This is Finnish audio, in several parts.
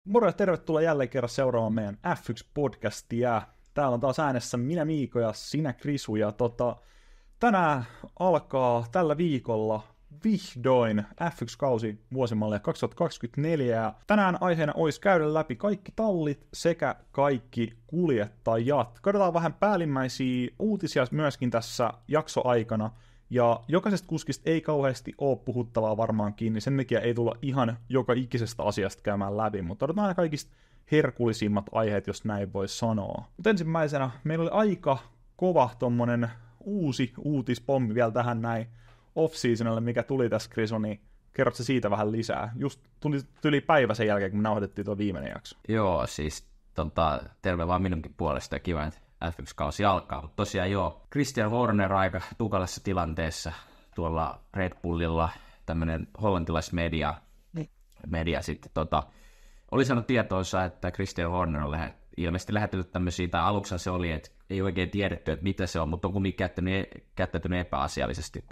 Moro ja tervetuloa jälleen kerran seuraamaan meidän F1-podcastia. Täällä on taas äänessä minä Miiko ja sinä Krisu. Ja tänään alkaa tällä viikolla vihdoin F1-kausi vuosimallia 2024. Ja tänään aiheena olisi käydä läpi kaikki tallit sekä kaikki kuljettajat. Katsotaan vähän päällimmäisiä uutisia myöskin tässä jaksoaikana. Ja jokaisesta kuskista ei kauheasti ole puhuttavaa varmaankin, niin sen takia ei tulla ihan joka ikisestä asiasta käymään läpi, mutta otetaan aina kaikista herkullisimmat aiheet, jos näin voi sanoa. Mutta ensimmäisenä meillä oli aika kova tommonen uusi uutispommi vielä tähän näin off-seasonalle, mikä tuli tässä, Kriso, niin kerrotko siitä vähän lisää? Just tuli päivä sen jälkeen, kun me nauhoitettiin tuo viimeinen jakso. Joo, siis terve vaan minunkin puolesta ja kiva, että F1-kausi alkaa, mutta tosiaan joo, Christian Horner aika tukalassa tilanteessa tuolla Red Bullilla, tämmöinen hollantilaismedia sitten oli saanut tietoonsa, että Christian Horner on ilmeisesti lähetellyt tämmöisiä, tai aluksi se oli, että ei oikein tiedetty, että mitä se on, mutta on kumminkin käyttäytynyt epäasiallisesti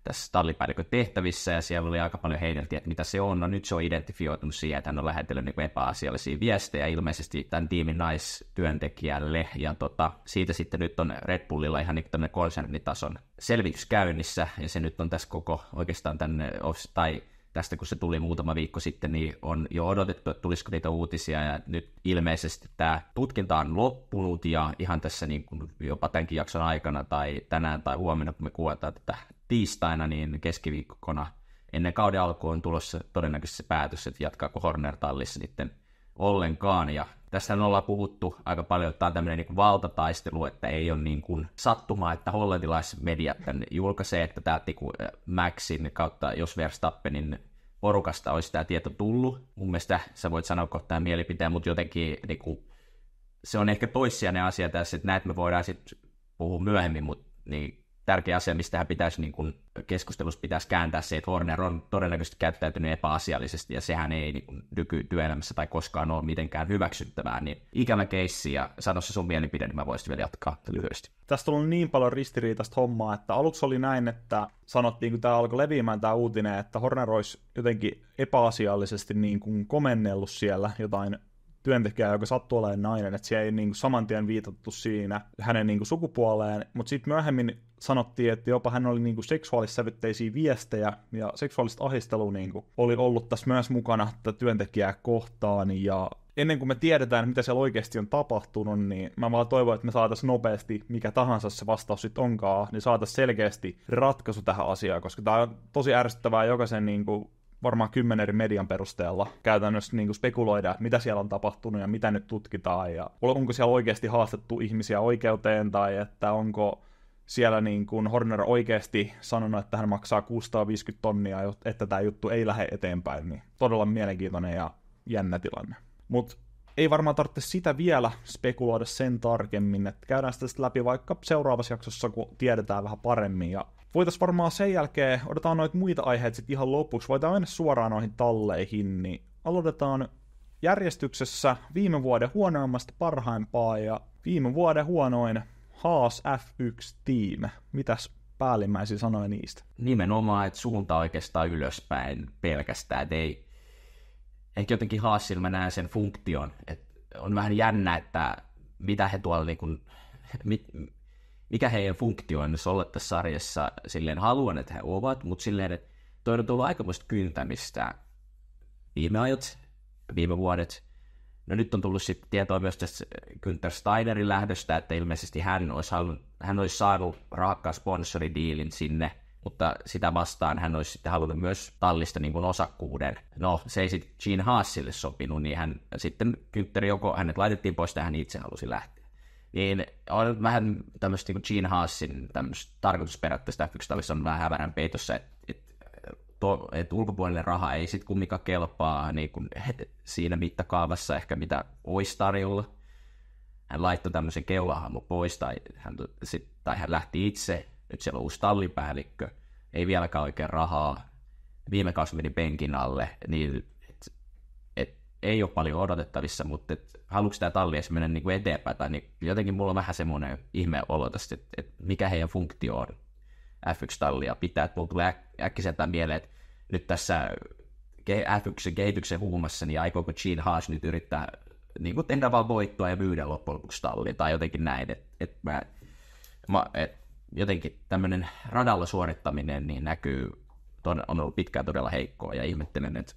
tässä tallipäällikön tehtävissä, ja siellä oli aika paljon heideltiä, että mitä se on. No nyt se on identifioitunut siihen, että hän on lähetellyt niin epäasiallisia viestejä ilmeisesti tämän tiimin naistyöntekijälle, ja siitä sitten nyt on Red Bullilla ihan niin tämmöinen konsernitason selvitys käynnissä, ja se nyt on tässä koko oikeastaan tänne, tai tästä kun se tuli muutama viikko sitten, niin on jo odotettu, että tulisiko niitä uutisia, ja nyt ilmeisesti tämä tutkinta on loppunut, ja ihan tässä niin kuin jopa tämänkin jakson aikana, tai tänään tai huomenna, kun me kuvataan tätä tiistaina, niin keskiviikkona ennen kauden alkuun on tulossa todennäköisesti se päätös, että jatkaako Horner tallissa sitten ollenkaan, ja tässä ollaan puhuttu aika paljon, että tämä on tämmöinen niin kuin valtataistelu, että ei ole niin kuin sattumaa, että hollantilaismediat julkaisee, että täältä Maxin kautta, jos Verstappenin porukasta olisi tämä tieto tullut. Mun mielestä sä voit sanoa kohtaan mielipiteen, mutta jotenkin niin kuin, se on ehkä toissijainen asia tässä, että näitä me voidaan sitten puhua myöhemmin, mutta niin tärkeä asia, mistä hän pitäisi, niin kuin keskustelussa pitäisi kääntää se, että Horner on todennäköisesti käyttäytynyt epäasiallisesti, ja sehän ei niin kuin nykytyöelämässä tai koskaan ole mitenkään hyväksyttävää, niin ikävä keissi, ja sano se sun mielipide, niin mä voisin vielä jatkaa lyhyesti. Tästä on ollut niin paljon ristiriitaista hommaa, että aluksi oli näin, että sanottiin, kun tämä alkoi leviämään tämä uutinen, että Horner olisi jotenkin epäasiallisesti niin kuin komennellut siellä jotain työntekijä, joka sattuu olemaan nainen, että siellä ei niin kuin saman tien viitattu siinä hänen niin kuin sukupuoleen, mutta sitten myöhemmin sanottiin, että jopa hän oli niin kuin seksuaalissävytteisiä viestejä ja seksuaalista ahdistelua niin kuin oli ollut tässä myös mukana tätä työntekijää kohtaan, ja ennen kuin me tiedetään, mitä siellä oikeasti on tapahtunut, niin mä vaan toivon, että me saataisiin nopeasti, mikä tahansa se vastaus sitten onkaan, niin saataisiin selkeästi ratkaisu tähän asiaan, koska tämä on tosi ärsyttävää jokaisen niin kuin varmaan 10 eri median perusteella käytännössä niin kuin spekuloida, että mitä siellä on tapahtunut ja mitä nyt tutkitaan, ja onko siellä oikeasti haastettu ihmisiä oikeuteen, tai että onko siellä niin kuin Horner oikeasti sanonut, että hän maksaa 650 tonnia, että tämä juttu ei lähde eteenpäin, niin todella mielenkiintoinen ja jännä tilanne. Mutta ei varmaan tarvitse sitä vielä spekuloida sen tarkemmin, että käydään sitä läpi vaikka seuraavassa jaksossa, kun tiedetään vähän paremmin, ja voitaisiin varmaan sen jälkeen, odotetaan noita muita aiheita sitten ihan lopuksi, voidaan mennä suoraan noihin talleihin, niin aloitetaan järjestyksessä viime vuoden huonoimmasta parhaimpaa, ja viime vuoden huonoin Haas F1-tiimi. Mitäs päällimmäisiä sanoja niistä? Nimenomaan, että suunta oikeastaan ylöspäin pelkästään, että ei, ehkä jotenkin Haasilla mä näen sen funktion, että on vähän jännä, että mitä he tuolla niin kuin, mikä heidän funktio on olla tässä sarjassa, silleen haluan, että he ovat, mutta silleen, että toi on tullut aikamoista kyntämistä viime ajat, viime vuodet. No nyt on tullut sitten tietoa myös tästä Günther Steinerin lähdöstä, että ilmeisesti hän olisi saanut raakkaan sponsoridiilin sinne, mutta sitä vastaan hän olisi sitten halunnut myös tallista niin kuin osakkuuden. No, se ei sitten Gene Haasille sopinut, niin hän sitten Günther hänet laitettiin pois, ja hän itse halusi lähteä. Niin on vähän tämmöistä niin kuin Gene Haasin tämmöistä tarkoitusperättäistä F1-tallissa on vähän hämärän peitossa, että ulkopuolinen raha ei sitten kumminkaan kelpaa niin kuin siinä mittakaavassa ehkä mitä olisi tarjolla. Hän laittoi tämmöisen keulahammu pois tai hän lähti itse, nyt siellä on uusi tallipäällikkö, ei vieläkään oikein rahaa, viime kausi meni penkin alle, niin ei ole paljon odotettavissa, mutta haluatko tämä talli edes mennä niin kuin eteenpäin, tai niin jotenkin mulla on vähän semmoinen ihme olo tästä, että mikä heidän funktio on F1-tallia pitää, että mulla tulee äkkiseltään mieleen, että nyt tässä F1 kehityksen huumassa, niin aikooko Gene Haas nyt yrittää niin kuin tehdä vaan voittoa ja myydä loppujen lopuksi talliin, tai jotenkin näin, jotenkin tämmöinen radalla suorittaminen niin on ollut pitkään todella heikkoa, ja ihmettelen, että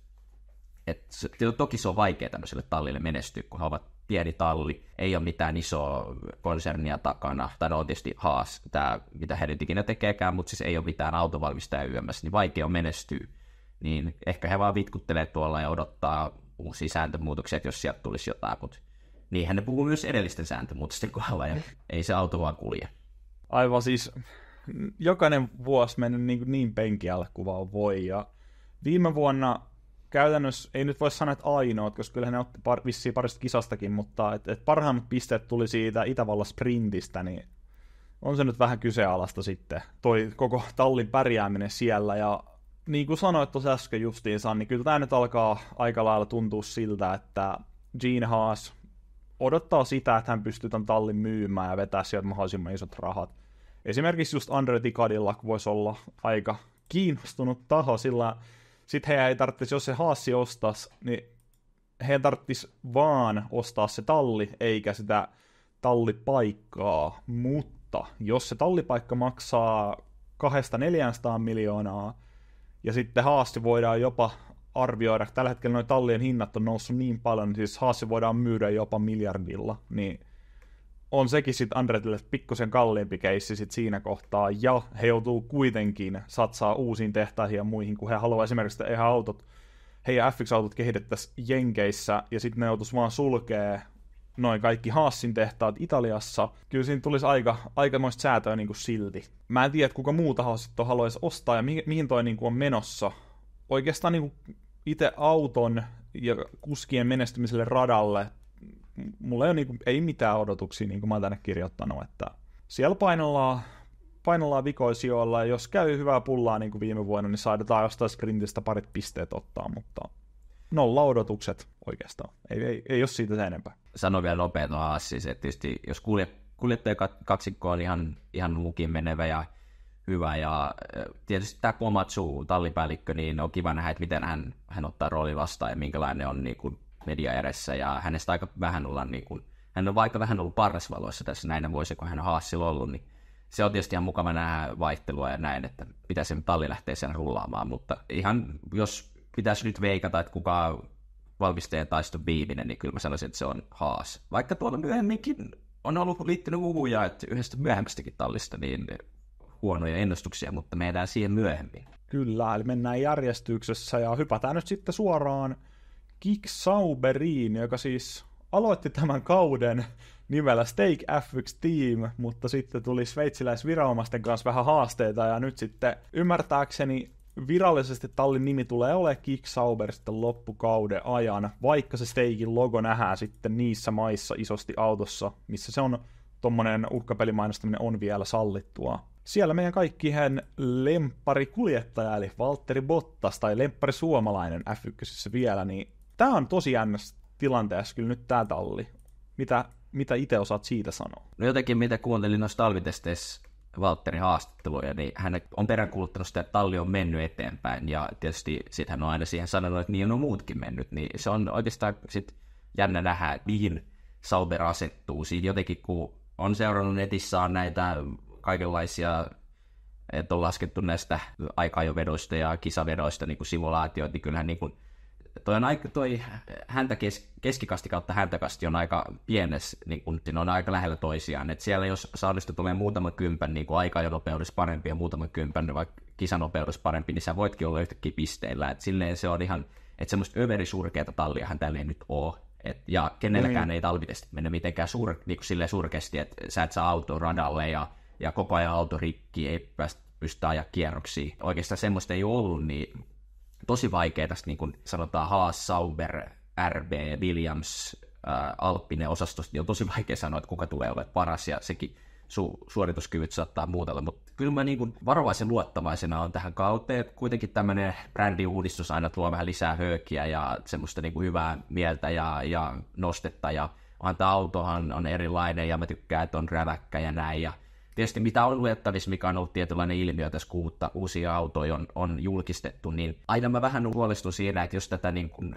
toki se on vaikea tämmöiselle tallille menestyä, kun he ovat pieni talli, ei ole mitään isoa konsernia takana, tai on tietysti Haas, mitä he nyt ikinä tekeekään, mutta siis ei ole mitään autovalmistajaa yömmässä, niin vaikea on menestyä, niin ehkä he vaan vitkuttelee tuolla ja odottaa uusia sääntömuutoksia, että jos sieltä tulisi jotain, mutta niinhän ne puhuu myös edellisten sääntömuutosten kohdalla, ja ei se auto vaan kulje. Aivan siis, jokainen vuosi mennyt niin penkiälle kuin vaan voi, ja viime vuonna käytännössä, ei nyt voi sanoa, että ainoat, koska kyllähän ne otti vissiin parista kisastakin, mutta et parhaimmat pisteet tuli siitä Itävallan sprintistä, niin on se nyt vähän kyseenalaista sitten, toi koko tallin pärjääminen siellä, ja niin kuin sanoit tuossa äsken justiinsa, niin kyllä tämä nyt alkaa aika lailla tuntua siltä, että Gene Haas odottaa sitä, että hän pystyy tämän tallin myymään ja vetää sieltä mahdollisimman isot rahat. Esimerkiksi just Andretti Cadillac voisi olla aika kiinnostunut taho, sillä sitten heidän ei tarvitsisi, jos se Haassi ostaisi, niin heidän tarvitsisi vaan ostaa se talli, eikä sitä tallipaikkaa. Mutta jos se tallipaikka maksaa 200-400 miljoonaa, ja sitten Haassi voidaan jopa arvioida, tällä hetkellä noin tallien hinnat on noussut niin paljon, niin siis Haassi voidaan myydä jopa miljardilla, niin on sekin sitten Andretille pikkusen kalliimpi keissi sit siinä kohtaa, ja he joutuu kuitenkin satsaa uusiin tehtaihin ja muihin, kun he haluaa esimerkiksi, että heidän F1-autot kehitettäisiin Jenkeissä, ja sitten ne joutuisi vaan sulkee noin kaikki Haasin tehtaat Italiassa. Kyllä siinä tulisi aikamoista säätöä niin kuin silti. Mä en tiedä, kuka muu taho sitten haluaisi ostaa, ja mihin toi niin kuin on menossa. Oikeastaan niin kuin itse auton ja kuskien menestymiselle radalle mulla ei ole ei mitään odotuksia, niin kuin mä oon tänne kirjoittanut, että siellä painollaan vikoisijoilla, ja jos käy hyvää pullaa niin kuin viime vuonna, niin saadaan jostain sprintistä parit pisteet ottaa, mutta nolla odotukset oikeastaan. Ei ole siitä se enempää. Sano vielä nopeasti siis, että tietysti jos kuljettajakaksikko on ihan lukin menevä ja hyvä, ja tietysti tämä Komatsu, tallipäällikkö, niin on kiva nähdä, että miten hän ottaa rooli vastaan ja minkälainen on niin kuin media edessä, ja hänestä aika vähän ollaan, niin kuin, hän on aika vähän ollut parrasvaloissa tässä näinä vuosina, kun hän on Haasilla ollut, niin se on tietysti ihan mukava nähdä vaihtelua ja näin, että pitäisi se talli lähteä sen rullaamaan, mutta ihan jos pitäisi nyt veikata, että kuka valmistajan taisto viimeinen, niin kyllä mä sanoisin, että se on Haas. Vaikka tuolla myöhemminkin on ollut liittynyt huhuja, että yhdestä myöhemmästäkin tallista niin huonoja ennustuksia, mutta meidän siihen myöhemmin. Kyllä, eli mennään järjestyksessä ja hypätään nyt sitten suoraan Kick Sauberiin, joka siis aloitti tämän kauden nimellä Stake F1 Team, mutta sitten tuli sveitsiläisviranomaisten kanssa vähän haasteita, ja nyt sitten ymmärtääkseni virallisesti tallin nimi tulee olemaan Kick Sauber sitten loppukauden ajan, vaikka se Stakein logo nähdään sitten niissä maissa isosti autossa, missä se on tommonen uhkapelimainostaminen on vielä sallittua. Siellä meidän kaikkien lempparikuljettaja, eli Valtteri Bottas, tai lemppari suomalainen F1 vielä, niin tää on tosi jännässä tilanteessa kyllä nyt tää talli. Mitä itse osaat siitä sanoa? No jotenkin mitä kuuntelin noissa talvitesteissä Valtterin haastatteluja, niin hän on peräänkuuluttanut sitä, että talli on mennyt eteenpäin, ja tietysti sitten hän on aina siihen sanonut, että niin on muutkin mennyt, niin se on oikeastaan sit jännä nähdä, että mihin Sauber asettuu. Siitä jotenkin, kun on seurannut netissä on näitä kaikenlaisia, että on laskettu näistä aika-ajovedoista ja kisavedoista niin kuin simulaatioita, niin kyllähän niin kuin toi keskikasti kautta häntäkasti on aika pienessä, niin kun ne on aika lähellä toisiaan. Et siellä jos saadista tulee muutama kympän niin aika-ajonopeudessa parempi ja muutama kympän vaikka kisanopeudessa parempi, niin sä voitkin olla yhtäkkiä pisteillä. Et silleen se on ihan, että semmoista överisurkeata talliahan tälleen nyt ole. Ja kenelläkään ei talvitestit mene mitenkään niin silleen surkeasti, että sä et saa autoa radalle ja koko ajan auto rikki, ei pysty ajaa kierroksia. Oikeastaan semmoista ei ollut, niin tosi vaikea tästä, niin kuin sanotaan Haas, Sauber, RB, Williams, Alppinen osastosta, niin on tosi vaikea sanoa, että kuka tulee olemaan paras, ja sekin suorituskyvyt saattaa muutella, mutta kyllä mä niin kuin varovaisen luottavaisena on tähän kauteen, että kuitenkin tämmöinen brändiuudistus aina tuo vähän lisää höökiä ja semmoista niin kuin hyvää mieltä ja nostetta, ja tämä autohan on erilainen, ja mä tykkään, että on räväkkä ja näin, ja tietysti mitä on luettavissa, mikä on ollut tietynlainen ilmiö tässä, kun uusia autoja on julkistettu, niin aina mä vähän huolestun siinä, että jos tätä niin kuin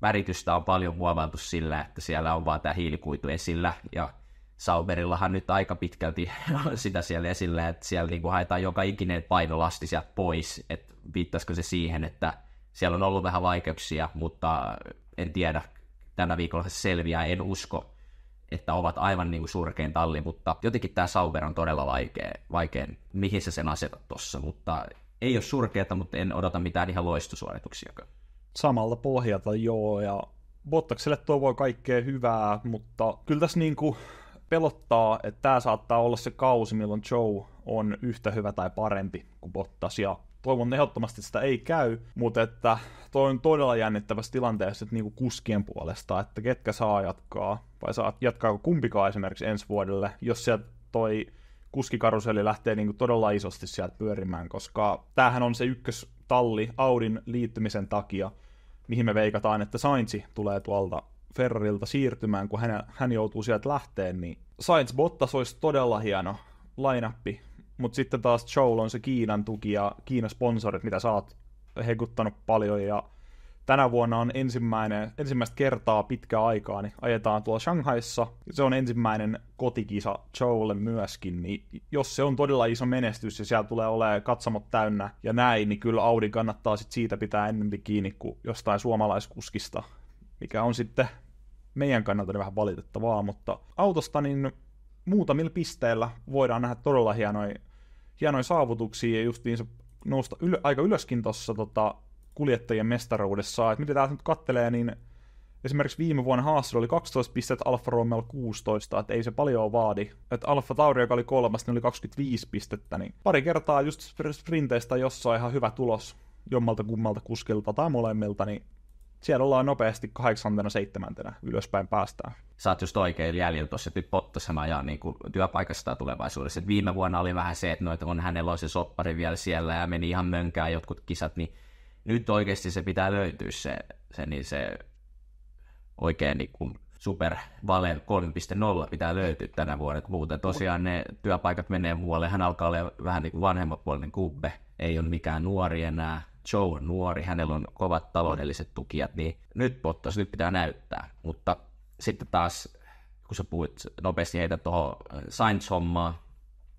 väritystä on paljon muovailtu sillä, että siellä on vaan tämä hiilikuitu esillä, ja Sauberillahan nyt aika pitkälti on sitä siellä esillä, että siellä niin kuin haetaan joka ikinen painolasti sieltä pois, että viittaisiko se siihen, että siellä on ollut vähän vaikeuksia, mutta en tiedä, tänä viikolla se selviää, en usko, että ovat aivan niin kuin surkein talli, mutta jotenkin tämä Sauber on todella vaikea, mihin sä sen asetat tuossa, mutta ei ole surkeata, mutta en odota mitään ihan loistosuorituksia. Samalta pohjalta, joo, ja Bottakselle toivoo kaikkea hyvää, mutta kyllä tässä niin kuin pelottaa, että tämä saattaa olla se kausi, milloin Joe on yhtä hyvä tai parempi kuin Bottas, ja toivon ehdottomasti, että sitä ei käy, mutta että toi on todella jännittävässä tilanteessa, että niinku kuskien puolesta, että ketkä saa jatkaa, vai saa jatkaako kumpikaan esimerkiksi ensi vuodelle, jos sieltä toi kuskikaruseli lähtee niinku todella isosti sieltä pyörimään, koska tämähän on se ykköstalli Audin liittymisen takia, mihin me veikataan, että Sainzi tulee tuolta Ferrarilta siirtymään, kun hän joutuu sieltä lähteen, niin Sainz Bottas olisi todella hieno line-appi, mutta sitten taas Joel on se Kiinan tuki ja Kiinan sponsorit, mitä sä oot hekuttanut paljon, ja tänä vuonna on ensimmäistä kertaa pitkää aikaa, niin ajetaan tuolla Shanghaissa, se on ensimmäinen kotikisa Joelle myöskin, niin jos se on todella iso menestys ja siellä tulee olemaan katsomot täynnä ja näin, niin kyllä Audi kannattaa sit siitä pitää enemmän kiinni kuin jostain suomalaiskuskista, mikä on sitten meidän kannalta niin vähän valitettavaa, mutta autosta niin muutamilla pisteillä voidaan nähdä todella hienoja saavutuksia ja justiin se nousta aika ylöskin tuossa kuljettajien mestaruudessa. Et mitä täältä nyt kattelee, niin esimerkiksi viime vuonna Haasilla oli 12 pistettä, Alfa Romeo 16, että ei se paljon vaadi. Että Alfa Tauri, joka oli kolmas, niin oli 25 pistettä, niin pari kertaa just sprinteistä jossain ihan hyvä tulos jommalta kummalta kuskilta tai molemmilta, niin siellä ollaan nopeasti 8.7. ylöspäin päästään. Sä oot just oikein jäljellä tuossa, että nyt Bottashan ajaa niin työpaikastaan tulevaisuudessa. Et viime vuonna oli vähän se, että hänellä on se soppari vielä siellä ja meni ihan mönkään jotkut kisat, niin nyt oikeasti se pitää löytyä se oikein niin kuin Super Vale 3.0 pitää löytyä tänä vuonna. Et muuten tosiaan ne työpaikat menee muualle. Hän alkaa olla vähän niin kuin vanhemmanpuolinen kubbe, ei ole mikään nuori enää. Joe on nuori, hänellä on kovat taloudelliset tukijat, niin nyt Bottas, nyt pitää näyttää. Mutta sitten taas, kun sä puhuit nopeasti heitä tuohon Sainz-hommaan,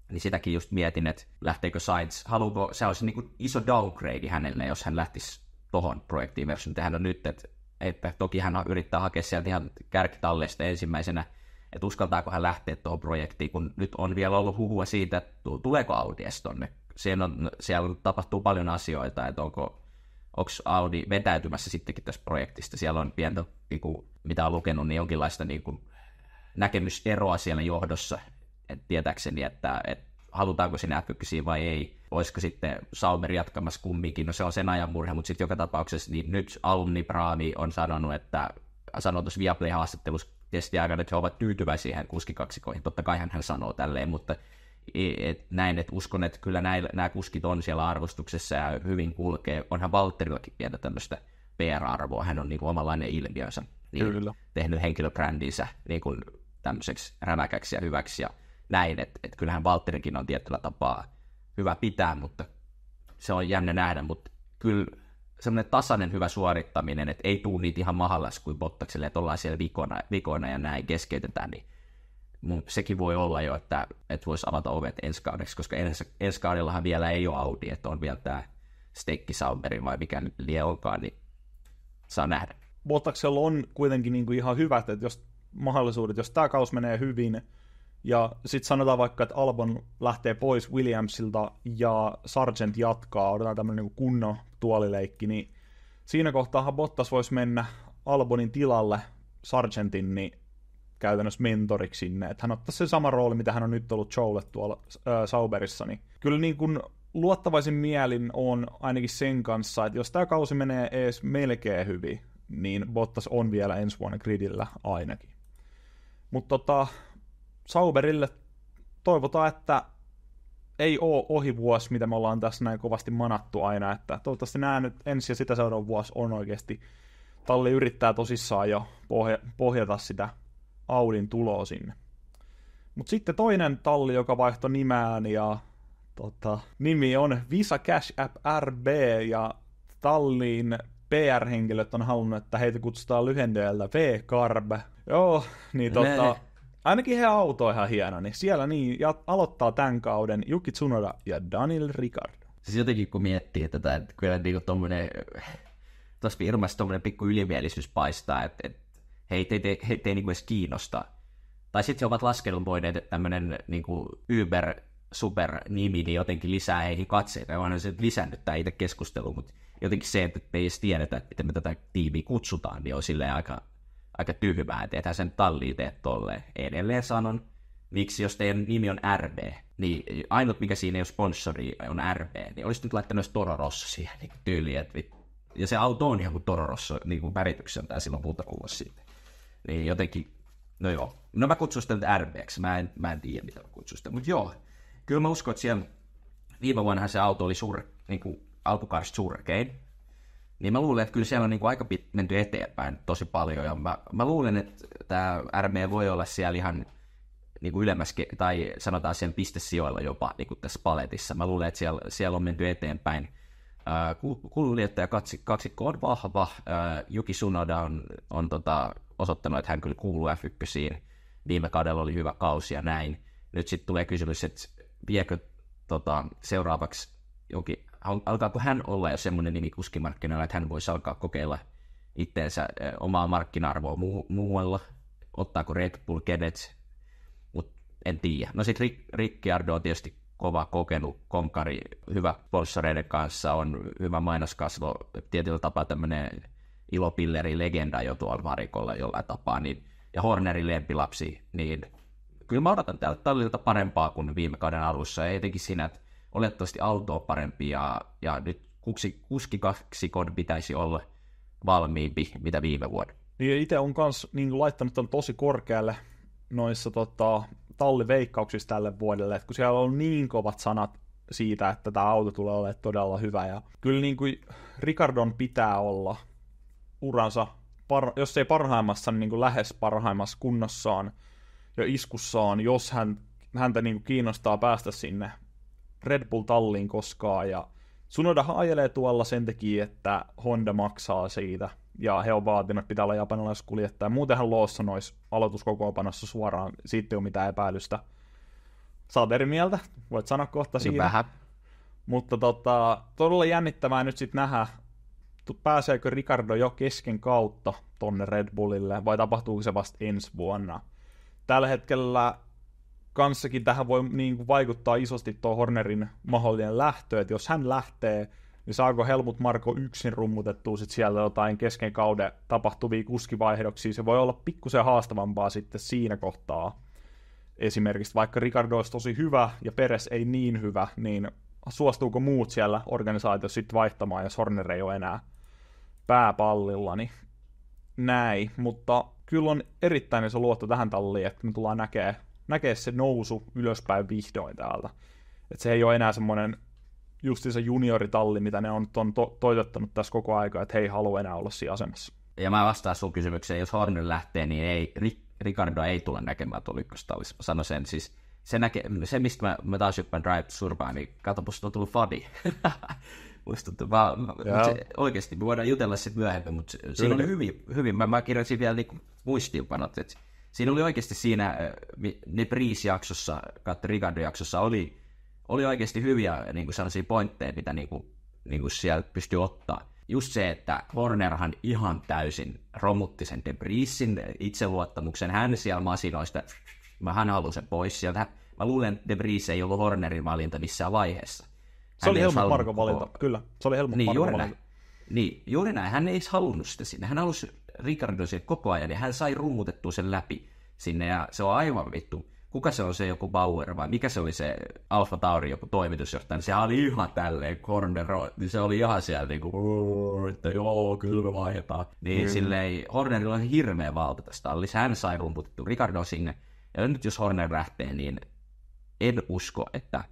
niin sitäkin just mietin, että lähteekö Sainz, haluuko, se olisi niin kuin iso downgrade hänelle, jos hän lähtisi tuohon projektiin version. Tehän on nyt, että toki hän yrittää hakea sieltä ihan kärkitalleista ensimmäisenä, että uskaltaako hän lähteä tuohon projektiin, kun nyt on vielä ollut huhua siitä, että tuleeko Audi edes tonne. Siellä tapahtuu paljon asioita, että onko Audi vetäytymässä sittenkin tästä projektista. Siellä on pientä, niin kuin, mitä on lukenut, niin jonkinlaista niin kuin, näkemyseroa siellä johdossa. Tietääkseni, että halutaanko sinne F1 vai ei. Olisiko sitten Sauber jatkamassa kumminkin? No se on sen ajan murhe, mutta sitten joka tapauksessa niin nyt Alumni Braami on sanonut, että sanoi tuossa Viaplay-haastattelussa testiaikana, että he ovat tyytyväisiä siihen kuskikaksikoihin. Totta kai hän sanoo tälleen, mutta näin, että uskon, että kyllä nämä kuskit on siellä arvostuksessa ja hyvin kulkee. Onhan Valtterillakin pientä tämmöistä PR-arvoa, hän on niin kuin omanlainen ilmiönsä niin tehnyt henkilöbrändinsä niin kuin tämmöiseksi rämäkäksi ja hyväksi ja näin, että kyllähän Valtterinkin on tietyllä tapaa hyvä pitää, mutta se on jännä nähdä, mutta kyllä semmoinen tasainen hyvä suorittaminen, että ei tule niitä ihan mahallas kuin Bottakselle, että ollaan siellä vikoina ja näin keskeytetään, niin sekin voi olla jo, että voisi avata ovet ensi kaudeksi, koska ensi kaudellahan vielä ei ole Audi, että on vielä tämä Stekki Sauberin vai mikä nyt liian onkaan, niin saa nähdä. Bottaksella on kuitenkin niin kuin ihan hyvät, että jos mahdollisuudet, jos tämä kaus menee hyvin, ja sitten sanotaan vaikka, että Albon lähtee pois Williamsilta ja Sargent jatkaa, odotetaan tämmöinen niin kunnon tuolileikki, niin siinä kohtaahan Bottas voisi mennä Albonin tilalle Sargentin niin käytännössä mentoriksi sinne, että hän ottaisi sen sama rooli, mitä hän on nyt ollut Joelle tuolla Sauberissa, niin kyllä niin kuin luottavaisin mielin on ainakin sen kanssa, että jos tämä kausi menee edes melkein hyvin, niin Bottas on vielä ensi vuonna gridillä ainakin. Mutta Sauberille toivotaan, että ei ole ohi vuosi, mitä me ollaan tässä näin kovasti manattu aina, että toivottavasti nämä nyt ensi ja sitä seuraava vuosi on oikeasti, talli yrittää tosissaan jo pohjata sitä Audin tuloa sinne. Mutta sitten toinen talli, joka vaihtoi nimeään, ja nimi on Visa Cash App RB, ja tallin PR-henkilöt on halunnut, että heitä kutsutaan lyhenteellä V-Carb. Joo, niin ainakin he auto on ihan hieno, niin siellä aloittaa tämän kauden Yuki Tsunoda ja Daniel Ricciardo. Siis jotenkin kun miettii tätä, että kyllä niinku tommonen, tuossa firmassa tommonen pikku ylimielisyys paistaa, että heitä ei niinku edes kiinnosta. Tai sitten he ovat laskelmoineet, että tämmöinen niinku Uber super nimi niin jotenkin lisää heihin katseita, ja onhan se lisännyt tämä itse keskustelu, mutta jotenkin se, että me ei edes tiedetä, että miten me tätä tiimiä kutsutaan, niin on silleen aika tyhmää, että ethän sen talliin tee tolleen. Edelleen sanon, miksi jos teidän nimi on RB, niin ainut mikä siinä ei ole sponsori on RB, niin olisi nyt laittanut myös Toro Rosso siihen niin tyyliin, että ja se auto on ihan kuin Toro Rosso niin väritykseltään silloin muutama vuosi sitten. Niin jotenkin, no joo, no mä kutsun sitä nyt RB:ksi, mä en tiedä mitä mä kutsun sitä, mutta joo, kyllä mä uskon, että siellä viime vuonnahan se auto oli niin alkukaudesta surkein, niin mä luulen, että kyllä siellä on niin kuin aika menty eteenpäin tosi paljon, ja mä luulen, että tämä RB voi olla siellä ihan niin kuin ylemmäs, tai sanotaan sen pistesijoilla jopa niin kuin tässä paletissa. Mä luulen, että siellä on menty eteenpäin. Kuljettaja kaksikko on vahva. Yuki Tsunoda on osoittanut, että hän kyllä kuuluu F1:iin. Viime kaudella oli hyvä kausi ja näin. Nyt sitten tulee kysymys, että viekö seuraavaksi alkaako hän olla jo semmoinen nimi kuskimarkkinoilla, että hän voisi alkaa kokeilla itteensä omaa markkina-arvoa muualla, ottaako Red Bull kenet, mutta en tiedä. No sitten Ricciardo on tietysti kova kokenut konkari, hyvä sponsoreiden kanssa, on hyvä mainoskasvo, tietyllä tapaa tämmöinen ilopilleri-legenda jo tuolla varikolla jollain tapaa, niin, ja Hornerin lempilapsi, niin kyllä mä odotan täältä tallilta parempaa kuin viime kauden alussa, ja etenkin siinä, että olettavasti auto on parempi, ja nyt kuskikaksikon pitäisi olla valmiimpi, mitä viime vuonna. Niin itse on myös niin laittanut ton tosi korkealle noissa talliveikkauksissa tälle vuodelle, että kun siellä on niin kovat sanat siitä, että tämä auto tulee olemaan todella hyvä, ja kyllä niin kuin Ricciardon pitää olla uransa, jos ei parhaimmassa, niin kuin lähes parhaimmassa kunnossaan ja iskussaan, jos häntä niin kuin kiinnostaa päästä sinne Red Bull-talliin koskaan, ja Tsunodahan ajelee tuolla sen takia, että Honda maksaa siitä, ja he on vaatinut, että pitää olla japanilaiskuljettaja. Muutenhan Lawson olisi aloituskokoonpanossa suoraan, siitä ei ole mitään epäilystä. Saat eri mieltä, voit sanoa kohta siinä. Vähän. Mutta todella jännittävää nyt sitten nähdä, pääseekö Ricciardo jo kesken kautta tonne Red Bullille, vai tapahtuuko se vasta ensi vuonna. Tällä hetkellä kanssakin tähän voi niin kuin vaikuttaa isosti tuo Hornerin mahdollinen lähtö, että jos hän lähtee, niin saako Helmut Marko yksin rummutettua sit sieltä jotain kesken kauden tapahtuvia kuskivaihdoksia. Se voi olla pikkusen haastavampaa sitten siinä kohtaa. Esimerkiksi vaikka Ricciardo olisi tosi hyvä ja Perez ei niin hyvä, niin suostuuko muut siellä organisaatiossa sitten vaihtamaan, jos Horner ei ole enää pääpallilla, niin näin. Mutta kyllä on erittäin iso luotto tähän talliin, että me tullaan näkee se nousu ylöspäin vihdoin täältä. Että se ei ole enää semmoinen justiinsa junioritalli, mitä ne on toitottanut tässä koko aika, että he ei halua enää olla siinä asemassa. Ja mä vastaan sun kysymykseen, jos Horner lähtee, niin Ricciardo ei tule näkemään tuolla ykköstallissa. Mä sanon sen, siis se mistä mä taas hyppään Drive to Survive, niin katsopas, on tullut Fadi. Oikeasti, me voidaan jutella sitten myöhemmin, mutta siinä oli hyvin. Mä kirjoitin vielä niinku muistiinpanot, että siinä oli oikeasti siinä Nebris-jaksossa, Ricciardo-jaksossa oli oikeasti hyviä niin kuin sellaisia pointteja, mitä niin kuin sieltä pystyi ottaa. Just se, että Hornerhan ihan täysin romutti sen Debrisin itseluottamuksen. Hän siellä masinoista, hän halusi sen pois sieltä. Mä luulen, että Debris ei ollut Hornerin valinta missään vaiheessa. Se oli Helmut Markon valinta, kyllä. Se oli Helmut Markon valinta. Niin, juuri näin. Hän ei halunnut sitä sinne. Hän halusi Ricciardo siihen koko ajan, ja hän sai rummutettua sen läpi sinne, ja se on aivan vittu. Kuka se on se joku Bauer, vai mikä se oli se Alfa Tauri joku toimitusjohtaja, niin se oli ihan tälleen Horner, niin se oli ihan siellä niin kuin, että joo, kyllä me vaihdetaan. Niin silleen, Hornerilla on hirveä valta tästä tallissa, hän sai rumputettua Ricciardo sinne, ja nyt jos Horner lähtee, niin en usko, että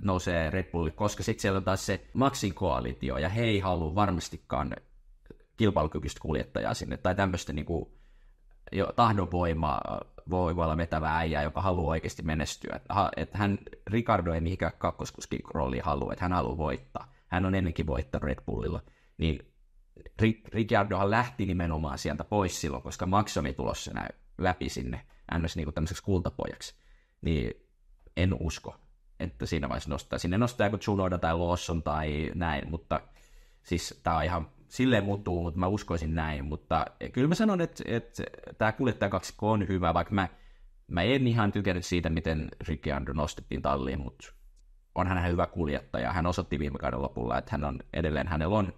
nousee Red Bulli, koska sitten siellä on taas se Maxin koalitio, ja he ei halua varmastikaan kilpailukykyistä kuljettajaa sinne, tai tämmöistä niinku tahdonvoimalla vetävä äijä, joka haluaa oikeasti menestyä. Että Ricardo ei mihinkään kakkoskuskin rooliin halua, että hän haluaa voittaa. Hän on ennenkin voittanut Red Bullilla. Niin Ricciardohan lähti nimenomaan sieltä pois silloin, koska Max oli tulossa läpi sinne ns. Niin kuin tämmöiseksi kultapojaksi. Niin en usko, että siinä vaiheessa nostaa. Sinne nostaa joku Tsunoda tai Lawson tai näin, mutta siis tää on ihan silleen muuttuu, mutta mä uskoisin näin. Mutta kyllä mä sanon, että tämä kuljettajakaksikko on hyvä, vaikka mä en ihan tykännyt siitä, miten Ricciardo nostettiin talliin, mutta onhan hän hyvä kuljettaja. Hän osoitti viime kauden lopulla, että hänellä on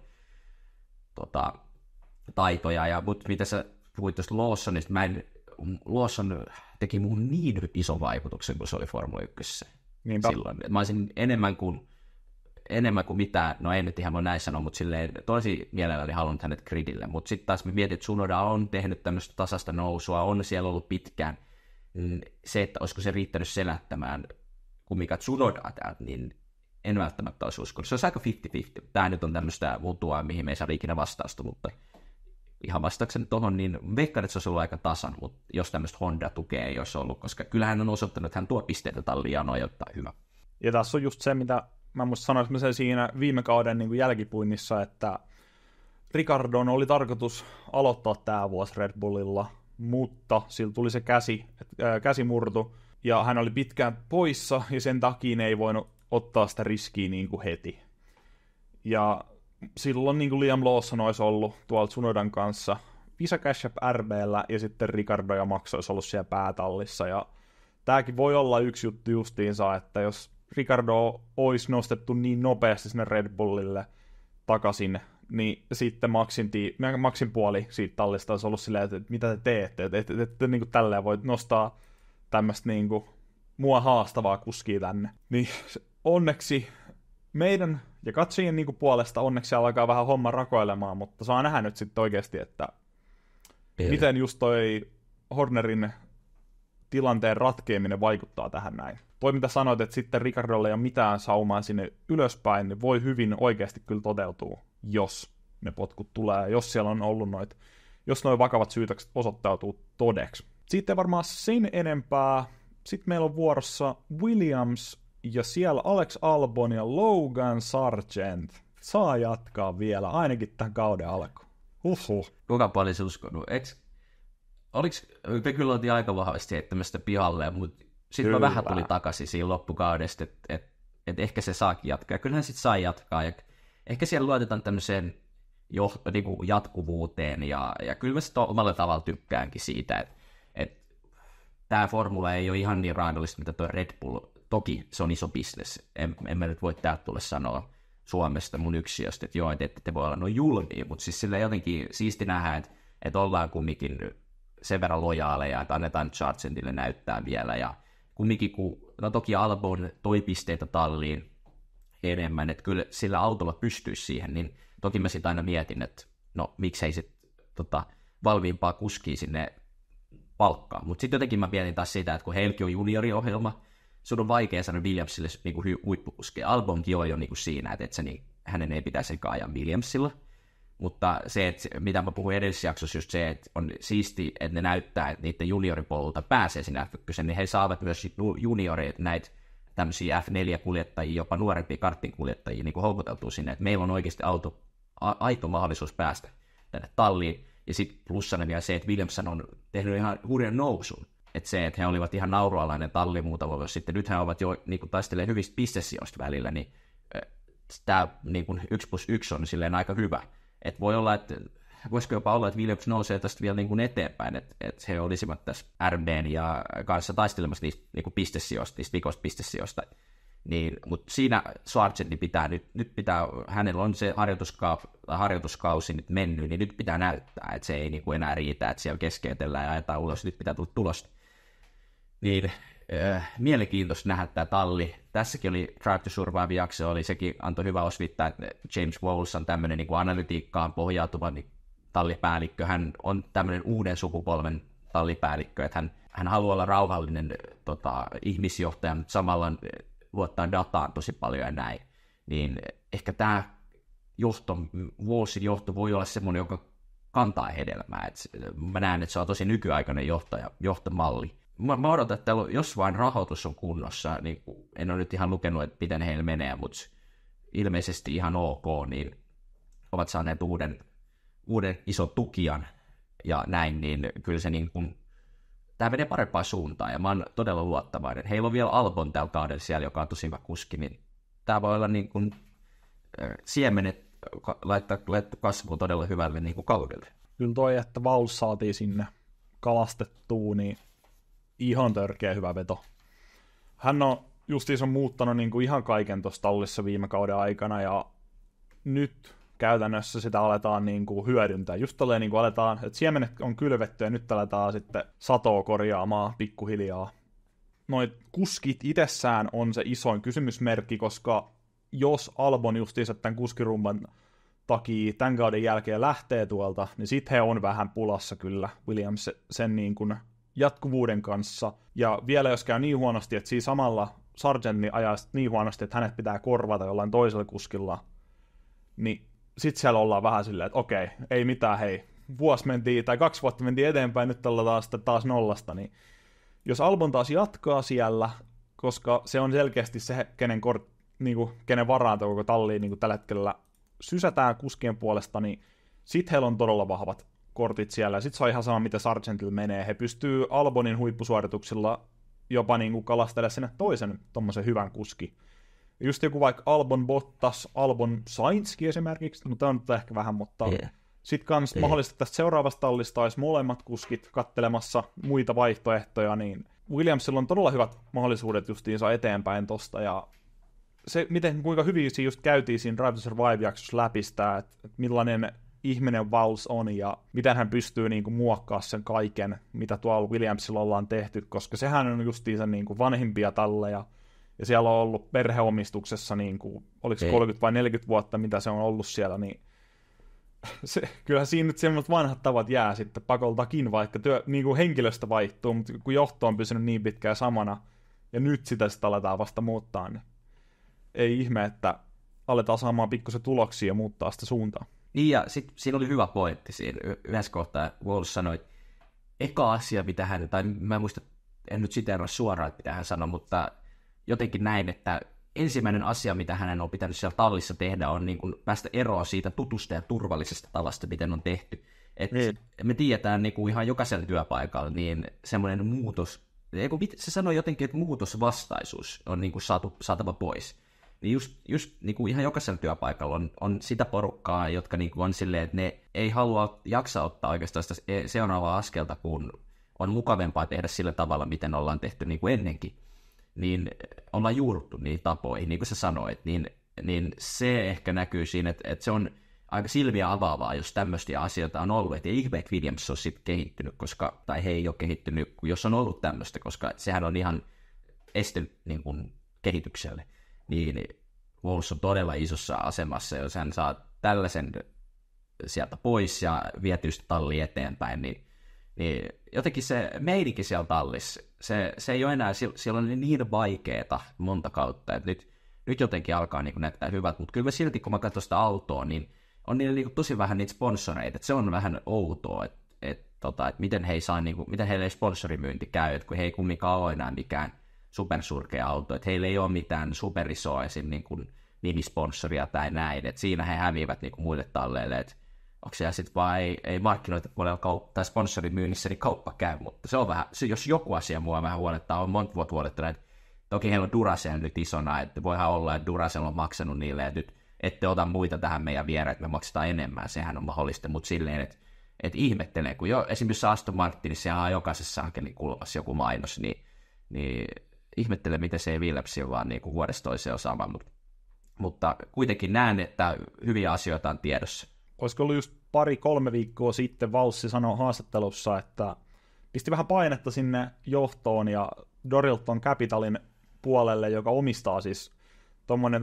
taitoja. Mutta mitä sä puhuit tuosta Lawsonista, Lawson teki muun niin ison vaikutuksen, kun se oli Formula 1 silloin. Mä olisin enemmän kuin mitään, no ei nyt ihan voi näin sanoa, mutta silleen tosi mielelläni halunnut hänet gridille. Mutta sitten taas me mietin, että Tsunoda on tehnyt tämmöistä tasasta nousua, on siellä ollut pitkään. Se, että olisiko se riittänyt selättämään kuin mikä Tsunodaa täältä, niin en välttämättä olisi uskonut. Se olisi aika 50-50. Tämä nyt on tämmöistä mutua, mihin me ei saa ikinä vastausta, mutta ihan vastaakseni tuohon, niin veikkaan, että se olisi ollut aika tasan, mutta jos tämmöistä Honda-tukea ei olisi ollut, koska kyllähän on osoittanut, että hän tuo pisteitä talliin ja on ajoittaa hyvä. Ja tässä on just se, mitä mä muista sanoin sen siinä viime kauden niin kuin jälkipuinnissa, että Ricardon oli tarkoitus aloittaa tämä vuosi Red Bullilla, mutta sillä tuli se käsi murtu, ja hän oli pitkään poissa, ja sen takia ei voinut ottaa sitä riskiä niin kuin heti. Ja silloin niin kuin Liam Lawson olisi ollut tuolla Tsunodan kanssa Visa Cash App RB:llä, ja sitten Ricardo ja Max olisi ollut siellä päätallissa, ja tämäkin voi olla yksi juttu justiinsa, että jos Ricardo olisi nostettu niin nopeasti sinne Red Bullille takaisin, niin sitten Maxin puoli siitä tallista olisi ollut silleen, että mitä te teette, että niin kuin tälleen voi nostaa tämmöistä niin kuin mua haastavaa kuskia tänne. Niin onneksi meidän ja katsojien niin kuin puolesta onneksi alkaa vähän homma rakoilemaan, mutta saa nähdä nyt sitten oikeasti, että miten just toi Hornerin tilanteen ratkeaminen vaikuttaa tähän näin. Toi mitä sanoit, että sitten Ricardolle ei ole mitään saumaa sinne ylöspäin, niin voi hyvin oikeasti kyllä toteutua, jos ne potkut tulee, jos siellä on ollut jos nuo vakavat syytökset osoittautuu todeksi. Sitten varmaan sen enempää. Sitten meillä on vuorossa Williams ja siellä Alex Albon ja Logan Sargent. Saa jatkaa vielä, ainakin tämän kauden alkuun. Kuka paljon se uskonut? Me kyllä oltiin aika vahvasti heittämästä pihalle, mutta sitten mä vähän tuli takaisin siinä loppukaudesta, että ehkä se saakin jatkaa. Ja kyllähän sitten saa jatkaa. Ja ehkä siellä luotetaan tämmöiseen niinku jatkuvuuteen. Ja kyllä mä sitten omalla tavalla tykkäänkin siitä, että tämä formula ei ole ihan niin raadollista, mitä tuo Red Bull. Toki se on iso bisnes. En mä nyt voi täältä tulla sanoa Suomesta mun yksiöstä, että joo, että te voi olla noin julmia, mutta siis sillä jotenkin siisti nähdä, että ollaan kumminkin sen verran lojaaleja, että annetaan Sargentille näyttää vielä, ja kumminkin, no toki Albon toi pisteitä talliin enemmän, että kyllä sillä autolla pystyisi siihen, niin toki mä sitten aina mietin, että no miksei sitten valmiimpaa kuskia sinne palkkaa, mutta sitten jotenkin mä mietin taas sitä, että kun heilläkin on junioriohjelma, sun on vaikea sanoa Williamsille niinku huippukuskeja. Albonkin on jo niinku siinä, että hänen ei pitäisi ajaa Williamsilla. Mutta se, että mitä mä puhuin edellisessä jaksossa, just se, että on siisti, että ne näyttää, että niiden junioripolulta pääsee sinne F1, niin he saavat myös junioreita, näitä tämmöisiä F4-kuljettajia, jopa nuorempia karttinkuljettajia niin houkuteltua sinne, että meillä on oikeasti aito mahdollisuus päästä tänne talliin. Ja sitten plussana vielä se, että Williamson on tehnyt ihan hurjan nousun. Että se, että he olivat ihan naurualainen talli muutama vuosi sitten, nyt he ovat jo niin taistelee hyvistä pistesijoista välillä, niin tämä niin 1+1 on silleen aika hyvä. Että voi olla, että voisiko jopa olla, että Williams nousee tästä vielä niin kuin eteenpäin, että he olisivat tässä RBn ja kanssa taistelemassa niistä niin pistesijoista, niistä vikoista pistesijoista. Niin, mutta siinä Sargentin pitää nyt pitää, hänellä on se harjoituskausi nyt mennyt, niin nyt pitää näyttää, että se ei niin kuin enää riitä, että siellä keskeytellään ja ajetaan ulos, nyt pitää tulla tulosta. Niin, mielenkiintoista nähdä tämä talli. Tässäkin oli Drive to Survive -jakso, sekin antoi hyvä osvittaa, että James Bowles on tämmöinen niin kuin analytiikkaan pohjautuva niin tallipäällikkö. Hän on tämmöinen uuden sukupolven tallipäällikkö, että hän haluaa olla rauhallinen ihmisjohtaja, mutta samalla luottaa dataan tosi paljon ja näin. Niin ehkä tämä Wolesin johto voi olla semmoinen, joka kantaa hedelmää. Mä näen, että se on tosi nykyaikainen johtomalli. Mä odotan, että jos vain rahoitus on kunnossa, niin en ole nyt ihan lukenut, että miten heillä menee, mutta ilmeisesti ihan ok, niin ovat saaneet uuden ison tukijan ja näin, niin kyllä se niin kuin, tämä menee parempaan suuntaan ja mä oon todella luottavainen. Heillä on vielä Albon tällä kaudella siellä, joka on tosi hyvä kuski, niin tämä voi olla niin kuin siemenet laittaa kasvuun todella hyvälle niin kuin kaudelle. Kyllä toi, että Vauls saatiin sinne kalastettua, niin ihan törkeä hyvä veto. Hän on justiinsa muuttanut niin kuin ihan kaiken tuossa tallissa viime kauden aikana, ja nyt käytännössä sitä aletaan niin kuin hyödyntää. Just tolleen niin kuin aletaan, että siemenet on kylvetty, ja nyt aletaan sitten satoa korjaamaan pikkuhiljaa. Noit kuskit itsessään on se isoin kysymysmerkki, koska jos Albon justiinsa tämän kuskirumban takia tämän kauden jälkeen lähtee tuolta, niin sit he on vähän pulassa kyllä Williams sen niin kuin jatkuvuuden kanssa. Ja vielä jos käy niin huonosti, että siinä samalla Sargent ajaa niin huonosti, että hänet pitää korvata jollain toisella kuskilla, niin sit siellä ollaan vähän silleen, että okei, ei mitään, hei, vuosi mentiin, tai 2 vuotta mentiin eteenpäin, nyt ollaan taas nollasta, niin jos Albon taas jatkaa siellä, koska se on selkeästi se, kenen varaan koko talliin niin tällä hetkellä sysätään kuskien puolesta, niin sit heillä on todella vahvat kortit siellä, ja sit se on ihan sama, mitä Sargentilla menee. He pystyy Albonin huippusuorituksilla jopa niin kuin kalastelemaan sinne toisen tommosen hyvän kuski. Just joku vaikka Albon Bottas, Albon Sainzkin esimerkiksi, mutta on ehkä vähän, mutta sitten kans mahdollisesti tästä seuraavasta tallista olisi molemmat kuskit kattelemassa muita vaihtoehtoja, niin Williamsilla on todella hyvät mahdollisuudet justiinsa eteenpäin tosta, ja se, kuinka hyvin siinä just käytiin siinä Drive to Survive-jaksossa läpistää, että millainen ihminen Vauls on ja miten hän pystyy niin kuin muokkaamaan sen kaiken, mitä tuolla Williamsilla ollaan tehty, koska sehän on justiinsa niin kuin vanhimpia talleja, ja siellä on ollut perheomistuksessa, niin kuin, oliko 30 vai 40 vuotta, mitä se on ollut siellä, niin kyllähän siinä nyt semmoiset vanhat tavat jää sitten pakoltakin, vaikka niin kuin henkilöstö vaihtuu, mutta kun johto on pysynyt niin pitkään samana, ja nyt sitä sitten aletaan vasta muuttaa, niin ei ihme, että aletaan saamaan pikkusen tuloksia ja muuttaa sitä suuntaa. Niin, ja sitten siinä oli hyvä pointti siinä. Yhdessä kohtaa Walls sanoi, että eka asia, mitä hän, tai mä en muista, en nyt siteeraa suoraan, mitä hän sanoi, mutta jotenkin näin, että ensimmäinen asia, mitä hänen on pitänyt siellä tallissa tehdä, on niin kuin päästä eroon siitä tutusta ja turvallisesta tavasta, miten on tehty. Et me tiedetään niin kuin ihan jokaisella työpaikalla, niin semmoinen muutos, se sanoi jotenkin, että muutosvastaisuus on niin kuin saatava pois. Niin just niin kuin ihan jokaisella työpaikalla on sitä porukkaa, jotka niin kuin on silleen, että ne ei halua jaksaa ottaa oikeastaan sitä seuraavaa askelta, kun on mukavempaa tehdä sillä tavalla, miten ollaan tehty niin kuin ennenkin. Niin ollaan juurruttu niihin tapoihin, niin kuin sä sanoit, niin se ehkä näkyy siinä, että se on aika silmiä avaavaa, jos tämmöisiä asioita on ollut, että ei ihme, että Williams on sitten kehittynyt, tai he ei ole kehittynyt, jos on ollut tämmöistä, koska sehän on ihan este niin kuin kehitykselle. Niin Walls on todella isossa asemassa, jos hän saa tällaisen sieltä pois ja vietyy sitä tallia eteenpäin, niin jotenkin se meininki siellä tallissa, se ei ole enää, siellä on niin vaikeeta monta kautta, että nyt jotenkin alkaa niin kuin näyttää hyvät, mutta kyllä silti, kun mä katson sitä autoa, niin on niillä niin tosi vähän niitä sponsoreita, että se on vähän outoa, että miten he ei saa, niin kuin, miten heillä ei sponsorimyynti käy, että kun he ei kumminkaan ole enää mikään supersurkea auto, että heillä ei ole mitään superisoa esim. Niin kuin nimisponsoria tai näin, että siinä he häviävät niin kuin muille talleille, että onko siellä sitten vaan ei markkinoita puolella tai sponsorimyynnissä, niin kauppa käy, mutta se on vähän, jos joku asia mua vähän huolettaa, on monta vuotta huolettanut, että toki heillä on Duracell nyt isona, että voihan olla, että Duracell on maksanut niille, että nyt ette ota muita tähän meidän viereen, että me maksetaan enemmän, sehän on mahdollista, mutta silleen, että ihmettelee, kun jo esimerkiksi Aston Martinissa on jokaisessa hankelin kulmassa joku mainos, niin ihmettelen, miten se ei Williamsilla vaan niin kuin vuodesta toiseen osaamaan, mutta kuitenkin näen, että hyviä asioita on tiedossa. Olisiko ollut just 2-3 viikkoa sitten Valssi sanoi haastattelussa, että pisti vähän painetta sinne johtoon ja Dorilton Capitalin puolelle, joka omistaa siis tommonen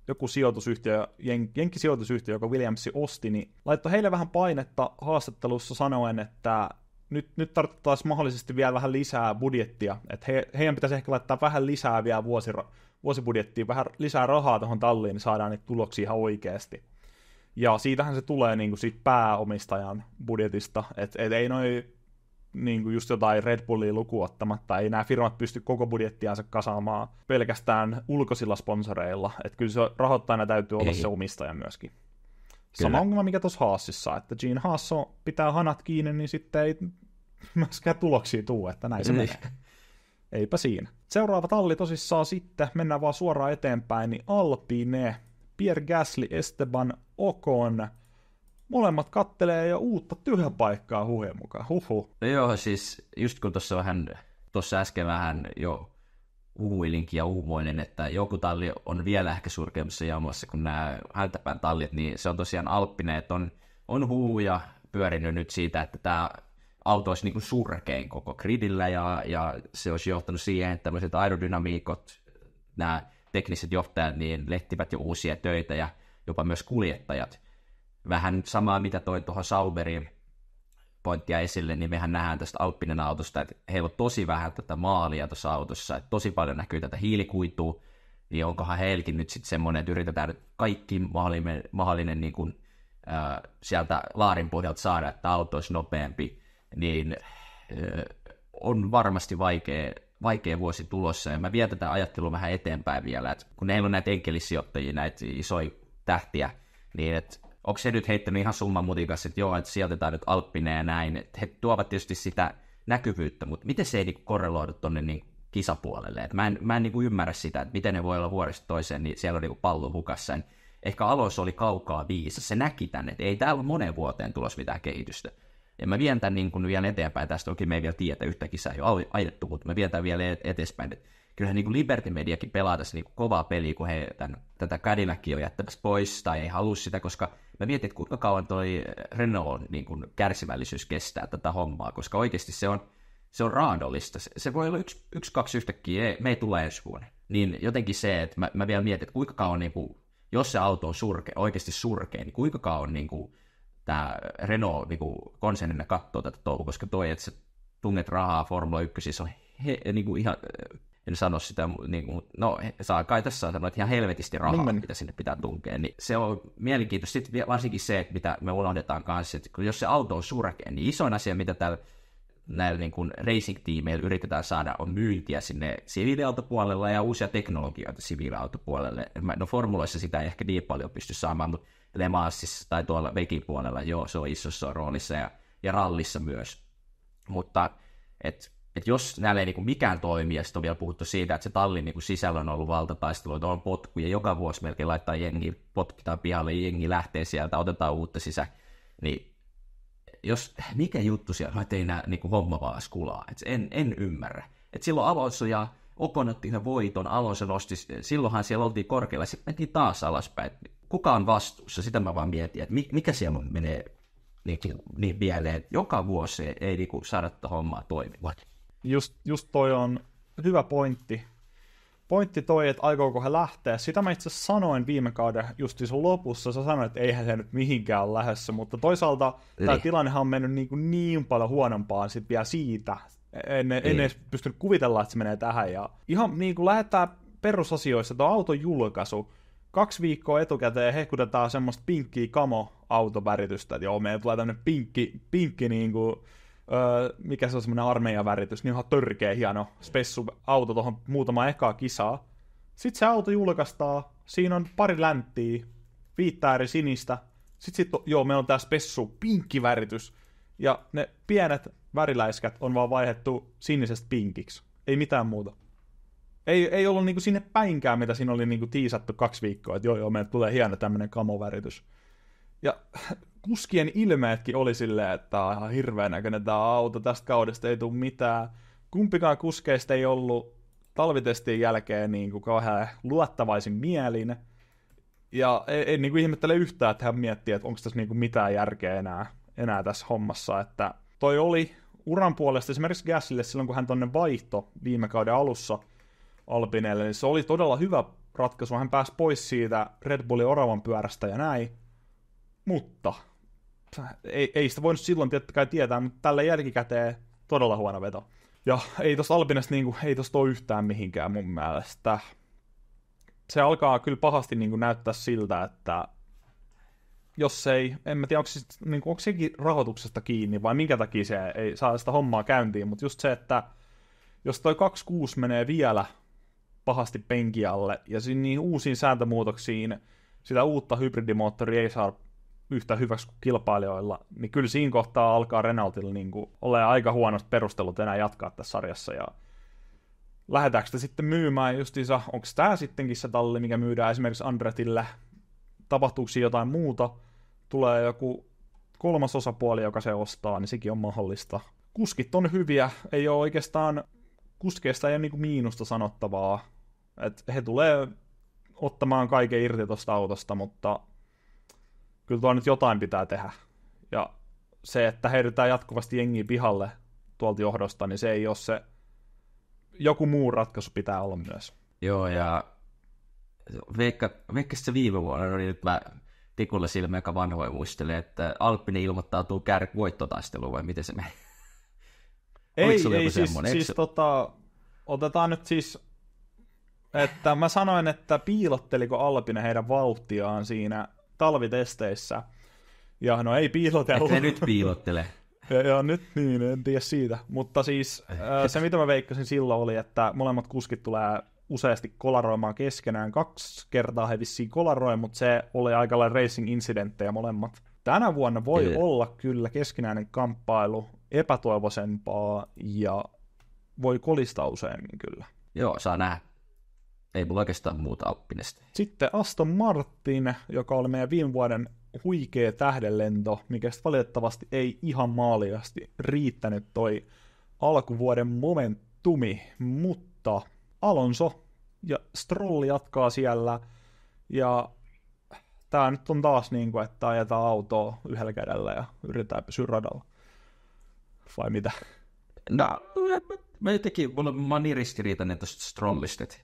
joku sijoitusyhtiö, jenkkisijoitusyhtiö, joka Williamsi osti, niin laittoi heille vähän painetta haastattelussa sanoen, että nyt tarvittaisiin mahdollisesti vielä vähän lisää budjettia, että heidän pitäisi ehkä laittaa vähän lisää vielä vuosibudjettiin, vähän lisää rahaa tuohon talliin, niin saadaan niitä tuloksia ihan oikeasti. Ja siitähän se tulee niin kuin siitä pääomistajan budjetista, että ei noi niin kuin just jotain Red Bullia lukuun ottamatta, ei nämä firmat pysty koko budjettiansa kasaamaan pelkästään ulkoisilla sponsoreilla, että kyllä se rahoittajana täytyy olla se omistaja myöskin. Kyllä. Sama ongelma mikä tuossa Haasissa, että Gene Haas pitää hanat kiinni, niin sitten ei myöskään tuloksia tule, että näin se menee. Eipä siinä. Seuraava talli tosissaan sitten, mennään vaan suoraan eteenpäin, niin Alpine, Pierre Gasly, Esteban Ocon, molemmat kattelee jo uutta työpaikkaa huhujen mukaan. No joo, siis just kun tuossa äsken vähän jo uhuilinkin ja uumoinen, että joku talli on vielä ehkä surkeammassa jamassa kuin nämä häntäpään tallit, niin se on tosiaan Alppinen, että on huhuja pyörinyt nyt siitä, että tämä auto olisi niin kuin surkein koko gridillä, ja se olisi johtanut siihen, että tämmöiset aerodynamiikot, nämä tekniset johtajat, niin lehtivät jo uusia töitä, ja jopa myös kuljettajat. Vähän samaa, mitä toi tuohon Sauberin pointtia esille, niin mehän nähdään tästä Alppinen autosta, että heillä on tosi vähän tätä maalia tuossa autossa, että tosi paljon näkyy tätä hiilikuitua, niin onkohan heilläkin nyt sitten semmoinen, että yritetään nyt kaikki mahdollinen niin kuin, sieltä laarin pohjalta saada, että auto olisi nopeampi, niin on varmasti vaikea vuosi tulossa, ja mä vien tätä ajattelua vähän eteenpäin vielä, että kun heillä on näitä enkelisijoittajia, näitä isoja tähtiä, niin että onko se nyt heittänyt ihan summan mutikas, että joo, että sijoitetaan nyt Alppineen ja näin, että he tuovat tietysti sitä näkyvyyttä, mutta miten se ei niin korreloidu tuonne niin kisapuolelle, että mä en niin ymmärrä sitä, että miten ne voi olla vuodesta toiseen, niin siellä on niin pallo hukassa. Ehkä Alonso oli kaukaa viisas, se näki tänne, että ei täällä ole moneen vuoteen tulossa mitään kehitystä. Ja mä vien tämän niin kuin vielä eteenpäin, tästä toki me ei vielä tiedä, yhtä kisaa ei ole ajettu, mutta mä vien tämän vielä eteenpäin. Kyllähän niin kuin Liberty Mediakin pelaa tässä niin kuin kovaa peliä, kun he tätä Cadillacia on jättämässä pois tai ei halua sitä, koska mä mietin, että kuinka kauan toi Renault niin kuin kärsivällisyys kestää tätä hommaa, koska oikeasti se on raadollista. Se voi olla yksi kaksi yhtäkkiä, me ei tule ensi vuonna. Niin jotenkin se, että mä vielä mietin, että kuinka kauan, niin kuin, jos se auto on oikeasti surkea, niin kuinka kauan niin kuin, tämä Renault niin konsernina katsoo tätä touhua, koska toi, että sä tunnet rahaa Formula 1, on niin kuin ihan, en sano sitä, niin kuin, no saa kai tässä sanoa, että ihan helvetisti rahaa, mitä sinne pitää tunkea, niin se on mielenkiintoista. Sitten varsinkin se, että mitä me unohdetaan kanssa, että jos se auto on surkea, niin isoin asia, mitä näillä niin kuin racing-tiimeillä yritetään saada, on myyntiä sinne siviiliautopuolella ja uusia teknologioita siviiliautopuolelle. No formuloissa sitä ei ehkä niin paljon pysty saamaan, mutta Le Mansissa tai tuolla Vekin puolella, joo, se on isossa roolissa ja rallissa myös. Mutta et jos näillä ei niin mikään toimi, ja sitten on vielä puhuttu siitä, että se tallin niin sisällä on ollut valtataistelu, että on potkuja, joka vuosi melkein laittaa jengi, potkitaan pihalle, jengi lähtee sieltä, otetaan uutta sisään, niin mikä juttu siellä, että ei nää niin homma vaan skulaa, että en ymmärrä. Että silloin Alonso ja Ocon otti yhden voiton, Alonso nosti, silloinhan siellä oltiin korkealla, sitten mentiin taas alaspäin. Kuka on vastuussa? Sitä mä vaan mietin, että mikä siellä menee niin pieleen, että joka vuosi ei niin saada tätä hommaa toimimaan. Just toi on hyvä pointti. Pointti toi, että aikooko he lähteä. Sitä mä itse asiassa sanoin viime kauden just sun lopussa. Sä sanoit, että eihän se nyt mihinkään ole lähdössä, mutta toisaalta tämä tilannehan on mennyt niin paljon huonompaan sit vielä siitä. En edes pystynyt kuvitella, että se menee tähän. Ja ihan niin kuin lähdetään perusasioissa, tuo auton julkaisu. 2 viikkoa etukäteen hehkutetaan semmoista pinkkiä kamo-autoväritystä, että joo, meillä tulee tämmöinen pinkki niin kuin, mikä se on semmoinen armeijaväritys, niin ihan törkeä hieno spessu-auto tuohon muutama ekaa kisaa. Sitten se auto julkaistaan, siinä on pari länttiä, 5 eri sinistä, sitten meillä on tää spessu pinkkiväritys, ja ne pienet väriläiskät on vaan vaihdettu sinisestä pinkiksi, ei mitään muuta. Ei ollut niinku sinne päinkään, mitä siinä oli niinku tiisattu 2 viikkoa, että joo, meille tulee hieno tämmönen kamoväritys. Ja kuskien ilmeetkin oli silleen, että on ihan hirveän näköinen tämä auto, tästä kaudesta ei tule mitään. Kumpikaan kuskeista ei ollut talvitestien jälkeen niinku kauhean luottavaisin mielin. Ja ei niinku ihmettele yhtään, että hän miettii, että onko tässä niinku mitään järkeä enää tässä hommassa. Että toi oli uran puolesta esimerkiksi Gaslylle silloin, kun hän tonne vaihto viime kauden alussa Alpinelle, niin se oli todella hyvä ratkaisu. Hän pääsi pois siitä Red Bullin oravan pyörästä ja näin. Mutta ei sitä voinut silloin tietää, mutta tällä jälkikäteen todella huono veto. Ja ei tosta Alpinesta niinku, ei tosta ole yhtään mihinkään mun mielestä. Se alkaa kyllä pahasti niinku näyttää siltä, että jos ei, en mä tiedä, onko sekin rahoituksesta kiinni vai minkä takia se ei saa sitä hommaa käyntiin, mutta just se, että jos toi 26 menee vielä pahasti penki alle ja niin uusiin sääntömuutoksiin sitä uutta hybridimoottoria ei saa yhtä hyväksi kuin kilpailijoilla, niin kyllä siinä kohtaa alkaa Renaultilla niin olemaan aika huonosti perustelut enää jatkaa tässä sarjassa. Ja lähdetäänkö sitä sitten myymään justiinsa, onko tämä sittenkin se talli, mikä myydään esimerkiksi Andretille, tapahtuuko jotain muuta, tulee joku kolmas osapuoli, joka se ostaa, niin sekin on mahdollista. Kuskit on hyviä, ei ole oikeastaan, kuskeista ei ole niin miinusta sanottavaa, että he tulee ottamaan kaiken irti tuosta autosta, mutta kyllä tuo nyt jotain pitää tehdä. Ja se, että heitetään jatkuvasti jengiä pihalle tuolta johdosta, niin se ei ole se, joku muu ratkaisu pitää olla myös. Joo, ja veikka se viime vuonna, niin nyt mä tikulle silmä, joka vanhoja muistelee, että Alppinen ilmoittautuu voittotaisteluun, vai miten se menee? Ei siis otetaan nyt siis, että mä sanoin, että piilotteliko Alpine heidän vauhtiaan siinä talvitesteissä, ja no ei piilotellut. Että nyt piilottele. Ja nyt niin, en tiedä siitä, mutta siis se mitä mä veikkasin silloin oli, että molemmat kuskit tulee useasti kolaroimaan keskenään, 2 kertaa he vissiin kolaroivat, mutta se oli aika lailla racing-incidenttejä molemmat. Tänä vuonna voi olla kyllä keskinäinen kamppailu epätoivoisempaa ja voi kolistaa useammin kyllä. Joo, saa nähdä. Ei mulla oikeastaan muuta Alppinesta. Sitten Aston Martin, joka oli meidän viime vuoden huikea tähdenlento, mikä valitettavasti ei ihan maaliasti riittänyt toi alkuvuoden momentumi, mutta Alonso ja Stroll jatkaa siellä, ja tää nyt on taas niin kuin, että ajetaan autoa yhdellä kädellä ja yritetään pysyä radalla. Vai mitä? No, mä oon niin ristiriitainen tuosta Strollista, että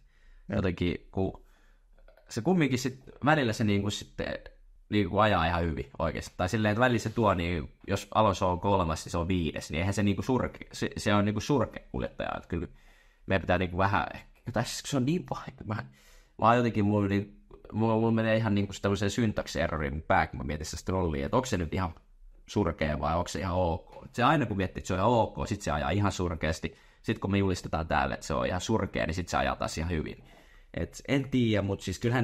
jotenkin, kun se kumminkin välillä se niin kuin sitten niin kuin ajaa ihan hyvin oikeasti. Tai silleen, että välillä se tuo, niin jos Alonso on 3, niin se on 5, niin eihän se niin kuin se on niin kuin surkea kuljettaja. Että kyllä meidän pitää niin kuin vähän, tässä se on niin vaikea. Mä jotenkin, mulla menee ihan niin kuin tämmöiseen syntaksi-erroriin mun pää, kun mä mietin sitä Strollia, että onko se nyt ihan surkea vai onko se ihan ok. Se aina kun miettii, että se on ihan ok, sit se ajaa ihan surkeasti. Sitten kun me julistetaan täällä, että se on ihan surkea, niin sitten se ajaa taas ihan hyvin. Et en tiedä, mutta siis kyllä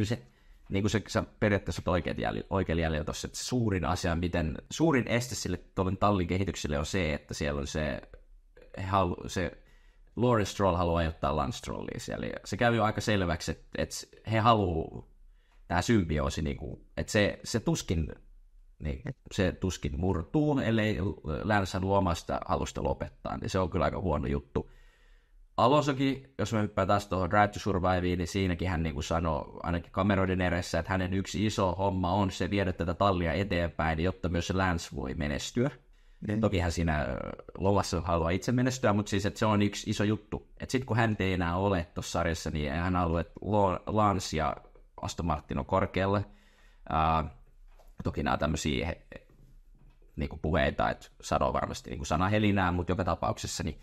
se, niin kuin se periaatteessa on oikealla jäljellä tuossa, että suurin este sille tallin kehitykselle on se, että siellä on se Lawrence Stroll haluaa ajoittaa Lance Strollia siellä. Ja se käy jo aika selväksi, että he haluaa tämä symbioosi, niin kuin, että se tuskin murtuu, ellei Lance halua omasta halusta lopettaa, niin se on kyllä aika huono juttu. Alonsokin, jos me hyppään taas tuohon Drive to Surviveen, niin siinäkin hän niin kuin sanoi ainakin kameroiden edessä, että hänen yksi iso homma on se viedä tätä tallia eteenpäin, jotta myös se Lance voi menestyä. Toki hän siinä lomassa haluaa itse menestyä, mutta siis että se on yksi iso juttu. Että sitten kun hän ei enää ole tuossa sarjassa, niin hän haluaa, että Lance ja Aston Martin on korkealle. Toki nämä tämmöisiä niin puheita, että sanoo varmasti niin sanahelinää, mutta joka tapauksessa niin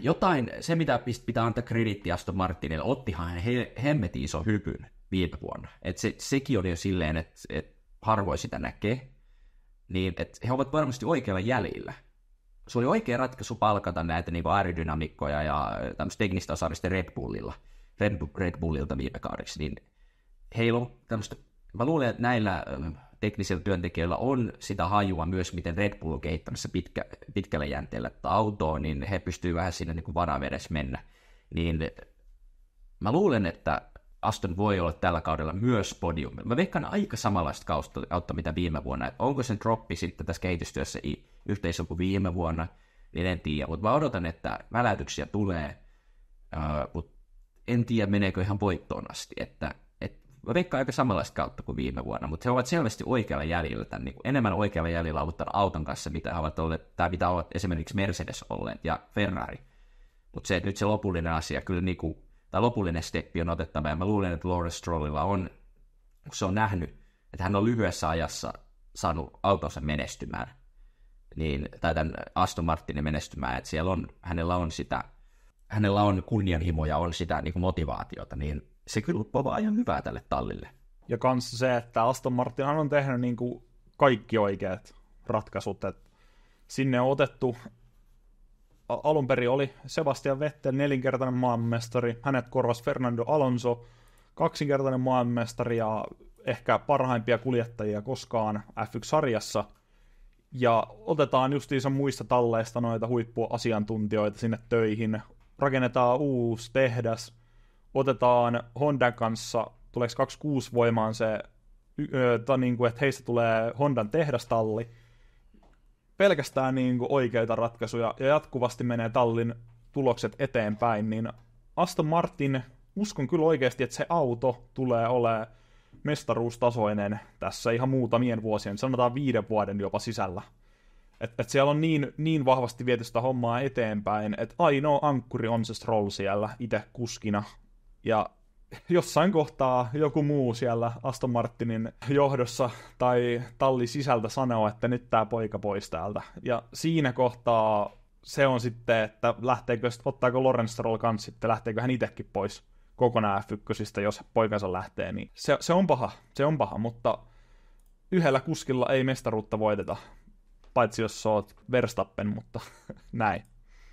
jotain, se mitä pitää antaa krediittiä Aston Martinille, ottihan hemmetin iso hypyn viime vuonna. Että sekin oli jo silleen, että harvoin sitä näkee, niin että he ovat varmasti oikealla jäljellä. Se oli oikea ratkaisu palkata näitä niin aerodynamikkoja ja tämmöistä teknistä osaamista Red Bullilta viime kaudeksi, niin heillä on tämmöistä, mä luulen, että näillä teknisillä työntekijöillä on sitä hajua myös, miten Red Bull on kehittämässä pitkällä jänteellä tätä autoa, niin he pystyvät vähän siinä niin vanavedessä mennä. Niin mä luulen, että Aston voi olla tällä kaudella myös podiumilla. Mä veikkaan aika samanlaista kautta mitä viime vuonna. Että onko sen droppi sitten tässä kehitystyössä yhteisö kuin viime vuonna, niin en tiedä. Mutta mä odotan, että väläytyksiä tulee, mutta en tiedä meneekö ihan voittoon asti. Mä veikkaan aika samanlaista kautta kuin viime vuonna, mutta he ovat selvästi oikealla jäljellä, niin enemmän oikealla jäljellä ollut tämän auton kanssa, mitä ovat olleet, tai mitä ovat esimerkiksi Mercedes olleet ja Ferrari. Mutta se, että nyt se lopullinen asia, kyllä tai lopullinen steppi on otettava, ja mä luulen, että Lawrence Strollilla on, kun se on nähnyt, että hän on lyhyessä ajassa saanut autonsa menestymään, tai tämän Aston Martinin menestymään, että siellä hänellä on kunnianhimoja, on sitä niin kuin motivaatiota, niin se kyllä povaa ihan hyvää tälle tallille. Ja kanssa se, että Aston Martinhan on tehnyt niin kuin kaikki oikeat ratkaisut. Et sinne on otettu, alun perin oli Sebastian Vettel, 4-kertainen maailmanmestari, hänet korvasi Fernando Alonso, 2-kertainen maailmanmestari ja ehkä parhaimpia kuljettajia koskaan F1-sarjassa. Ja otetaan justiinsa muista talleista noita huippuasiantuntijoita sinne töihin, rakennetaan uusi tehdas, otetaan Hondan kanssa, tuleeko 26 voimaan se, niin kuin, että heistä tulee Hondan tehdastalli, pelkästään niin kuin oikeita ratkaisuja, ja jatkuvasti menee tallin tulokset eteenpäin, niin Aston Martin, uskon kyllä oikeasti, että se auto tulee olemaan mestaruustasoinen tässä ihan muutamien vuosien, sanotaan 5 vuoden jopa sisällä. Että siellä on niin vahvasti viety sitä hommaa eteenpäin, että ainoa ankkuri on se Stroll siellä itse kuskina. Ja jossain kohtaa joku muu siellä Aston Martinin johdossa tai tallin sisältä sanoo, että nyt tää poika pois täältä. Ja siinä kohtaa se on sitten, että ottaako Lawrence Stroll kanssa sitten, lähteekö hän itsekin pois kokonaan F1, jos poikansa lähtee, niin se on paha, mutta yhdellä kuskilla ei mestaruutta voiteta, paitsi jos sä oot Verstappen, mutta näin.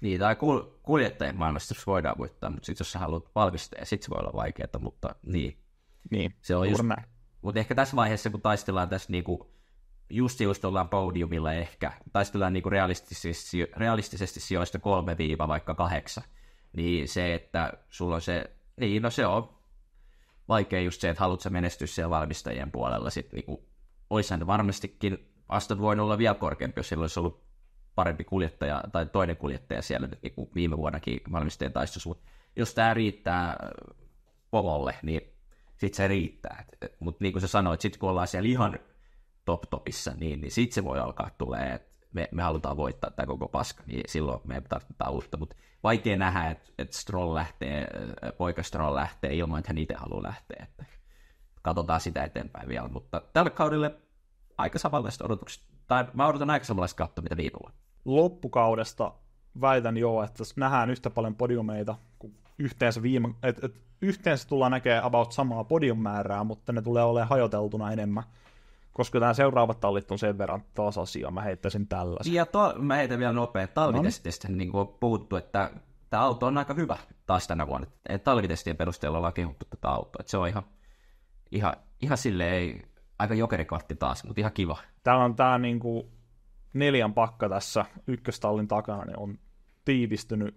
Niin, tai kuljettajien maailmassa voidaan voittaa, mutta sitten jos sä haluat valmistaa, sitten se voi olla vaikeaa, mutta niin. Se on just näin. Mutta ehkä tässä vaiheessa, kun taistellaan tässä niinku, just ollaan podiumilla ehkä, taistellaan niinku realistisesti sijoista 3-8, niin se, että sulla on se, niin no se on vaikea just se, että haluat sä menestyä siellä valmistajien puolella, sitten niinku, oishan varmastikin Aston voinut olla vielä korkeampi, jos sillä olisi ollut parempi kuljettaja tai toinen kuljettaja siellä niin kuin viime vuonnakin valmistajien taistossa, mutta jos tämä riittää pomolle, niin sitten se riittää. Mutta niin kuin sä sanoit, sitten kun ollaan siellä ihan top-topissa, niin sitten se voi alkaa tulee, että me halutaan voittaa tämä koko paska, niin silloin me tarvitaan uutta. Mutta vaikea nähdä, että Stroll lähtee, poika Stroll lähtee ilman, että hän itse haluaa lähteä. Että katsotaan sitä eteenpäin vielä, mutta tälle kaudelle aika samanlaista odotukset. Tai mä odotan aika samanlaista katsoa, mitä viime vuonna. Loppukaudesta väitän jo, että nähdään yhtä paljon podiumeita kuin yhteensä tullaan näkemään about samaa podiummäärää, mutta ne tulee olemaan hajoteltuna enemmän, koska nämä seuraavat tallit on sen verran tasaisia, mä heittäisin tällaisen. Ja mä heitän vielä nopea talvitestistä, niin kuin on puhuttu, että tämä auto on aika hyvä taas tänä vuonna. Talvitestien perusteella ollaan kehuttu tätä autoa, että se on ihan silleen, aika jokerikvartti taas, mutta ihan kiva. Täällä on tämä niinku 4 pakka tässä ykköstallin takana, niin on tiivistynyt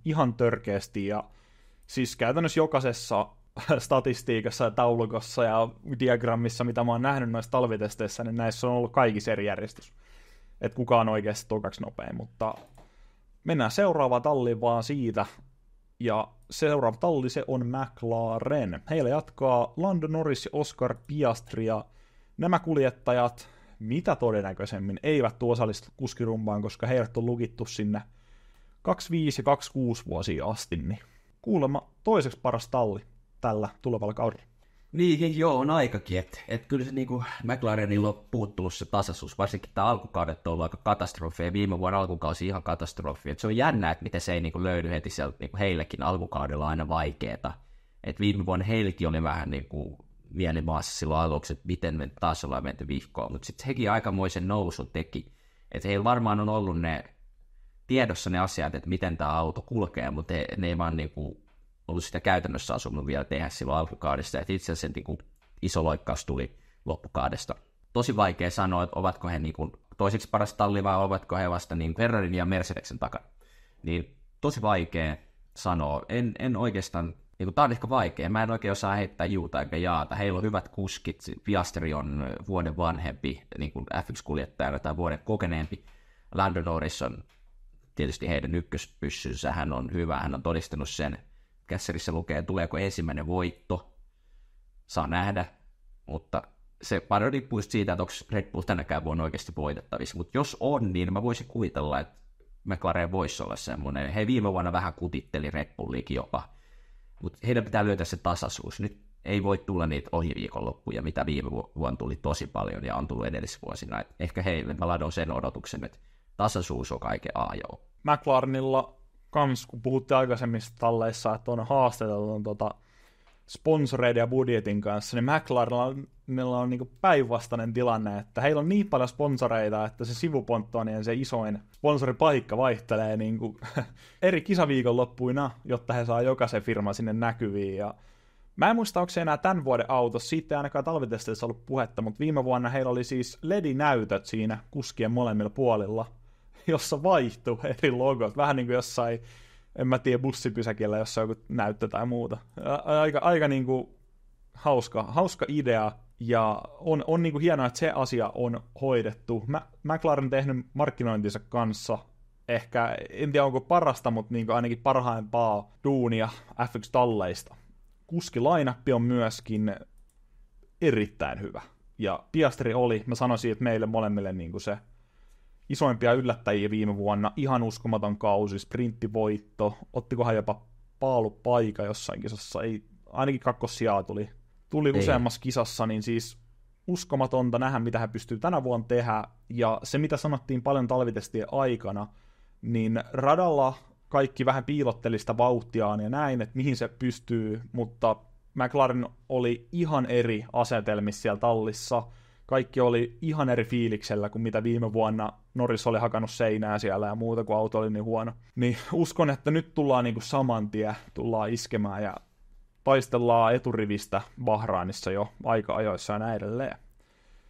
ihan törkeästi, ja siis käytännössä jokaisessa statistiikassa ja taulukossa ja diagrammissa, mitä mä oon nähnyt noissa talvitesteissä, niin näissä on ollut kaikissa eri järjestys. Että kuka on oikeasti tokaksi nopein, mutta mennään seuraavaan talliin vaan siitä, ja seuraava talli se on McLaren. Heillä jatkaa Lando Norris ja Oscar Piastri, ja nämä kuljettajat mitä todennäköisemmin eivät osallistu kuskirumbaan, koska heidät on lukittu sinne 25 ja 26 vuosia asti, niin kuulemma toiseksi paras talli tällä tulevalla kaudella. Niin, joo, on aikakin, että kyllä se niinku McLarenilla on puuttunut se tasaisuus, varsinkin tämä alkukaudet on ollut aika katastrofi, ja viime vuonna alkukausi ihan katastrofi, että se on jännä, että miten se ei niinku löydy heti sieltä niinku heillekin alkukaudella aina vaikeeta, että viime vuonna heillekin oli vähän niinku mielimaassa silloin aluksi, että miten taas ollaan menty vihkoon, mutta sitten hekin aikamoisen nousun teki, että heillä varmaan on ollut ne tiedossa ne asiat, että miten tämä auto kulkee, mutta ne ei vaan niinku ollut sitä käytännössä asunut vielä tehdä silloin alkukaudesta, että itse asiassa niinku iso loikkaus tuli loppukaudesta. Tosi vaikea sanoa, että ovatko he niinku toiseksi paras talli vai ovatko he vasta niinku Ferrarin ja Mercedesen takana. Niin tosi vaikea sanoa. En oikeastaan, niinku, tämä on ehkä vaikea, mä en oikein osaa heittää juuta eikä jaata. Heillä on hyvät kuskit, Piastri on vuoden vanhempi niinku F1-kuljettajana tai vuoden kokeneempi. Lando Norris on tietysti heidän ykköspyssynsä, hän on hyvä, hän on todistanut sen. Kässärissä lukee, tuleeko ensimmäinen voitto, saa nähdä, mutta se paljon riippuu siitä, että onko Red Bull tänäkään vuonna oikeasti voitettavissa, mutta jos on, niin mä voisin kuvitella, että McLaren voisi olla semmoinen. He viime vuonna vähän kutitteli Red Bulliakin jopa, mutta heidän pitää löytää se tasaisuus. Nyt ei voi tulla niitä ohiviikonloppuja, mitä viime vuonna tuli tosi paljon ja on tullut edellisvuosina. Et ehkä heille mä ladon sen odotuksen, että tasaisuus on kaiken A ja O. McLarenilla kans, kun puhuttiin aikaisemmista talleissa, että on haastateltu sponsoreiden ja budjetin kanssa, niin McLarenilla on niin kuin päinvastainen tilanne, että heillä on niin paljon sponsoreita, että se sivuponttoonien se isoin sponsoripaikka vaihtelee niin kuin eri kisaviikonloppuina, jotta he saa jokaisen firman sinne näkyviin. Ja mä en muista, onko se enää tämän vuoden autossa, siitä ei ainakaan talvitesteissä ollut puhetta, mutta viime vuonna heillä oli siis LED-näytöt siinä kuskien molemmilla puolilla, jossa vaihtui eri logot, vähän niin kuin jossain, en mä tiedä, bussipysäkillä, jossa on joku näyttö tai muuta. Aika niin kuin hauska idea, ja on niin kuin hienoa, että se asia on hoidettu. McLaren on tehnyt markkinointinsa kanssa ehkä, en tiedä onko parasta, mutta niin kuin ainakin parhaimpaa duunia F1-talleista. Kuskilainappi on myöskin erittäin hyvä. Ja Piastri oli, mä sanoisin, että meille molemmille niin kuin se isoimpia yllättäjiä viime vuonna, ihan uskomaton kausi, sprinttivoitto, ottikohan jopa paalupaika jossain kisassa, ei, ainakin kakkossijaa tuli useammassa kisassa, niin siis uskomatonta nähdä, mitä hän pystyy tänä vuonna tehdä, ja se, mitä sanottiin paljon talvitestien aikana, niin radalla kaikki vähän piilotteli sitä vauhtiaan ja näin, että mihin se pystyy, mutta McLaren oli ihan eri asetelmissa siellä tallissa, kaikki oli ihan eri fiiliksellä kuin mitä viime vuonna Norris oli hakannut seinää siellä ja muuta, kun auto oli niin huono. Niin uskon, että nyt tullaan niin kuin saman tien, tullaan iskemään ja taistellaan eturivistä Bahrainissa jo aika ajoissa ja näin edelleen.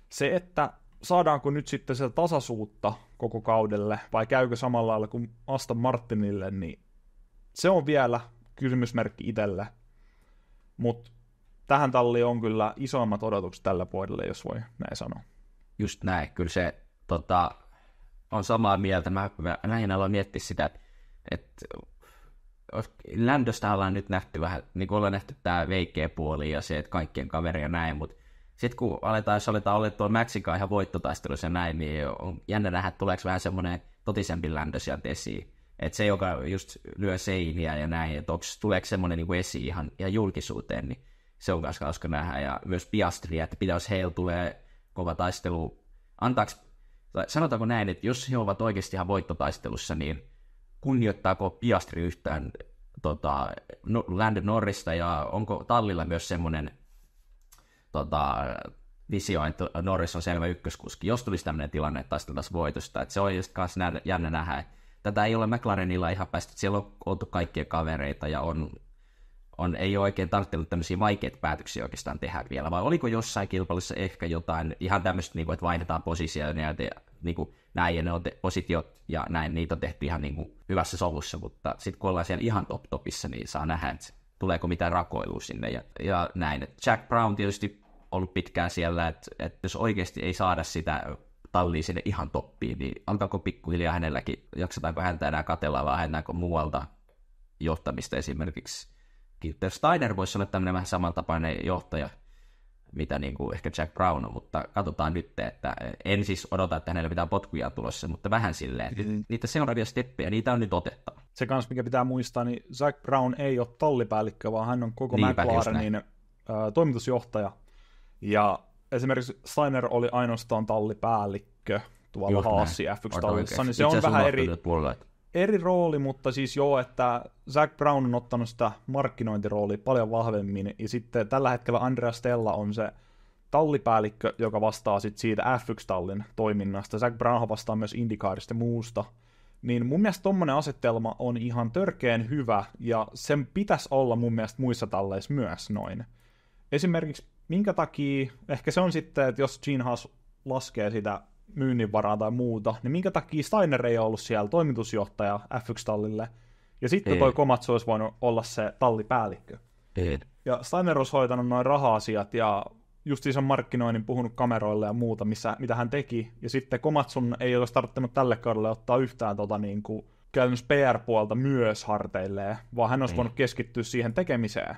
Se, että saadaanko nyt sitten sitä tasaisuutta koko kaudelle, vai käykö samalla lailla kuin Aston Martinille, niin se on vielä kysymysmerkki itselle. Mutta tähän talliin on kyllä isoimmat odotukset tällä vuodelle, jos voi näin sanoa. Just näin, kyllä se on samaa mieltä. Mä lähinnä aloin miettiä sitä, että Landosta ollaan nyt nähty vähän, niin kuin ollaan nähty tämä veikeä puoli ja se, että kaikkien kaveri ja näin, mutta sitten kun jos aletaan olla tuolla Maxikaan ihan voittotaistelussa ja näin, niin on jännä nähdä, että tuleeko vähän semmoinen totisempi Lando sieltä esiin. Että se, joka just lyö seiniä ja näin, että tuleeko semmoinen niin kuin esiin ihan julkisuuteen, niin se on myös hauska nähdä. Ja myös Piastria, että pitäisi heillä tulee kova taistelu. Sanotaanko näin, että jos he ovat oikeasti ihan voittotaistelussa, niin kunnioittaako Piastri yhtään Lando Norrista, ja onko tallilla myös semmoinen visio, että Norris on selvä ykköskuski, jos tulisi tämmöinen tilanne, että taisteltaisiin voitosta. Että se on just kanssa jännä nähdä. Tätä ei ole McLarenilla ihan päästy, siellä on oltu kaikkia kavereita ja ei ole oikein tarvittanut tämmöisiä vaikeita päätöksiä oikeastaan tehdä vielä, vai oliko jossain kilpailussa ehkä jotain ihan tämmöistä, niin kuin, että vaihdetaan positioita ja niin kuin, näin, ja ne on positiot ja näin, niitä on tehty ihan niin kuin, hyvässä sovussa, mutta sitten kun ollaan siellä ihan top-topissa, niin saa nähdä, että tuleeko mitään rakoilua sinne ja näin. Jack Brown tietysti ollut pitkään siellä, että jos oikeasti ei saada sitä tallia sinne ihan toppiin, niin alkaako pikkuhiljaa hänelläkin, jaksetaanko häntä enää katella, vai hännäänkö muualta johtamista esimerkiksi. Steiner voisi olla tämmöinen vähän samantapainen johtaja, mitä niin kuin ehkä Jack Brown on, mutta katsotaan nyt, että en siis odota, että hänellä pitää potkuja tulossa, mutta vähän silleen. Niitä seuraavia steppejä, niitä on nyt otettava. Se kans, mikä pitää muistaa, niin Jack Brown ei ole tallipäällikkö, vaan hän on koko McLarenin toimitusjohtaja. Ja esimerkiksi Steiner oli ainoastaan tallipäällikkö tuolla Haasi F1-tallissa, niin se on vähän eri rooli, mutta siis joo, että Zac Brown on ottanut sitä markkinointiroolia paljon vahvemmin, ja sitten tällä hetkellä Andrea Stella on se tallipäällikkö, joka vastaa sitten siitä F1-tallin toiminnasta. Zac Brown vastaa myös IndyCarista ja muusta. Niin mun mielestä tommonen asetelma on ihan törkeen hyvä, ja sen pitäisi olla mun mielestä muissa talleissa myös noin. Esimerkiksi minkä takia, ehkä se on sitten, että jos Gene Haas laskee sitä myynnin varaa tai muuta, niin minkä takia Steiner ei ollut siellä toimitusjohtaja F1-tallille, ja sitten toi Komatsu olisi voinut olla se tallipäällikkö. Ja Steiner olisi hoitanut noin raha-asiat, ja justiinsa markkinoinnin puhunut kameroille ja muuta, mitä hän teki, ja sitten Komatsun ei olisi tarvittanut tälle kaudelle ottaa yhtään niin kuin käytännössä PR-puolta myös harteilleen, vaan hän olisi voinut keskittyä siihen tekemiseen.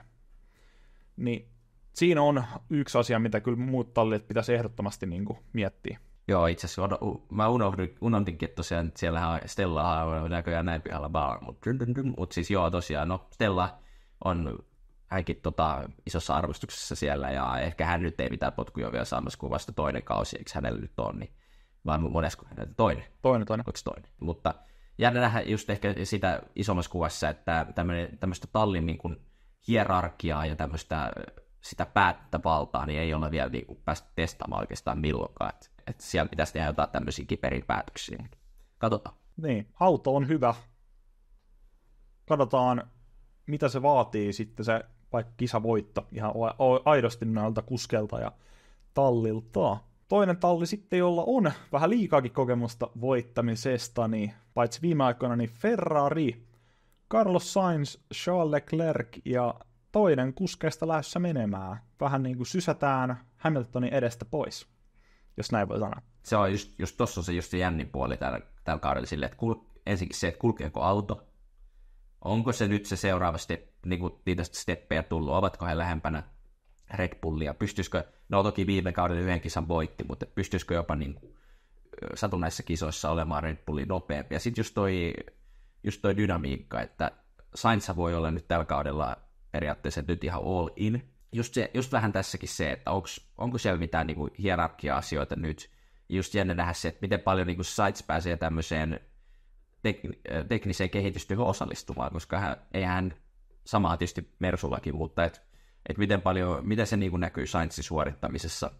Niin siinä on yksi asia, mitä kyllä muut tallit pitäisi ehdottomasti niin kuin miettiä. Joo, itse asiassa mä unohdinkin, että tosiaan siellähän Stella on näköjään näin pihalla vaan, mutta siis joo, tosiaan, no Stella on hänkin isossa arvostuksessa siellä, ja ehkä hän nyt ei mitään potkuja vielä saamassa kuin vasta toinen kausi, eikö hänellä nyt ole, niin vaan monesko hänellä toinen. Oliko toinen? Mutta jännä nähdä just ehkä sitä isommassa kuvassa, että tämmöistä tallin niin kuin hierarkiaa ja tämmöistä sitä päätäntävaltaa, niin ei ole vielä niin kuin päästy testaamaan oikeastaan milloinkaan. Että siellä pitäisi tehdä jotain tämmöisiä kiperiä päätöksiä. Katsotaan. Niin, auto on hyvä. Katsotaan, mitä se vaatii sitten se vaikka kisavoitto ihan aidosti näiltä kuskelta ja tallilta. Toinen talli sitten, jolla on vähän liikaakin kokemusta voittamisesta, niin paitsi viime aikoina, niin Ferrari, Carlos Sainz, Charles Leclerc ja toinen kuskeista lähdössä menemään. Vähän niin kuin sysätään Hamiltonin edestä pois, jos näin voi sanoa. Se on just tossa se just se jännin puoli tällä kaudella silleen, että ensinnäkin se, että kulkeeko auto, onko se nyt se seuraava step, niin kuin niitä steppejä tullut, ovatko he lähempänä Red Bullia, pystyisikö, no toki viime kaudella yhden kisan voitti, mutta pystyisikö jopa niin kuin satunnaisissa kisoissa olemaan Red Bullin nopeampi. Ja sitten just toi dynamiikka, että Sainz voi olla nyt tällä kaudella periaatteessa nyt ihan all in. Just vähän tässäkin se, että onko siellä mitään niin kuin hierarkia-asioita nyt. Just jännä nähdä se, että miten paljon niin kuin Sainz pääsee tämmöiseen tekniseen kehitystyöhön osallistumaan, koska eihän samaa tietysti Mersullakin, mutta miten se niin kuin näkyy Sainzin suorittamisessa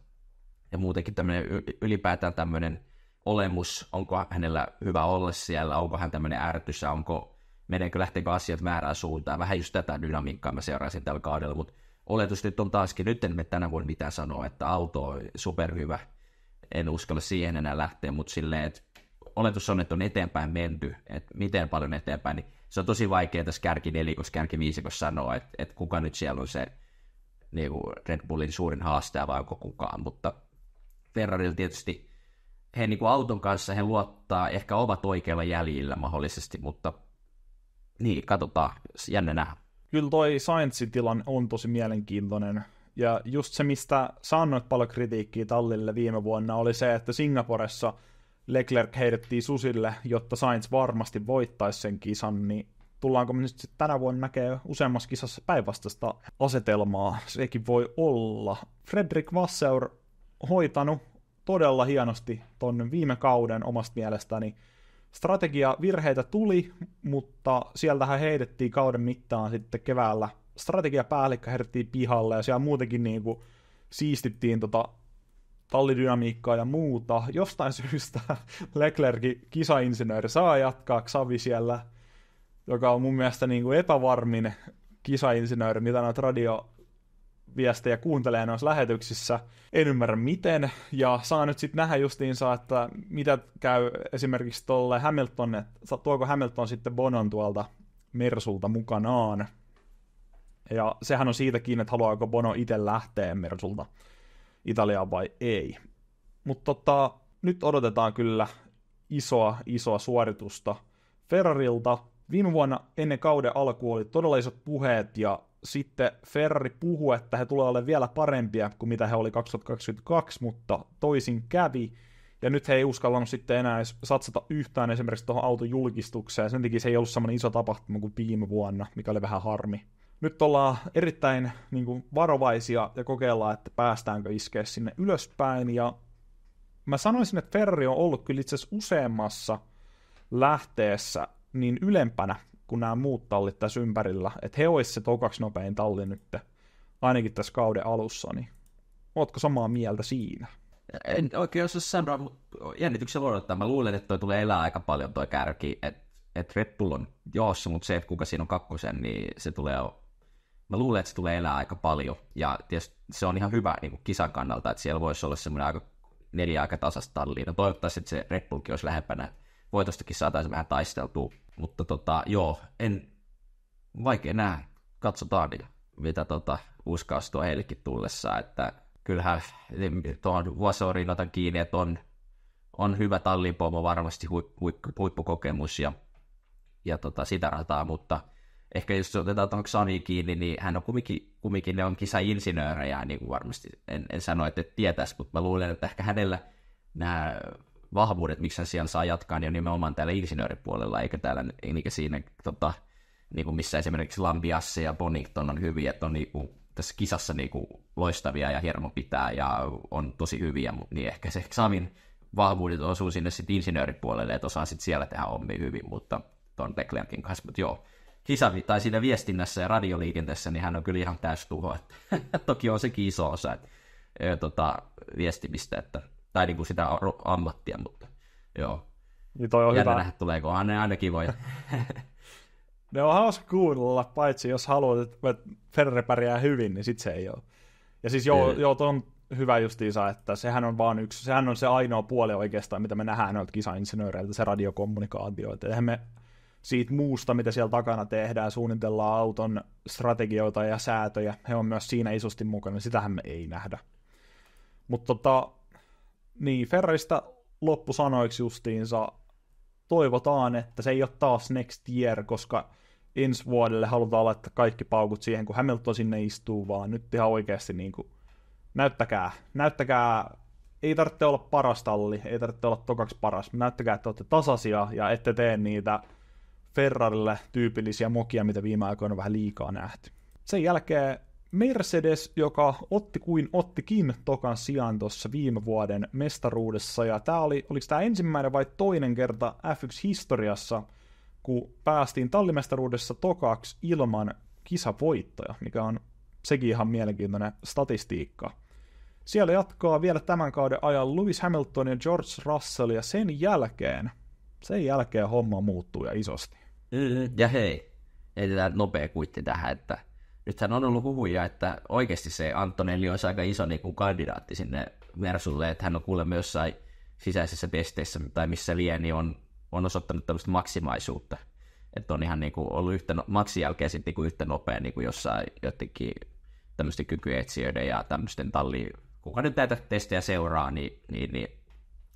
ja muutenkin tämmöinen ylipäätään tämmöinen olemus, onko hänellä hyvä olla siellä, onko hän tämmöinen ärtysä, lähteekö asiat väärään suuntaan, vähän just tätä dynamiikkaa mä seuraisin tällä kaudella, mutta oletus nyt on taaskin, nyt en me tänä vuonna mitään sanoa, että auto on superhyvä, en uskalla siihen enää lähteä, mutta silleen, että oletus on, että on eteenpäin menty, että miten paljon eteenpäin, niin se on tosi vaikea tässä kärkinelikossa, kärkiviisikossa sanoa, että kuka nyt siellä on se niin kuin Red Bullin suurin haastaja vai onko kukaan, mutta Ferrarilla tietysti he niin kuin auton kanssa he luottaa, ehkä ovat oikealla jäljillä mahdollisesti, mutta niin, katsotaan, jännä nähdä. Kyllä toi Sainzin tilanne on tosi mielenkiintoinen, ja just se, mistä sanoit paljon kritiikkiä tallille viime vuonna, oli se, että Singaporessa Leclerc heitettiin susille, jotta Sainz varmasti voittaisi sen kisan, niin tullaanko me nyt sitten tänä vuonna näkee useammassa kisassa päinvastaista asetelmaa, sekin voi olla. Fredrik Vasseur hoitanut todella hienosti ton viime kauden omasta mielestäni. Strategiavirheitä tuli, mutta sieltähän heitettiin kauden mittaan sitten keväällä. Strategiapäällikkö heitettiin pihalle ja siellä muutenkin niinku siistittiin tallidynamiikkaa ja muuta. Jostain syystä Leclercin kisainsinööri saa jatkaa Xavi siellä, joka on mun mielestä niinku epävarmin kisainsinööri, mitä noita radioviestejä kuuntelee noissa lähetyksissä. En ymmärrä miten, ja saa nyt sitten nähdä justiinsa, että mitä käy esimerkiksi tolle Hamilton, että tuoko Hamilton sitten Bonon tuolta Mersulta mukanaan. Ja sehän on siitä kiinni, että haluaako Bono itse lähteä Mersulta Italiaan vai ei. Mutta nyt odotetaan kyllä isoa suoritusta Ferrarilta. Viime vuonna ennen kauden alkua oli todella isot puheet, ja sitten Ferrari puhui, että he tulevat olemaan vielä parempia kuin mitä he oli 2022, mutta toisin kävi. Ja nyt he ei uskallannut sitten enää edes satsata yhtään esimerkiksi tuohon auton julkistukseen. Sen takia se ei ollut semmoinen iso tapahtuma kuin viime vuonna, mikä oli vähän harmi. Nyt ollaan erittäin varovaisia ja kokeillaan, että päästäänkö iskeä sinne ylöspäin. Ja mä sanoisin, että Ferrari on ollut kyllä itse asiassa useammassa lähteessä niin ylempänä kuin nämä muut tallit tässä ympärillä. Että he olisivat se tokaksi nopein talli nyt, ainakin tässä kauden alussa. Niin ootko samaa mieltä siinä? En oikein osaa sanoa, mutta jännityksellä odottaa. Mä luulen, että toi tulee elää aika paljon toi kärki. Että Red Bull on joossa, mutta se, että kuka siinä on kakkosen, niin se tulee. Mä luulen, että se tulee elää aika paljon. Ja tietysti se on ihan hyvä niin kuin kisan kannalta, että siellä voisi olla semmoinen 4 aika tasasta tallia. No toivottavasti, että se Red Bullkin olisi lähempänä. Voitostakin saataisiin vähän taisteltua. Mutta vaikea nähdä. Katsotaan, mitä uskaus tuo heillekin tullessa. Että kyllähän tuohon Vuosoriin otan kiinni, että on hyvä tallipomo, varmasti huippukokemus ja sitä rataa, mutta ehkä jos otetaan tuohon Xaviin kiinni, niin hän on kumminkin ne on kisainsinöörejä, niin kuin varmasti en sano, että et tietäisi, mutta mä luulen, että ehkä hänellä nämä vahvuudet, miksi hän siellä saa jatkaa, niin on nimenomaan täällä insinööripuolella, eikä siinä, niin kuin missä esimerkiksi Lambiasse ja Bonington on hyviä, että on niin kuin tässä kisassa niin kuin loistavia ja hiermo pitää ja on tosi hyviä, niin ehkä se Xavin vahvuudet osuu sinne sitten insinööripuolelle, että osaa sitten siellä tehdä hommia hyvin, mutta tuon Leclercin kanssa, mutta joo, tai siinä viestinnässä ja radioliikenteessä, niin hän on kyllä ihan täys tuho. Toki on sekin iso osa viestimistä, tai niin kuin sitä ammattia, mutta joo. Niin toi on jännä hyvä. nähdä, tuleekohan ne ainakin voi. Ne on hauska kuunnella, paitsi jos haluat, että Ferrari pärjää hyvin, niin sit se ei ole. Ja siis joo, toi on hyvä justiinsa, että sehän on se ainoa puoli oikeastaan, mitä me nähdään noilta kisainsinööreiltä, se radiokommunikaatio. Että eihän me siitä muusta, mitä siellä takana tehdään, suunnitellaan auton strategioita ja säätöjä, he on myös siinä isosti mukana, sitähän me ei nähdä. Mutta niin, Ferrarista loppusanoiksi justiinsa toivotaan, että se ei ole taas next year, koska ensi vuodelle halutaan laittaa kaikki paukut siihen, kun Hamilton sinne istuu, vaan nyt ihan oikeasti niin kuin, näyttäkää, ei tarvitse olla paras talli, ei tarvitse olla tokaksi paras, näyttäkää, että olette tasaisia ja ette tee niitä Ferrarille tyypillisiä mokia, mitä viime aikoina on vähän liikaa nähty. Sen jälkeen Mercedes, joka ottikin tokan sijaan tuossa viime vuoden mestaruudessa, ja oliko tämä ensimmäinen vai toinen kerta F1-historiassa, kun päästiin tallimestaruudessa tokaksi ilman kisavoittoja, mikä on sekin ihan mielenkiintoinen statistiikka. Siellä jatkaa vielä tämän kauden ajan Lewis Hamilton ja George Russell, ja sen jälkeen homma muuttuu ja isosti. Ja hei, heitetään nopea kuitti tähän, että nythän on ollut huhuja, että oikeasti se Antonelli olisi aika iso niin kuin kandidaatti sinne Mersulle, että hän on kuulemma jossain sisäisessä testeissä tai missä lieni on osoittanut tämmöistä maksimaisuutta, että on ihan niin kuin ollut maksin jälkeen sitten niin kuin yhtä nopea niin kuin jossain jotenkin tämmöisten kykyetsijöiden ja tämmöisten kuka nyt näitä testejä seuraa, niin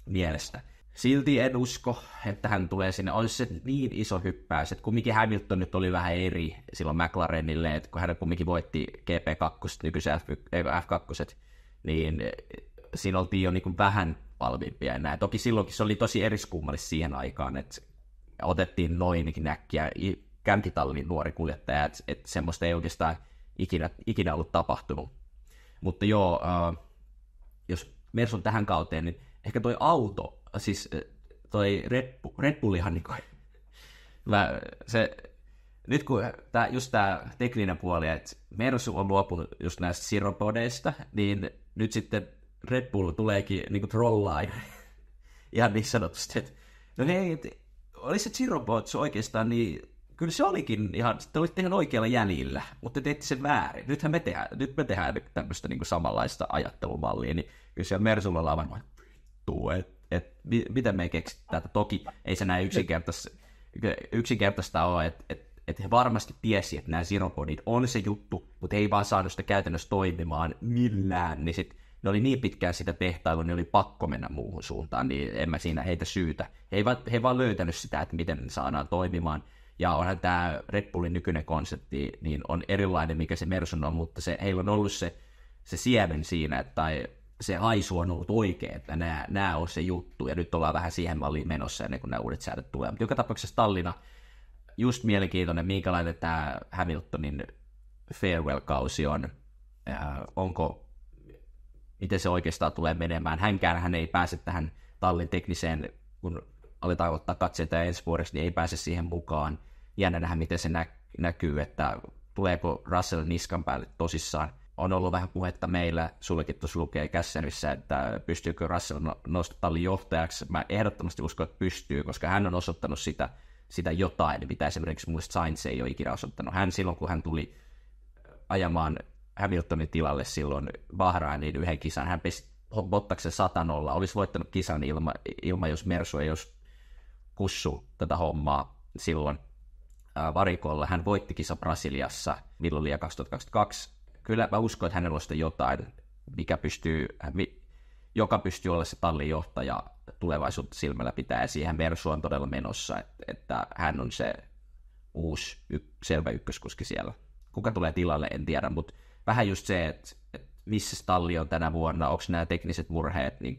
mielestä. Silti en usko, että hän tulee sinne. Olisi se niin iso hyppäys, että kumminkin Hamilton nyt oli vähän eri silloin McLarenille, että kun hän kumminkin voitti GP2, nykyisen F2, niin siinä oltiin jo niin kuin vähän valmiimpia enää. Toki silloinkin se oli tosi eriskummallista siihen aikaan, että otettiin noinkin äkkiä kämpitallin nuori kuljettaja, että semmoista ei oikeastaan ikinä ollut tapahtunut. Mutta joo, jos Mersun tähän kauteen, niin ehkä toi auto, siis toi Red Bullihan niin kuin, nyt kun just tämä tekninen puoli, että Mersu on luopunut just näistä siropodeista, niin nyt sitten Red Bull tuleekin niin kuin trollaa ihan niin sanotusti, että no hei, oli se siropods oikeastaan niin, kyllä se olikin ihan, te olitte ihan oikealla jäljellä, mutta te teitte sen väärin. Nyt me tehdään tämmöistä niin kuin samanlaista ajattelumallia, niin kyllä siellä Mersulla ollaan varmaan, että miten me keksitään tätä. Toki ei se näin yksinkertaista ole, että he varmasti tiesi, että nämä siropodit on se juttu, mutta he ei vaan saanut sitä käytännössä toimimaan millään, niin sitten ne oli niin pitkään sitä tehtailua, niin oli pakko mennä muuhun suuntaan, niin en mä siinä heitä syytä. He ei vaan löytänyt sitä, että miten ne saadaan toimimaan. Ja onhan tämä Red Bullin nykyinen konsepti, niin on erilainen, mikä se Mersun on, mutta heillä on ollut se siemen siinä, tai se haisu on ollut oikein, että nämä on se juttu, ja nyt ollaan vähän siihen malliin menossa ennen kuin nämä uudet säädöt tulee. Mutta joka tapauksessa Tallinna, just mielenkiintoinen, minkälainen tämä Hamiltonin farewell-kausi on, miten se oikeastaan tulee menemään. Hän ei pääse tähän tallin tekniseen, kun aletaan ottaa katseita ensi vuodeksi, niin ei pääse siihen mukaan. Jännä nähdä, miten se näkyy, että tuleeko Russell niskan päälle tosissaan. On ollut vähän puhetta meillä, sullekin tuossa lukee Kässenissä, että pystyykö Russell nostaa tallin johtajaksi. Mä ehdottomasti uskon, että pystyy, koska hän on osoittanut sitä jotain, mitä esimerkiksi muista Sainz ei ole ikinä osoittanut. Hän silloin, kun hän tuli ajamaan Hamiltonin tilalle silloin Bahrainiin yhden kisan, hän pesi Bottaksen 100-0, olisi voittanut kisan ilman jos Mersu ei olisi kussu tätä hommaa silloin varikolla. Hän voitti kisa Brasiliassa Villolia 2022. Kyllä mä uskon, että hänellä on sitä jotain, joka pystyy olla se tallin johtaja tulevaisuutta silmällä pitää, ja siihen Mersu on todella menossa, että hän on se uusi selvä ykköskuski siellä. Kuka tulee tilalle, en tiedä, mutta vähän just se, että missä talli on tänä vuonna, onko nämä tekniset murheet, niin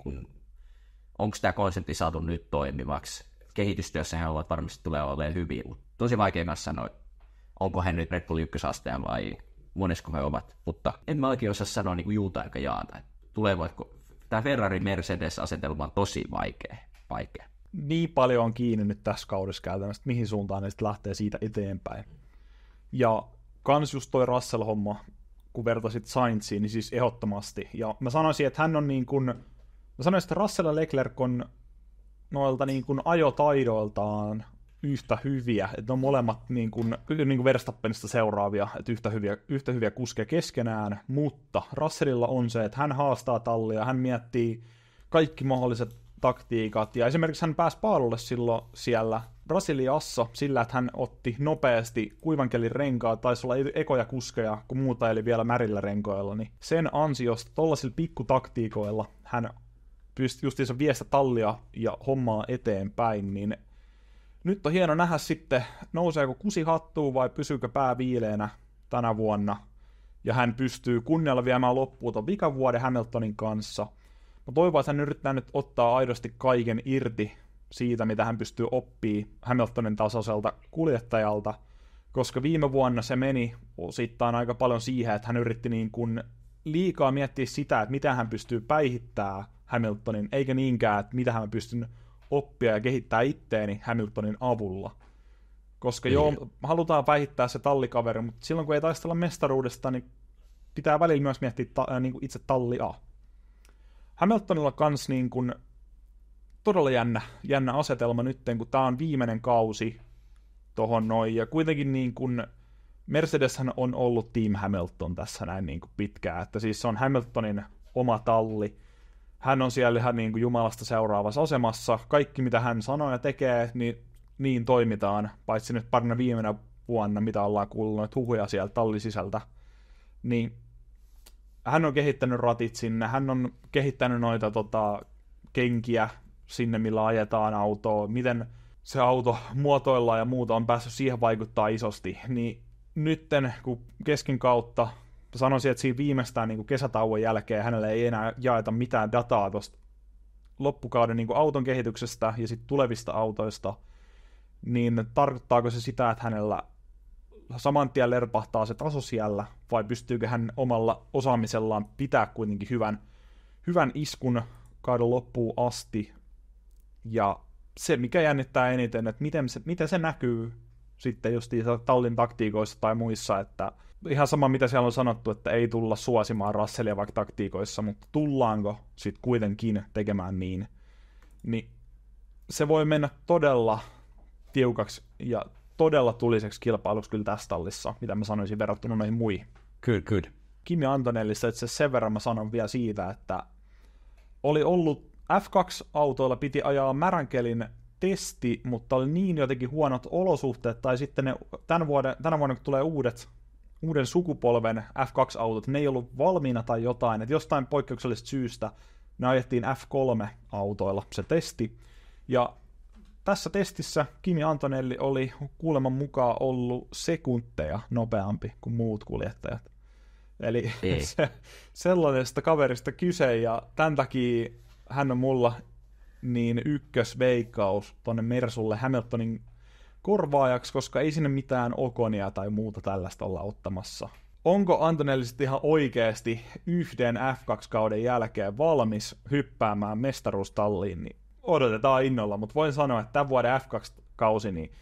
onko tämä konsepti saatu nyt toimivaksi. Kehitystyössä he ovat varmasti tulee olemaan hyviä, mutta tosi vaikea kanssa sanoa, onko he nyt Red Bull ykkösasteen vai monesko he ovat, mutta en mä oikein osaa sanoa niin juuta eikä jaata. Tämä Ferrari-Mercedes-asetelma on tosi vaikea. Niin paljon on kiinni nyt tässä kaudessa käytännössä, mihin suuntaan ne sitten lähtee siitä eteenpäin. Ja kans just toi Russell-homma, kun vertaisit Sainziin, niin siis ehdottomasti. Ja mä sanoisin, että hän on niin kuin, mä sanoisin, että Russell ja Leclerc on noilta niin kuin ajotaidoiltaan yhtä hyviä, että ne on molemmat niin kuin Verstappenista seuraavia, että yhtä hyviä kuskeja keskenään, mutta Russellilla on se, että hän haastaa tallia, hän miettii kaikki mahdolliset taktiikat, ja esimerkiksi hän pääsi paalulle silloin siellä Brasiliassa sillä, että hän otti nopeasti kuivankelin renkaat, taisi olla ekoja kuskeja, kun muuta eli vielä märillä renkoilla, niin sen ansiosta tollaisilla pikkutaktiikoilla hän pystyi justiinsa viestä tallia ja hommaa eteenpäin, niin nyt on hieno nähdä sitten, nouseeko kusi hattuun vai pysyykö pää viileänä tänä vuonna, ja hän pystyy kunnialla viemään loppuun ton vikavuoden Hamiltonin kanssa. Mä toivon, että hän yrittää nyt ottaa aidosti kaiken irti siitä, mitä hän pystyy oppimaan Hamiltonin tasoiselta kuljettajalta, koska viime vuonna se meni osittain aika paljon siihen, että hän yritti niin kuin liikaa miettiä sitä, että mitä hän pystyy päihittämään Hamiltonin, eikä niinkään, että mitä hän pystyy oppia ja kehittää itteeni Hamiltonin avulla. Koska joo, halutaan päihittää se tallikaveri, mutta silloin kun ei taistella mestaruudesta, niin pitää välillä myös miettiä niin kuin itse tallia. Hamiltonilla kans niin kuin todella jännä asetelma nyt, kun tää on viimeinen kausi tohon noin, ja kuitenkin niin kuin Mercedeshän on ollut Team Hamilton tässä näin niin kuin pitkään, että siis se on Hamiltonin oma talli, hän on siellä ihan niin kuin Jumalasta seuraavassa asemassa, kaikki mitä hän sanoo ja tekee, niin toimitaan, paitsi nyt parina viimeinen vuonna, mitä ollaan kuullut noita huhuja sieltä tallin sisältä, niin hän on kehittänyt ratit sinne, hän on kehittänyt noita kenkiä sinne, millä ajetaan autoa, miten se auto muotoillaan ja muuta on päässyt siihen vaikuttaa isosti, niin nytten, kun kesken kautta, sanoisin, että siinä viimeistään niin kuin kesätauon jälkeen hänelle ei enää jaeta mitään dataa tuosta loppukauden niin kuin auton kehityksestä ja sitten tulevista autoista, niin tarkoittaako se sitä, että hänellä saman tien lerpahtaa se taso siellä, vai pystyykö hän omalla osaamisellaan pitää kuitenkin hyvän iskun kauden loppuun asti, ja se, mikä jännittää eniten, että miten se näkyy sitten just tallin taktiikoissa tai muissa, että ihan sama mitä siellä on sanottu, että ei tulla suosimaan Russellia vaikka taktiikoissa, mutta tullaanko sitten kuitenkin tekemään niin se voi mennä todella tiukaksi ja todella tuliseksi kilpailuksi kyllä tässä tallissa, mitä mä sanoisin verrattuna noihin muihin. Kyllä. Kimi Antonellissa itse sen verran mä sanon vielä siitä, että oli ollut F2-autoilla piti ajaa märänkelin testi, mutta oli niin jotenkin huonot olosuhteet, tai sitten ne, tänä vuonna kun tulee uuden sukupolven F2-autot, ne ei ollut valmiina tai jotain, että jostain poikkeuksellisesta syystä ne ajettiin F3-autoilla se testi, ja tässä testissä Kimi Antonelli oli kuuleman mukaan ollut sekunteja nopeampi kuin muut kuljettajat. Eli sellaisesta kaverista kyse, ja tämän takia hän on mulla niin ykkösveikkaus tonne Mersulle Hamiltonin korvaajaksi, koska ei sinne mitään Oconia tai muuta tällaista olla ottamassa. Onko Antonelli sitten ihan oikeasti yhden F2-kauden jälkeen valmis hyppäämään mestaruustalliin, niin odotetaan innolla, mutta voin sanoa, että tämän vuoden F2-kausi niin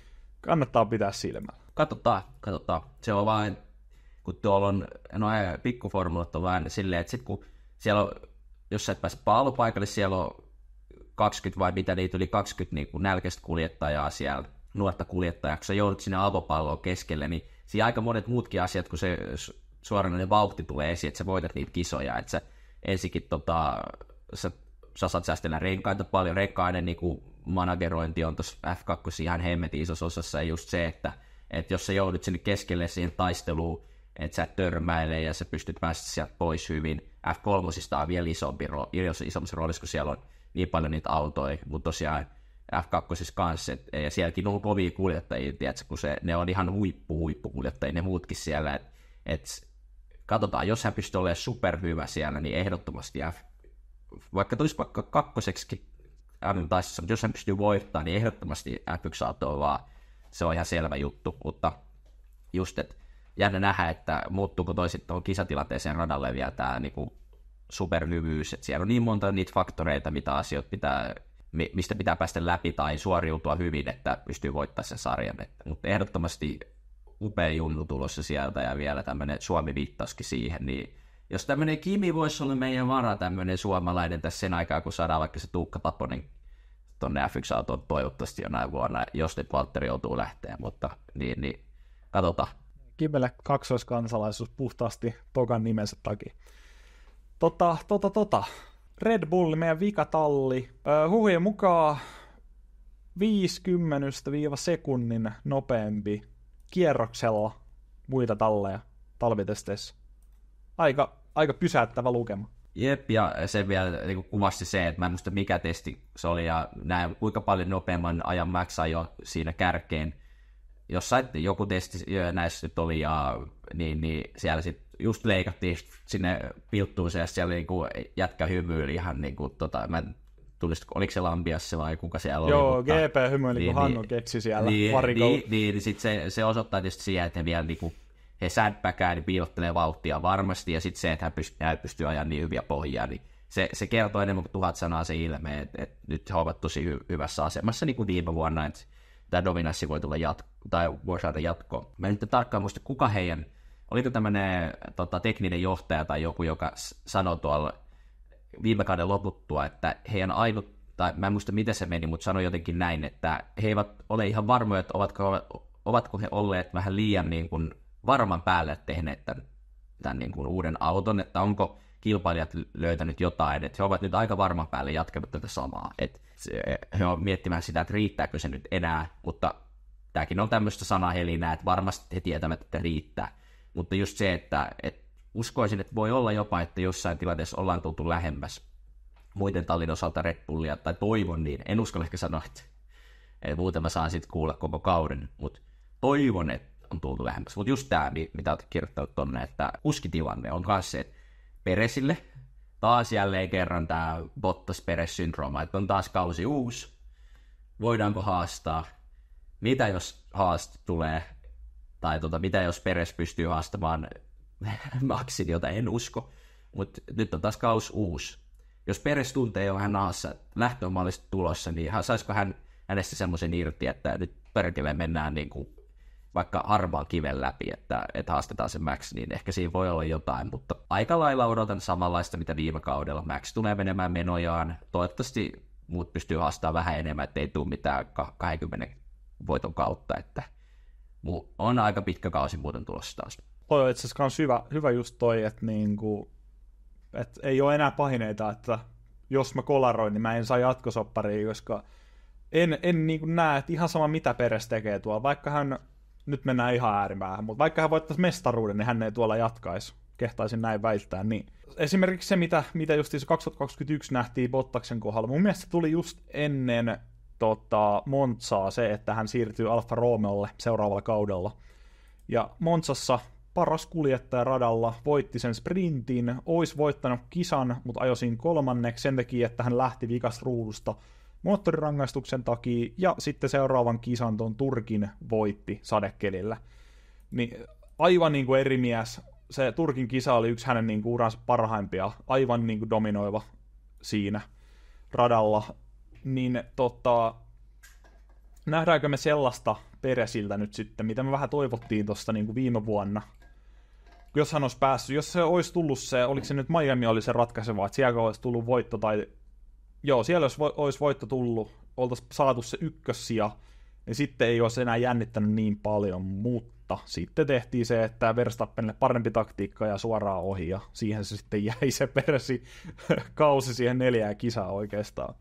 kannattaa pitää silmällä. Katsotaan. Se on vain, kun tuolla on, pikkuformulat on vähän silleen, että sitten kun siellä on, jos sä et pääse paalupaikalle, siellä on 20 vai mitä niitä yli 20 niin nälkäistä kuljettajaa siellä, nuorta kuljettajaa, kun sä joudut sinne avopalloon keskelle, niin siinä aika monet muutkin asiat, kun se suoranainen vauhti tulee esiin, että sä voitat niitä kisoja, että sä ensinnäkin sä saat säästellä renkaita paljon, renkaiden niin managerointi on tuossa F2 ihan hemmetin isossa osassa, ja just se, että jos sä joudut sinne keskelle siihen taisteluun, että sä et törmäile ja sä pystyt päästä sieltä pois hyvin, F3 on vielä isommassa roolissa, kun siellä on niin paljon niitä autoja, mutta tosiaan F2 kanssa, ja sielläkin on kovia kuljettajia, tiedätkö, kun ne on ihan huippukuljettajia, ne muutkin siellä, että katsotaan, jos hän pystyy olemaan superhyvä siellä, niin ehdottomasti vaikka tulisi vaikka kakkoseksikin taistassa, mutta jos hän pystyy voittamaan, niin ehdottomasti F1-auto on vaan, se on ihan selvä juttu, mutta just, että jännä nähdä, että muuttuuko toi sitten kisatilanteeseen radalle vielä tämä niinku superhyvyys, että siellä on niin monta niitä faktoreita, mitä asioita mistä pitää päästä läpi tai suoriutua hyvin, että pystyy voittamaan sen sarjan, mutta ehdottomasti upea junnu tulossa sieltä ja vielä tämmöinen Suomi-viittauskin siihen, niin jos tämmöinen Kimi voisi olla meidän vara, tämmöinen suomalainen tässä sen aikaa, kun saadaan vaikka se Tuukka Taponen tuonne F1-autoon toivottavasti jonain vuonna, jos nyt Valtteri joutuu lähteä, mutta niin katsotaan. Kimelle kaksoiskansalaisuus puhtaasti Tokan nimensä takia. Red Bull, meidän vikatalli. Huhujen mukaan 50-sekunnin nopeampi kierroksella muita talleja talvitesteissä. Aika pysäyttävä lukema. Jep, ja se vielä niin kuvasti se, että mä en muista mikä testi se oli, ja näin, kuinka paljon nopeamman ajan Max ajoi siinä kärkeen. Jossain joku testi näissä nyt oli, ja niin siellä sitten just leikattiin sinne pilttuuseen, ja siellä niin jätkä hymyili ihan niin kuin, mä en tunnista, oliko se Lambiassa vai kuka siellä oli. Joo, GP hymyili, kun Hannu keksi siellä varikolla. Niin sitten se osoittaa tietysti siihen, että he vielä niin kuin, he sadbackää, niin piilottelee vauhtia varmasti, ja sitten se, että hän pystyy ajamaan niin hyviä pohjia, niin se kertoo enemmän kuin 1000 sanaa se ilme, että nyt he ovat tosi hyvässä asemassa, niin kuin viime vuonna, että tämä dominanssi voi tulla voi saada jatkoa. Mä en nyt tarkkaan muista, kuka heidän, oliko tämmöinen tekninen johtaja tai joku, joka sanoi tuolla viime kauden loputtua, että heidän ainut, tai mä en muista miten se meni, mutta sanoi jotenkin näin, että he eivät ole ihan varmoja, että ovatko he olleet vähän liian niin kuin varman päälle tehneet tämän niin kuin uuden auton, että onko kilpailijat löytänyt jotain, että he ovat nyt aika varman päälle jatkanut tätä samaa, että he ovat miettimään sitä, että riittääkö se nyt enää, mutta tämäkin on tämmöistä sanahelinää, että varmasti he tietävät, että riittää, mutta just se, että uskoisin, että voi olla jopa, että jossain tilanteessa ollaan tultu lähemmäs muiden tallin osalta Red Bullia, tai toivon niin, en uskalla ehkä sanoa, että muuten mä saan sitten kuulla koko kauden, mutta toivon, että on tultu lähemmäs. Mutta just tämä, mitä olet kirjoittanut tuonne, että uskitilanne on myös se, että Peresille taas jälleen kerran tämä Bottas-Peres-syndrooma, että on taas kausi uusi, voidaanko haastaa, mitä jos haast tulee, tai mitä jos Peres pystyy haastamaan Maxin, jota en usko, mutta nyt on taas kausi uusi. Jos Peres tuntee jo vähän naassa, lähtö on mahdollisesti tulossa, niin saisiko hänestä semmoisen irti, että nyt perkele mennään niin kuin vaikka harmaan kiven läpi, että haastetaan se Max, niin ehkä siinä voi olla jotain, mutta aika lailla odotan samanlaista, mitä viime kaudella. Max tulee menemään menojaan, toivottavasti muut pystyy haastamaan vähän enemmän, ettei tule mitään 20 voiton kautta, että on aika pitkä kausi muuten tulossa taas. Toi on itse asiassa hyvä just toi, että että ei ole enää pahineita, että jos mä kolaroin, niin mä en saa jatkosoppariin, koska en niin kuin näe, että ihan sama mitä Peres tekee tuolla, vaikka hän, nyt mennään ihan äärimäähän, mutta vaikka hän voittaisi mestaruuden, niin hän ei tuolla jatkaisi, kehtaisin näin väittää. Niin. Esimerkiksi se, mitä just 2021 nähtiin Bottaksen kohdalla, mun mielestä se tuli just ennen Monzaa se, että hän siirtyy Alfa Romeolle seuraavalla kaudella. Ja Monzassa paras kuljettaja radalla, voitti sen sprintin, olisi voittanut kisan, mutta ajoi siinä kolmanneksi sen takia, että hän lähti vikasta ruudusta moottorirangaistuksen takia, ja sitten seuraavan kisan tuon Turkin voitti sadekelillä. Niin aivan niin kuin eri mies. Se Turkin kisa oli yksi hänen niin kuin uransa parhaimpia, aivan niin kuin dominoiva siinä radalla. Niin nähdäänkö me sellaista Peresiltä nyt sitten, mitä me vähän toivottiin tuosta niin kuin viime vuonna. Jos hän olisi päässyt, jos se olisi tullut se, oliko se nyt Miami oli se ratkaiseva, että siellä olisi tullut voitto tai joo, siellä olisi voitto tullut, oltaisiin saatu se ykkössija, niin sitten ei olisi enää jännittänyt niin paljon, mutta sitten tehtiin se, että Verstappenille parempi taktiikka ja suoraan ohi, ja siihen se sitten jäi se Peresi kausi siihen 4 kisaa oikeastaan.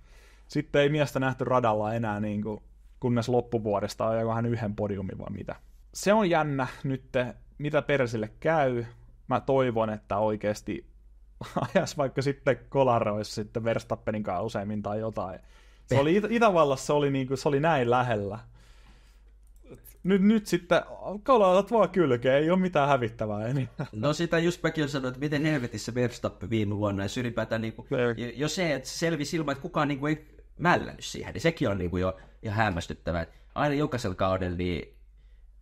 Sitten ei miestä nähty radalla enää, niin kuin, kunnes loppuvuodesta ajaako hän yhden podiumin vai mitä. Se on jännä nyt, mitä Peresille käy. Mä toivon, että oikeasti ajas vaikka sitten kolaroissa sitten Verstappenin kanssa useimmin tai jotain. Se oli Itävallassa se oli näin lähellä. Nyt sitten kolautat vaan kylkeen, ei ole mitään hävittävää enää. No sitä just mäkin sanoin, että miten helvetissä Verstappen viime vuonna, jos ylipäätään jo se, että se selvisi ilman, että kukaan ei mällännyt siihen, niin sekin on jo ihan hämmästyttävää. Aina jokaisella kaudella niin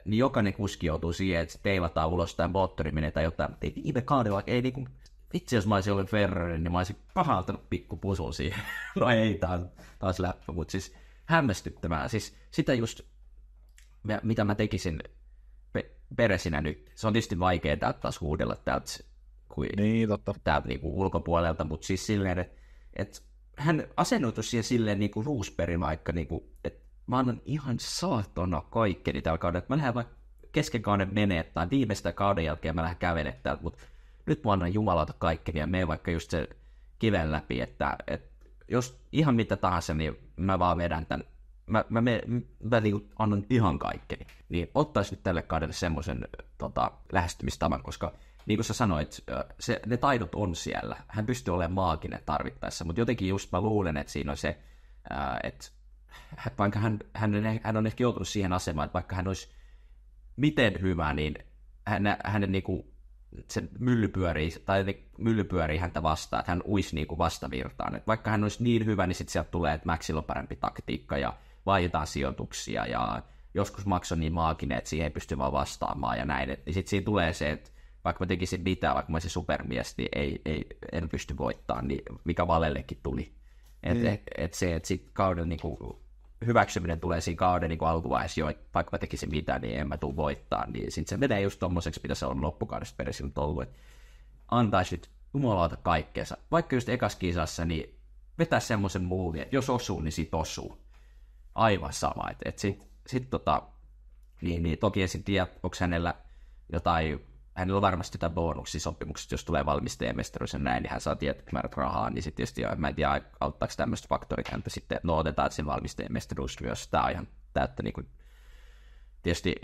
jokainen kuski joutuu siihen, että teilataan ulos tai moottori menee tai jotain, mutta ei viime kaudella, ei niinku, vitsi jos mä olisin ollut Ferrari, niin mä olisin pahaltanut pikku pusun siihen. No ei, taas läppä, mutta siis hämmästyttävää. Siis sitä just, mitä mä tekisin Peresinä nyt. Se on tietysti vaikea täältä huudella täältä niinku ulkopuolelta, mutta siis silleen, että hän asennoitui siihen silleen niin kuin Roosberg vaikka, niin kuin, että mä annan ihan saatana kaikkeni tällä kaudella, että mä lähden vaikka kesken kauden menee, tai viimeistä kauden jälkeen mä lähden kävelemään täältä, mutta nyt mä annan jumalauta kaikkeni ja menen vaikka just se kiven läpi, että jos ihan mitä tahansa, niin mä vaan vedän tämän, mä niin kuin annan ihan kaikkeni, niin ottaisi nyt tälle kaudelle semmoisen lähestymistavan, koska niin kuin sä sanoit, ne taidot on siellä. Hän pystyy olemaan maaginen tarvittaessa, mutta jotenkin just mä luulen, että siinä on se, että vaikka hän on ehkä joutunut siihen asemaan, että vaikka hän olisi miten hyvä, niin hänen niinku, se mylly pyörii häntä vastaan, että hän uisi niinku vastavirtaan. Että vaikka hän olisi niin hyvä, niin sitten sieltä tulee, että Maxilla on parempi taktiikka ja vaihdetaan sijoituksia ja joskus Max on niin maaginen, että siihen ei pysty vaan vastaamaan ja näin. Niin sitten siinä tulee se, että vaikka mä tekisin mitään, vaikka mä olisin supermies, niin en pysty voittamaan, niin mikä Valellekin tuli. Että sitten kauden niinku, hyväksyminen tulee siinä kauden niinku alkuvaiheessa jo, että vaikka mä tekisin mitään, niin en mä tule voittaa. Niin sitten se menee just tommoseksi, mitä se on loppukaudesta Peresillä nyt ollut, että antaisi nyt jumalauta kaikkeensa. Vaikka just ekas kisassa, niin vetää semmoisen muuvin, että jos osuu, niin sit osuu. Aivan sama. Niin toki en tiedä, onko hänellä jotain. Hänellä on varmasti jotain bonuksisopimukset, jos tulee valmistajien mestaruus ja näin, niin hän saa tietyt määrät rahaa, niin sitten tietysti, mä en tiedä, auttaako tämmöistä faktorit häntä sitten, no otetaan, että sen valmistajien mestaruus myös, tämä on ihan täyttä niin kuin, tietysti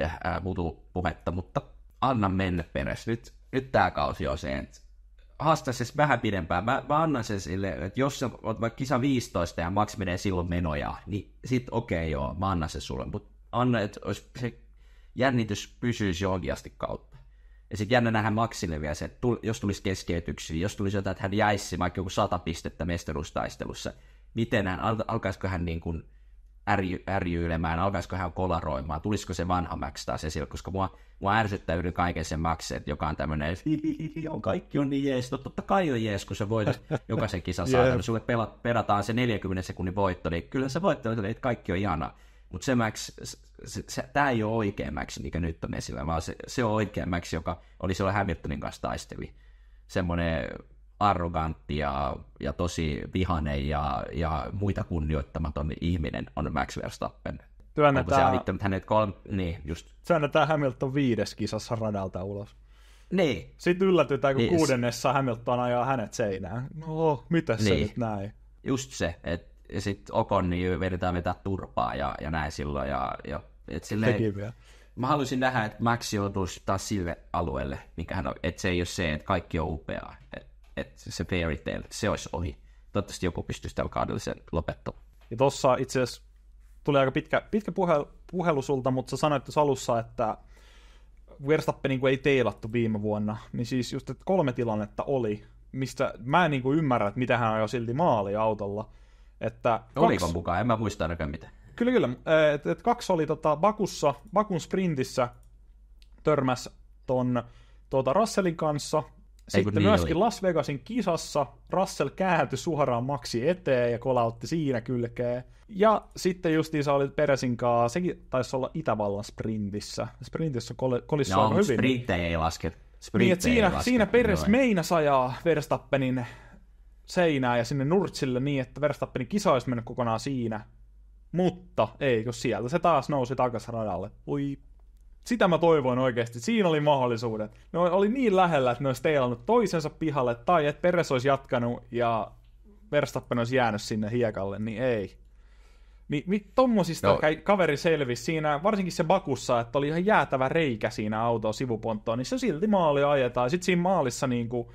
mutu-puhetta, mutta anna mennä Peres, nyt tämä kausi on se, että haastaa se vähän pidempään, mä annan sen silleen, että jos sä oot vaikka kisa 15 ja Max menee silloin menoja, niin sit okei, joo, mä annan sen sulle, mutta anna, että se jännitys pysyisi johonkin asti kautta. Ja sitten jännä nähdä Maxille vielä se, että jos tulisi keskeytyksiä, jos tulisi jotain, että hän jäisi vaikka joku 100 pistettä mestaruustaistelussa, miten alkaisiko hän niin kuin ärjyilemään, alkaisiko hän kolaroimaan, tulisiko se vanha Max taas esille, koska mua ärsyttää yhden kaiken sen Max, joka on tämmöinen, kaikki on niin jees, totta kai on jees, kun sä voitat jokaisen kisan saada, sulle perataan se 40 sekunnin voitto, niin kyllä se voittaa, että kaikki on ihanaa. Mutta se Max, tämä ei ole oikea Max, mikä nyt on esillä, vaan se on oikea Max, joka oli silloin Hamiltonin kanssa taisteli. Semmoinen arrogantti ja tosi vihainen ja muita kunnioittamaton ihminen on Max Verstappen. Työnnetään Hamilton 5. kisassa radalta ulos. Niin. Sitten yllätytään, kun 6. Hamilton ajaa hänet seinään. No, miten se nyt näin? Just se, että ja sitten Ocon niin vedetään vetää turpaa ja näin silloin. Mä haluaisin nähdä, että Max joutuisi taas sille alueelle, mikä hän on, että se ei ole se, että kaikki on upeaa. Että se fairy tale, se olisi ohi. Toivottavasti joku pystyisi tällä kaudella sen lopettamaan. Ja tossa itse asiassa tuli aika pitkä puhelu sulta, mutta sä sanoit tuossa alussa, että Verstappen ei teilattu viime vuonna. Niin siis just, että 3 tilannetta oli, mistä mä en ymmärrä, että mitä hän ajoi silti maaliin autolla. Oliko mukaan? En mä muista ainakaan mitään. Kyllä. 2 oli Bakun sprintissä törmäs ton Russellin kanssa. Sitten niin myöskin oli. Las Vegasin kisassa Russell kääntyi suoraan Maxi eteen ja kolautti siinä kylkeen. Ja sitten justiinsa oli Peresin kanssa, sekin taisi olla Itävallan sprintissä. Sprintissä kolissoi aika hyvin. Sprinttejä ei laske. Siinä Peres meinasi ajaa Verstappenin seinään ja sinne nurtsille niin, että Verstappenin kisa olisi mennyt kokonaan siinä. Mutta ei, kun sieltä se taas nousi takaisin radalle. Ui. Sitä mä toivoin oikeasti. Siinä oli mahdollisuudet. Ne oli niin lähellä, että ne olisi teilannut toisensa pihalle, tai että Peres olisi jatkanut ja Verstappen olisi jäänyt sinne hiekalle, niin ei. Niin tommosista kaveri selvisi siinä, varsinkin se Bakussa, että oli ihan jäätävä reikä siinä autoa sivuponttoon, niin se silti maali ajetaan. Sitten siinä maalissa niin kuin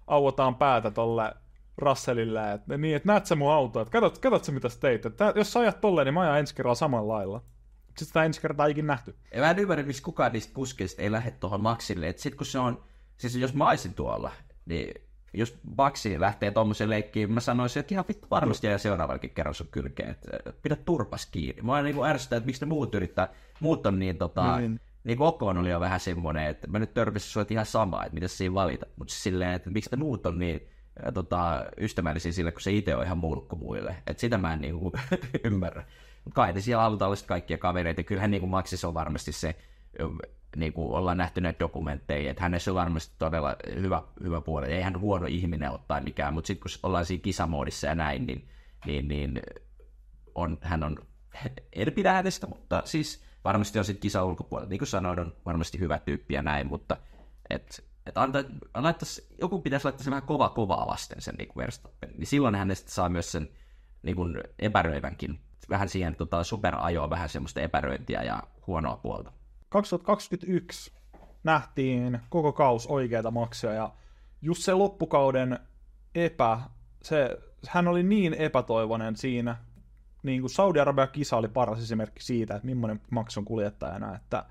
auotaan päätä tolle Russellille, että näet sä mun autoa, että katot sä mitä sä teit, että jos sä ajat tolleen, niin mä ajan ensi kerralla samalla lailla. Sitten sitä ensi kertaa ei ikin nähty. Mä en ymmärrä, miksi kukaan niistä kuskeista ei lähde tuohon Maxille, että sit kun se on, siis jos mä olisin tuolla, niin jos Maxi lähtee tuommoiseen leikkiin, mä sanoisin, että ihan vittu varmasti jää seuraavallakin kerran sun kylkeen, että pidä turpas kiinni. Mä niin ärsytän, että miksi ne muut yrittää, muut on niin niin kuin Ocon oli jo vähän semmoinen, että mä nyt törmäsin sua ihan sama, että mitä siinä valita, mutta silleen, että miksi ne muut on niin ystävällisiä sille, kun se itse on ihan mulkku muille. Että sitä mä en niinku ymmärrä. Mutta kai ne siellä halutaan olla kaikkia kavereita. Kyllähän niinku Maxissa on varmasti niin kuin ollaan nähty näitä dokumentteja, että hänessä on varmasti todella hyvä puoli. Ei hän huono ihminen ole tai mikään, mutta sitten kun ollaan siinä kisamoodissa ja näin, niin hän on, en pidä hänestä, mutta siis varmasti on sitten kisa ulkopuolella. Niin kuin sanoin, on varmasti hyvä tyyppi ja näin, mutta joku pitäisi laittaa se vähän kovaa vasten sen niin Verstappen. Niin silloin hänestä saa myös sen niin kuin epäröivänkin, vähän siihen superajoa, vähän semmoista epäröintiä ja huonoa puolta. 2021 nähtiin koko kaus oikeita maksuja, ja just se loppukauden hän oli niin epätoivoinen siinä, niin kuin Saudi-Arabian kisa oli paras esimerkki siitä, että millainen Max on kuljettajana, että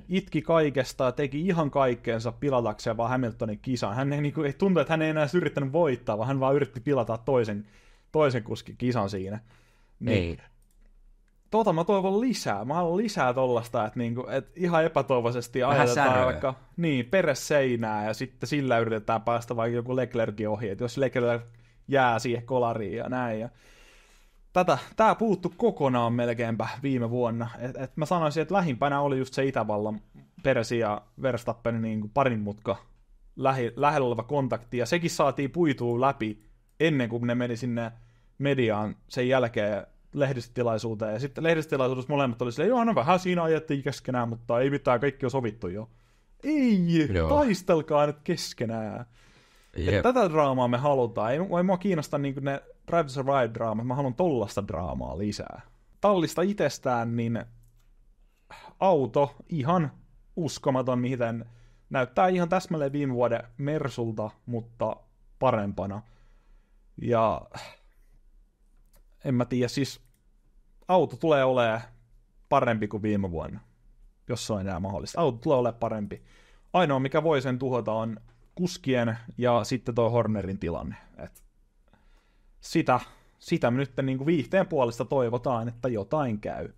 itki kaikesta ja teki ihan kaikkeensa pilatakseen vaan Hamiltonin kisan. Hän ei tuntu, että hän ei enää yrittänyt voittaa, vaan hän vaan yritti pilata toisen kuskin kisan siinä. Niin, mä toivon lisää. Mä haluan lisää tollasta, että ihan epätoivoisesti ajatetaan vaikka Peres seinää ja sitten sillä yritetään päästä vaikka joku Leclercin ohi, että jos Leclerc jää siihen kolariin ja näin. Ja tää puuttu kokonaan melkeinpä viime vuonna. Et mä sanoisin, että lähimpänä oli just se Itävallan Peresin ja Verstappenin niin parin mutka lähellä oleva kontakti, ja sekin saatiin puitua läpi ennen kuin ne meni sinne mediaan sen jälkeen lehdistötilaisuuteen, ja sitten lehdistötilaisuudessa molemmat oli silleen, joo, no vähän siinä ajettiin keskenään, mutta ei mitään, kaikki on sovittu jo. Ei, taistelkaa nyt keskenään. Tätä draamaa me halutaan. Ei mua kiinnosta niin ne Drive to Survive-draamat, mä haluan tollasta draamaa lisää. Tallista itsestään, niin auto ihan uskomaton, miten näyttää ihan täsmälleen viime vuoden Mersulta, mutta parempana. Ja en mä tiedä, siis auto tulee olemaan parempi kuin viime vuonna, jos se on enää mahdollista. Auto tulee olemaan parempi. Ainoa, mikä voi sen tuhota, on kuskien ja sitten tuo Hornerin tilanne. Sitä me nyt niin viihteen puolesta toivotaan, että jotain käy.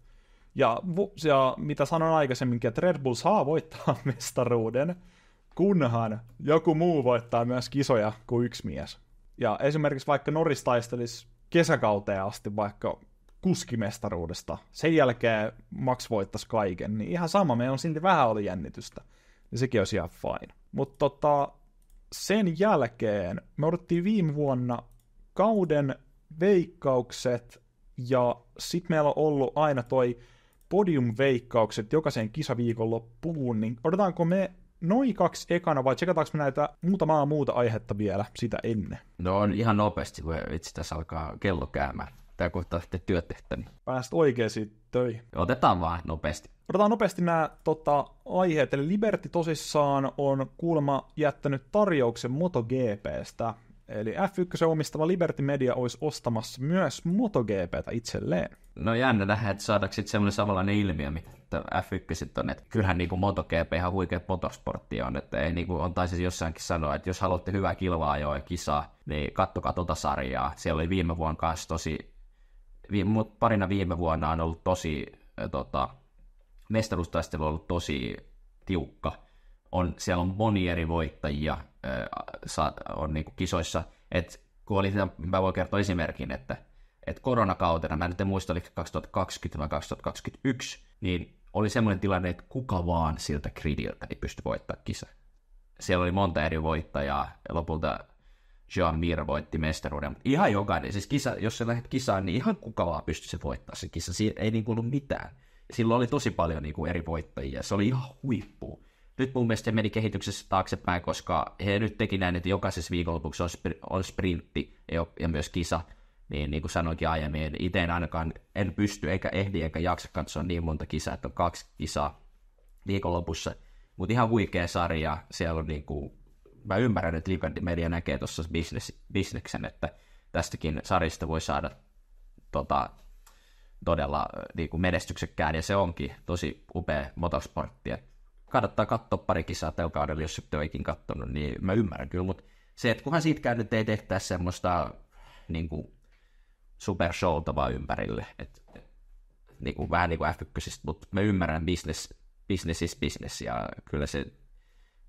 Ja mitä sanoin aikaisemminkin, että Red Bull saa voittaa mestaruuden, kunhan joku muu voittaa myös kisoja kuin yksi mies. Ja esimerkiksi vaikka Norris taistelisi kesäkauteen asti vaikka kuskimestaruudesta, sen jälkeen Max voittaisi kaiken, niin ihan sama, meillä on silti vähän oli jännitystä. Ja sekin olisi ihan fine. Mutta sen jälkeen me odottiin viime vuonna kauden veikkaukset, ja sitten meillä on ollut aina toi podium-veikkaukset jokaisen kisaviikon loppuun, niin odotaanko me noin 2 ekana, vai tsekataanko me näitä muutamaa muuta aihetta vielä sitä ennen? No on ihan nopeasti, kun itse tässä alkaa kello käymään. Tää kohtaa sitten työtehtäni. Pääst oikeisiin töihin. Otetaan vaan nopeasti. Otetaan nopeasti nämä aiheet, eli Liberty tosissaan on kuulemma jättänyt tarjouksen MotoGPstä, eli F1 omistava Liberty Media olisi ostamassa myös MotoGPtä itselleen. No jännä nähdä, että saadaanko sitten semmoinen samanlainen ilmiö, mitä F1 on, että kyllähän niin kuin MotoGP ihan huikea motorsportti on, että ei niin kuin on taisi jossainkin sanoa, että jos haluatte hyvää kilva-ajoa ja kisaa, niin kattokaa tota sarjaa. Siellä oli viime vuonna kanssa parina viime vuonna on ollut tosi, mestaruustaistelu on ollut tosi tiukka. Siellä on moni eri voittajia on niin kuin kisoissa, että kun mä voin kertoa esimerkin, että koronakautena, mä en muista, oliko 2020 vai 2021, niin oli semmoinen tilanne, että kuka vaan siltä gridiltä niin pystyi voittamaan kisa. Siellä oli monta eri voittajaa, ja lopulta Jean Mir voitti mestaruuden. Ihan jokainen, siis kisa, jos sä lähdet kisaan, niin ihan kuka vaan pystyi se voittamaan se kisa. Siinä ei niin kuin ollut mitään. Silloin oli tosi paljon niin kuin eri voittajia, se oli ihan huippu. Nyt mun mielestä se meni kehityksessä taaksepäin, koska he nyt teki näin, että jokaisessa viikonlopuksi on sprintti ja myös kisa. Niin kuin sanoinkin aiemmin, itse ainakaan en pysty eikä ehdi eikä jaksa katsoa niin monta kisaa, että on 2 kisaa viikonlopussa. Mutta ihan huikea sarja, siellä on niin kuin, mä ymmärrän, että Liberty Media näkee tuossa bisneksen, että tästäkin sarjasta voi saada todella niin kuin menestyksekkään, ja se onkin tosi upea motorsportti. Kannattaa katsoa pari kisaa tällä kaudella, jos et ole ikin katsonut, niin mä ymmärrän kyllä, mutta se, että kunhan siitäkään nyt ei tehtäisi semmoista niin kuin supershowta vaan ympärille, niin kuin, vähän niin kuin F1, mutta mä ymmärrän business is business, ja kyllä se,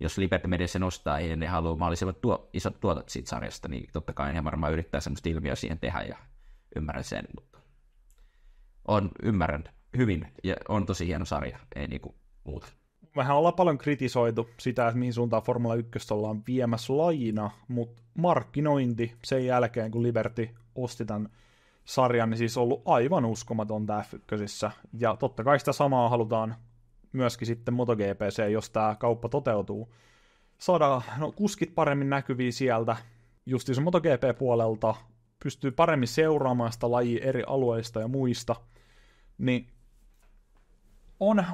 jos Liberty Media sen ostaa ja ne haluaa mahdollisimman isot tuotot siitä sarjasta, niin totta kai he varmaan yrittää semmoista ilmiöä siihen tehdä, ja ymmärrän sen, mutta ymmärrän hyvin, ja on tosi hieno sarja, ei niinku muuta. mehän ollaan paljon kritisoitu sitä, että mihin suuntaan Formula 1 ollaan viemässä lajina, mutta markkinointi sen jälkeen, kun Liberty osti tämän sarjan, niin siis ollut aivan uskomatonta F1. Ja totta kai sitä samaa halutaan myöskin sitten MotoGPC, jos tämä kauppa toteutuu. Saadaan kuskit paremmin näkyviä sieltä, justiinsa MotoGP-puolelta, pystyy paremmin seuraamaan sitä lajia eri alueista ja muista, niin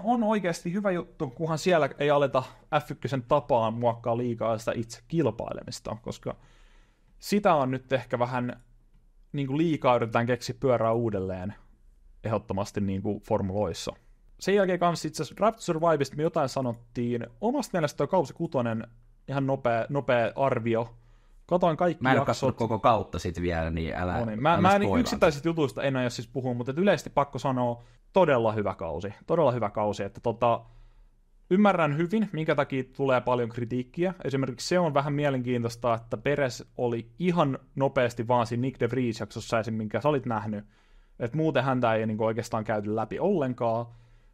on oikeasti hyvä juttu, kunhan siellä ei aleta F1 tapaan muokkaa liikaa sitä itse kilpailemista, koska sitä on nyt ehkä vähän niin kuin liikaa yritetään keksiä pyörää uudelleen ehdottomasti niin kuin formuloissa. Sen jälkeen kanssa itse asiassa Drive to Survivesta me jotain sanottiin. Omasta mielestä tuo kausi 6, ihan nopea arvio. Katoin kaikki Mä en ole jaksot. koko kautta sit vielä, niin älä Mä en yksittäisistä jutuista en aio siis puhua, mutta yleisesti pakko sanoa, todella hyvä kausi, että ymmärrän hyvin, minkä takia tulee paljon kritiikkiä. Esimerkiksi se on vähän mielenkiintoista, että Perez oli ihan nopeasti vaan siinä Nick de Vries-jaksossa esim. Minkä sä olit nähnyt, että muuten häntä ei niinku oikeastaan käyty läpi ollenkaan.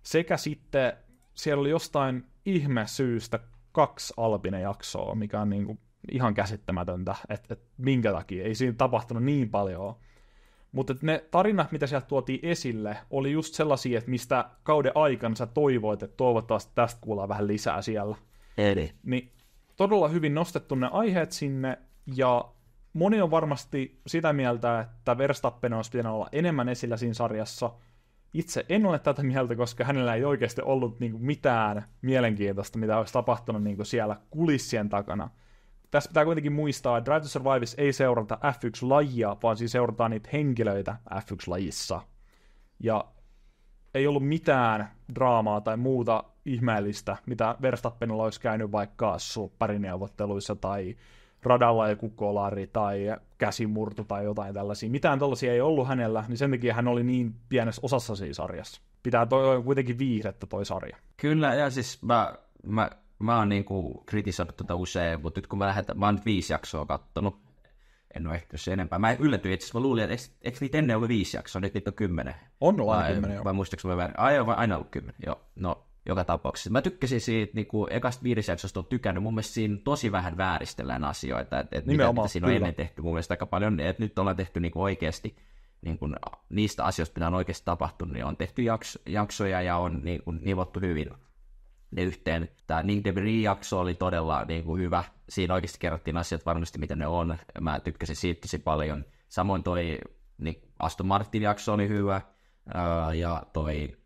Sekä sitten siellä oli jostain ihme syystä 2 Alpine-jaksoa, mikä on niinku ihan käsittämätöntä, että minkä takia. Ei siinä tapahtunut niin paljon. Mutta ne tarinat, mitä sieltä tuotiin esille, oli just sellaisia, että mistä kauden aikana sä toivoit, että toivottavasti tästä kuullaan vähän lisää siellä. Eli. Niin todella hyvin nostettu ne aiheet sinne, ja moni on varmasti sitä mieltä, että Verstappen olisi pitänyt olla enemmän esillä siinä sarjassa. Itse en ole tätä mieltä, koska hänellä ei oikeasti ollut niinku mitään mielenkiintoista, mitä olisi tapahtunut niinku siellä kulissien takana. Tässä pitää kuitenkin muistaa, että Drive to Survive ei seurata F1-lajia, vaan siis seurataan niitä henkilöitä F1-lajissa. Ja ei ollut mitään draamaa tai muuta ihmeellistä, mitä Verstappenilla olisi käynyt vaikka suppärineuvotteluissa tai radalla joku kolari tai käsimurto tai jotain tällaisia. Mitään tällaisia ei ollut hänellä, niin sen takia hän oli niin pienessä osassa siinä sarjassa. Pitää kuitenkin viihdettä toi sarja. Kyllä, ja siis mä oon niinku kritisoinut tuota usein, mutta nyt kun mä oon nyt 5 jaksoa kattonut, en ole ehtinyt se enempää. Mä yllätyin, että mä luulin, että eikö niitä ennen ollut 5 jaksoa, nyt niitä on 10. On ollut aina 10, joo. Vai muistaaks mä väärin? Aina ollut 10, joo. No, joka tapauksessa. Mä tykkäsin siitä, niinku ekasta 5 jaksosta on tykännyt. Mun mielestä siinä tosi vähän vääristellään asioita. Että mitä siinä on ennen tehty mun mielestä aika paljon. Että nyt ollaan tehty niinku oikeasti, niinku, niistä asioista, mitä on oikeasti tapahtunut, niin on tehty jaksoja ja on niinku nivottu hyvin ne yhteen. Tämä Nick de Vries-jakso oli todella niinku hyvä. Siinä oikeasti kerrottiin asiat varmasti, mitä ne on. Mä tykkäsin siitä tosi paljon. Samoin toi Aston Martin-jakso oli hyvä. Ja toi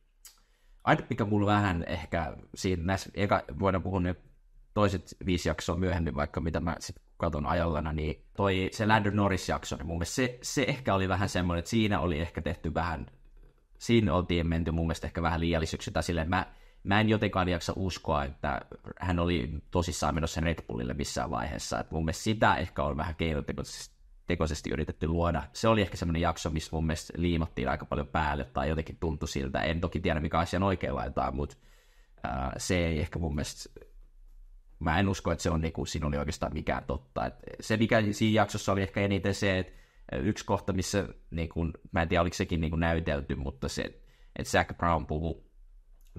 aina mikä mulla vähän ehkä siinä näissä, voidaan puhua ne toiset 5 jaksoa myöhemmin, vaikka mitä mä sitten katon ajallana, niin se Lando Norris-jakso, niin mun mielestä se ehkä oli vähän semmoinen, että siinä oli ehkä tehty vähän, siinä oltiin menty mun mielestä ehkä vähän liialliseksi, tai silleen mä en jotenkaan jaksa uskoa, että hän oli tosissaan menossa Red Bullille missään vaiheessa, että mun mielestä sitä ehkä on vähän keinotekoisesti yritetty luoda. Se oli ehkä semmoinen jakso, missä mun mielestä liimattiin aika paljon päälle tai jotenkin tuntui siltä. En toki tiedä, mikä asian oikein laitetaan, mutta se ei ehkä mun mielestä, mä en usko, että se on niinku, siinä oli oikeastaan mikään totta. Et se, mikä siinä jaksossa oli ehkä eniten se, että yksi kohta, missä, niinku, mä en tiedä, oliko sekin niinku näytelty, mutta se, että Zac Brown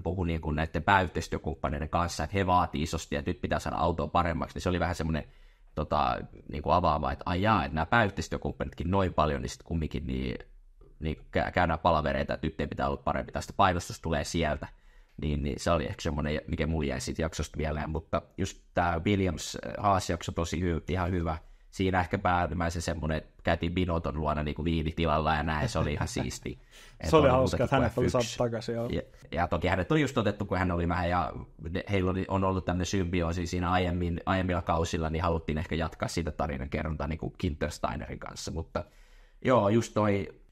puhui niinku näiden pääyhteistyökumppaneiden kanssa, että he vaatii isosti, että nyt pitää saada autoa paremmaksi, niin se oli vähän semmoinen niinku avaava, että ajaa, että nämä pääyhteistyökumppanitkin noin paljon, niin sitten kumminkin niin käydään palavereita, että nyt ei pitää olla parempi, tästä painostus tulee sieltä, niin se oli ehkä semmoinen, mikä mulla jäi siitä jaksosta mieleen, mutta just tämä Williams-Haas-jakso tosi ihan hyvä, siinä ehkä päällimmäisen semmoinen, että käytiin Binotton luona niin kuin viinitilalla ja näin, se oli ihan siisti. Se oli hauska, että hänet oli saatu takaisin. Joo. Ja toki hänet on just otettu, kun hän oli vähän, ja heillä on ollut tämmöinen symbioosi siinä aiemmilla kausilla, niin haluttiin ehkä jatkaa siitä tarinan kerrontaa niin kuin Kintersteinerin kanssa, mutta joo, just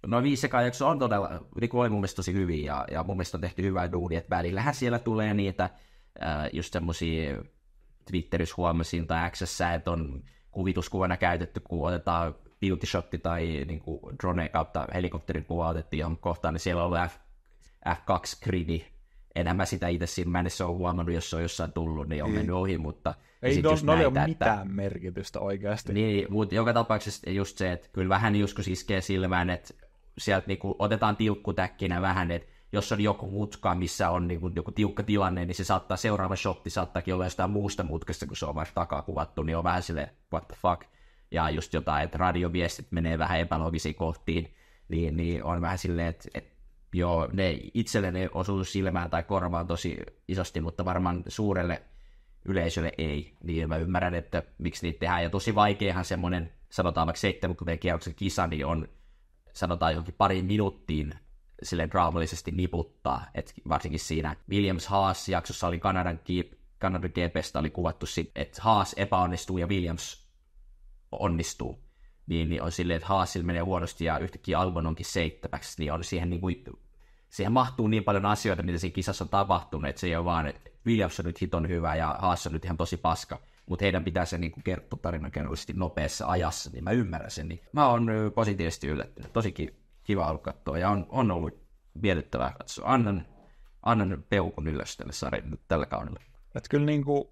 noin 5 jaksoa on todella, niin kuin oli mun mielestä tosi hyviä, ja mun mielestä on tehty hyvää duunia, että välillähän siellä tulee niitä, just semmosia Twitterissä huomasin tai Xssä, että on kuvituskuvana käytetty, kun otetaan beauty shotti tai niin kuin drone kautta helikopterin kuva otettiin johon kohtaan, niin siellä on ollut F2-gridi. Enhän mä sitä itse siinä mennessä ole huomannut, jos se on jossain tullut, niin on mennyt ohi, mutta ei ole mitään merkitystä oikeasti. Niin, mutta joka tapauksessa just se, että kyllä vähän joskus iskee silmään, että sieltä niinku otetaan tilkkutäkkinä vähän, että jos on joku mutka, missä on niin kuin joku tiukka tilanne, niin se saattaa seuraava shotti saattaakin olla jostain muusta mutkasta, kun se on vaikka takaa kuvattu, niin on vähän silleen, what the fuck, ja just jotain, että radioviestit menee vähän epäloogisiin kohtiin, niin on vähän silleen, että joo, ne itselleni osuu silmään tai korvaan tosi isosti, mutta varmaan suurelle yleisölle ei, niin mä ymmärrän, että miksi niitä tehdään, ja tosi vaikeahan semmoinen, sanotaan vaikka 70 kierroksen kisa, niin on, sanotaan johonkin pariin minuuttiin silleen draamallisesti niputtaa, että varsinkin siinä Williams-Haas-jaksossa oli Kanadan GP:stä oli kuvattu, että Haas epäonnistuu ja Williams onnistuu, niin on silleen, että Haasilla menee huonosti ja yhtäkkiä Albon onkin 7, niin on siihen, niin kuin, siihen mahtuu niin paljon asioita, mitä siinä kisassa on tapahtunut, että se ei ole vaan, että Williams on nyt hiton hyvä ja Haas on nyt ihan tosi paska, mutta heidän pitää se niin kertoa tarinankerrollisesti nopeassa ajassa, niin mä ymmärrän sen. Niin mä oon positiivisesti yllättynyt, tosi kiva ollut katsoa ja on ollut miellyttävää katsoa. Annan peukun ylös tälle sarjalle tällä kaudella. Että kyllä niin kuin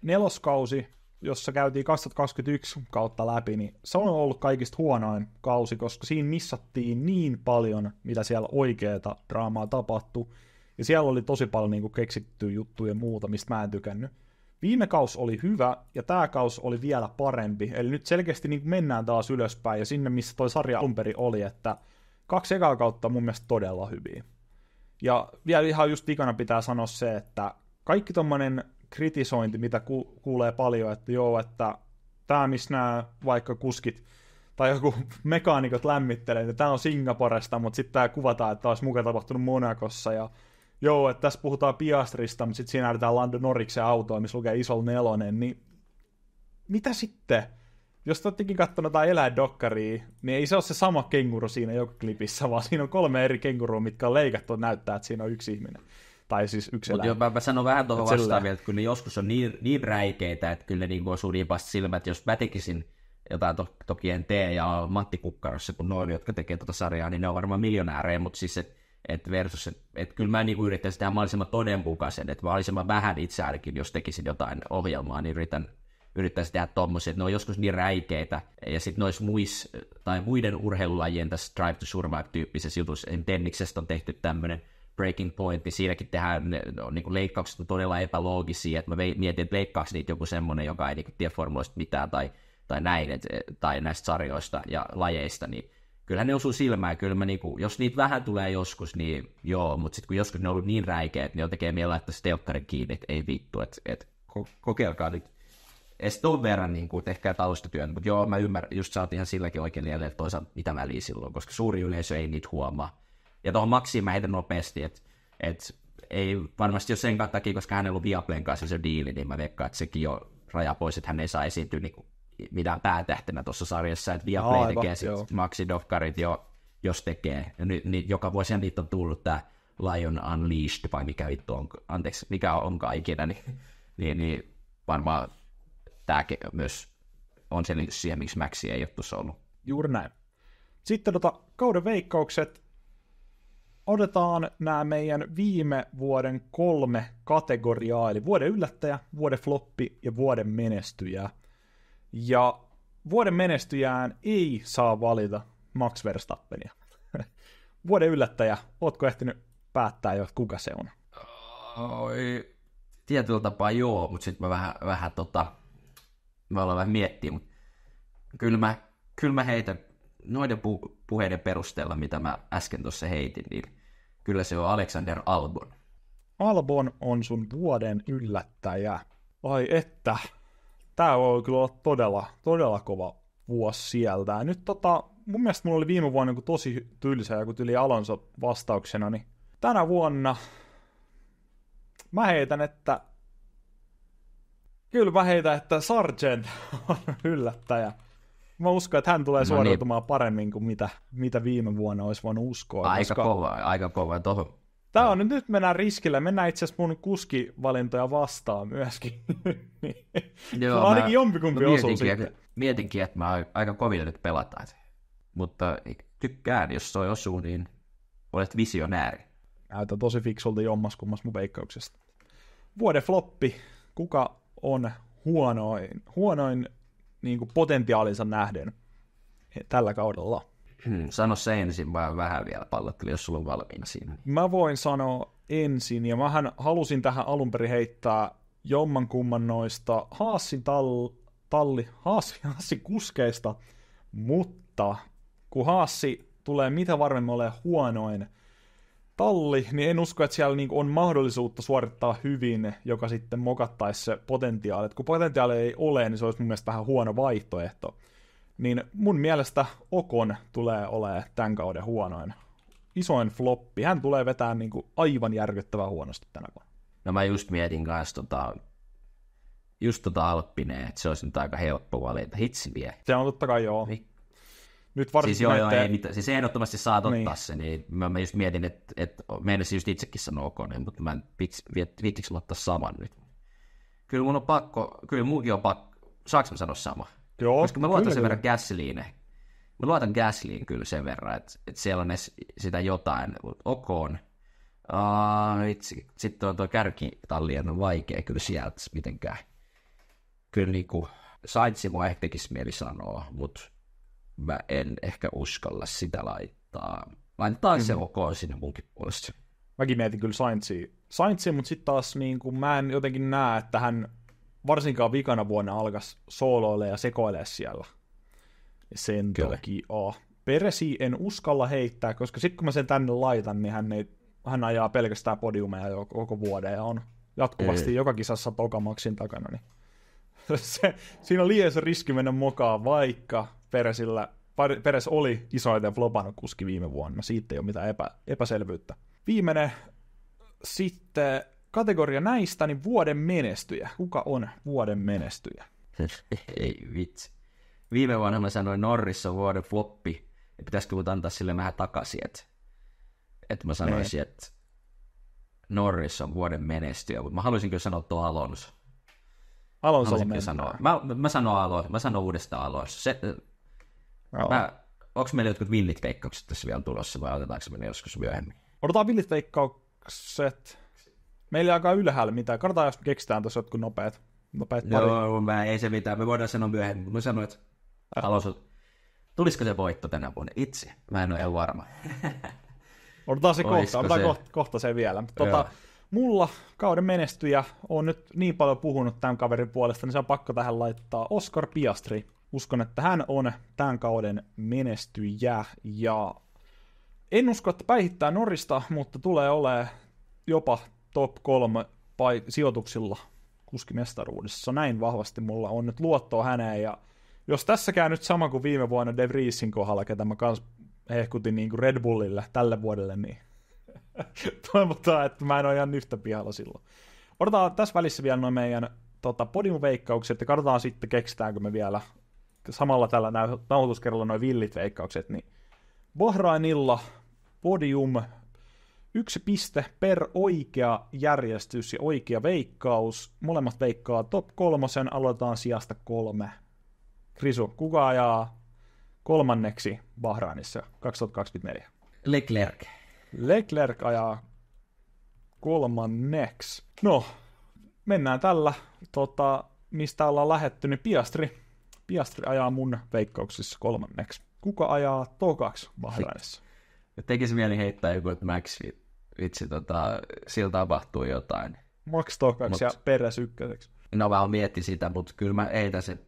neloskausi, jossa käytiin 2021 kautta läpi, niin se on ollut kaikista huonoin kausi, koska siinä missattiin niin paljon, mitä siellä oikeaa draamaa tapahtui, ja siellä oli tosi paljon niin kuin keksittyä juttuja ja muuta, mistä mä en tykännyt. Viime kaus oli hyvä, ja tämä kaus oli vielä parempi, eli nyt selkeästi niin kuin mennään taas ylöspäin, ja sinne, missä toi sarja alunperin oli, että 2 ekaa kautta on mun mielestä todella hyviä. Ja vielä ihan just vikana pitää sanoa se, että kaikki tommonen kritisointi, mitä kuulee paljon, että joo, että tämä, missä nämä vaikka kuskit tai joku mekaanikot lämmittelee, että tämä on Singaporesta, mutta sitten tämä kuvataan, että olisi mukaan tapahtunut Monacossa, ja joo, että tässä puhutaan Piastrista, mutta sitten siinä nähdään Lando Norriksen autoa, missä lukee isolla 4, niin mitä sitten? Jos te olettekin katsonut jotain eläindokkaria, niin ei se ole se sama kenguru siinä joka klipissä, vaan siinä on 3 eri kengurua, mitkä on leikattu näyttää, että siinä on yksi ihminen. Tai siis yksi eläin. Mutta mä sanon vähän tuohon vastaan vielä, että kyllä ne joskus on niin räikeitä, että kyllä ne niin osuu niin vasta silmät, että jos mä tekisin jotain, toki en tee, ja Matti Kukkarossa, kun noin, jotka tekee tuota sarjaa, niin ne on varmaan miljonäärejä, mutta siis, että versus, että kyllä mä niin yrittäisin tehdä mahdollisimman todenmukaisen, että mahdollisimman vähän itse ainakin, jos tekisin jotain ohjelmaa, niin yrittäisin tehdä tommosia, että ne on joskus niin räikeitä, ja sitten noissa muiden urheilulajien tässä Drive to Survive-tyyppisessä jutussa, Tenniksestä on tehty tämmöinen Breaking Point, niin siinäkin tehdään, niin leikkaukset on todella epäloogisia, että mä mietin, että leikkaako niitä joku semmoinen, joka ei niin tiedä formuloista mitään, tai näin, tai näistä sarjoista ja lajeista, niin kyllähän ne osuu silmään, kyllä mä niinku, jos niitä vähän tulee joskus, niin joo, mutta sitten kun joskus ne on ollut niin räikeät, niin on tekee mielellä, että se telkkarin kiinni, että ei vittu, että kokeilkaa nyt edes ton verran niin kuin tehkää taustatyön, mutta joo, mä ymmärrän, just sä oot ihan silläkin oikein liian, että toisaalta mitä väliä silloin, koska suuri yleisö ei niitä huomaa. Ja tuohon Maxiin mä heitän nopeasti, että ei varmasti jos sen takia, koska hänellä on Viaplayn kanssa se diili, niin mä veikkaan, että sekin jo raja pois, että hän ei saa esiintyä niin kuin mitään päätähtenä tuossa sarjassa, että Viaplay tekee sitten Maxi-dokkarit jo, jos tekee. Ja nyt joka vuosi niitä on tullut tämä Lion Unleashed, vai mikä vittu on, anteeksi, mikä onkaan ikinä, niin varmaan tämä myös on selitys siihen, miksi Maxi ei ole tuossa ollut. Juuri näin. Sitten kauden veikkaukset. Otetaan nämä meidän viime vuoden 3 kategoriaa, eli vuoden yllättäjä, vuoden floppi ja vuoden menestyjä. Ja vuoden menestyjään ei saa valita Max Verstappenia. Vuoden yllättäjä, ootko ehtinyt päättää jo, kuka se on? Tietyllä tapaa joo, mutta sitten mä vähän mä ollaan vähän miettiä, mutta kyllä mä heitän noiden puheiden perusteella, mitä mä äsken tuossa heitin, niin kyllä se on Alexander Albon. Albon on sun vuoden yllättäjä. Ai että, tää voi kyllä olla todella, todella kova vuosi sieltä. Nyt mun mielestä mulla oli viime vuonna tosi tylsä, ja kun tuli Alonso vastauksena, niin tänä vuonna mä heitän, että että Sargent on yllättäjä. Mä uskon, että hän tulee suoriutumaan paremmin kuin mitä viime vuonna olisi voinut uskoa. Aika kova tohon. Tää on nyt mennään riskillä. Mennään itse asiassa mun kuskivalintoja vastaan myöskin. Joo, ainakin jompikumpi osuu sitten. Mietinkin, että mä aika kovilla nyt pelataan. Mutta tykkään, jos toi osuu, niin olet visionääri. Näytän tosi fiksulta jommaskummas mun veikkauksesta. Vuoden floppi. Kuka on huonoin niin kuin potentiaalinsa nähden tällä kaudella? Sano se ensin vaan vähän vielä pallotteli, jos sulla on valmiina siinä. Mä voin sanoa ensin, ja mähän halusin tähän alun perin heittää jommankumman noista Haasin Haasin kuskeista, mutta kun Haassi tulee mitä varmemmin olemaan huonoin talli, niin en usko, että siellä on mahdollisuutta suorittaa hyvin, joka sitten mokattaisi se potentiaali. Et kun potentiaali ei ole, niin se olisi mun mielestä vähän huono vaihtoehto. Niin mun mielestä Ocon tulee olemaan tämän kauden huonoin. Isoin floppi. Hän tulee vetää aivan järkyttävän huonosti tänä vuonna. No mä just mietin kanssa Alppineen, että se olisi nyt aika helppo valinta. Hitsi vie. Se on totta kai joo. Nyt siis ehdottomasti saat ottaa se, niin mä just mietin, että meinasin just itsekin sanoa Oconin, mutta mä en viittikö ottaa saman nyt. Kyllä mun on pakko, kyllä munkin on pakko, saanko mä sanoa sama? Joo, koska mä luotan sen verran Gaslyne. Mä luotan Gaslyin kyllä sen verran, että siellä on sitä jotain. Ocon. Sitten on tuo kärkitallien on vaikea kyllä sieltä mitenkään. Kyllä niinku Sainzin mua ehkä tekisi mieli sanoa, mutta mä en ehkä uskalla sitä laittaa. Laitetaan se Ocon sinne munkin puolesta. Mäkin mietin kyllä Sainzia, mutta sitten taas mä en jotenkin näe, että hän varsinkaan vikana vuonna alkaisi sooloille ja sekoilee siellä. Sen takia Peresi en uskalla heittää, koska sitten kun mä sen tänne laitan, niin hän ajaa pelkästään podiumeja koko vuoden ja on jatkuvasti joka kisassa tokamaksin takana. Niin siinä on liian se riski mennä mokaan, vaikka Peres oli isoiten flopannut kuski viime vuonna. Siitä ei ole mitään epäselvyyttä. Viimeinen sitten kategoria näistä, niin vuoden menestyjä. Kuka on vuoden menestyjä? Ei vitsi. Viime vuonna mä sanoin Norris on vuoden floppi, ja pitäisikö mut antaa sille vähän takaisin, että mä sanoisin, että Norris on vuoden menestyjä, mutta mä haluaisin kyllä sanoa tuo Alonso. Alonso mä sanon uudestaan Alonso. Onko meillä jotkut villit veikkaukset tässä vielä tulossa, vai otetaanko me ne joskus myöhemmin? Odotetaan villit veikkaukset. Meillä ei aika ylhäällä mitään. Katsotaan, jos me keksitään tuossa jotkut nopeat pari. Joo, ei se mitään. Me voidaan sanoa myöhemmin. Mä sanoin, että Alonso, tulisiko se voitto tänä vuonna? Itse. Mä en ole ihan varma. Odotetaan se kohta se vielä. Mulla kauden menestyjä on nyt niin paljon puhunut tämän kaverin puolesta, niin se on pakko tähän laittaa Oscar Piastri. Uskon, että hän on tämän kauden menestyjä. Ja en usko, että päihittää Norrista, mutta tulee olemaan jopa top 3 sijoituksilla kuskimestaruudessa. Näin vahvasti mulla on nyt luottoa häneen, ja jos tässä käy nyt sama kuin viime vuonna De Vriesin kohdalla, ketä mä kans hehkutin niin kuin Red Bullille tälle vuodelle, niin toivotaan, että mä en ole ihan yhtä pihalla silloin. Odotetaan tässä välissä vielä noin meidän podium-veikkaukset, ja katsotaan sitten, keksitäänkö me vielä samalla tällä nauhoituskerralla noin villit veikkaukset, niin Bahrainilla podium 1 piste per oikea järjestys ja oikea veikkaus. Molemmat veikkaa top 3, aloitetaan sijasta 3. Krisu, kuka ajaa kolmanneksi Bahrainissa 2024? Leclerc ajaa kolmanneksi. No, mennään tällä, mistä ollaan lähetty, niin Piastri ajaa mun veikkauksissa kolmanneksi. Kuka ajaa tokaksi Bahrainissa? Tekisi mieli heittää joku, että Max, vitsi, sillä tapahtuu jotain. Max tokaksi ja Perez ykköseksi. No mä miettin sitä, mutta kyllä mä heitäisin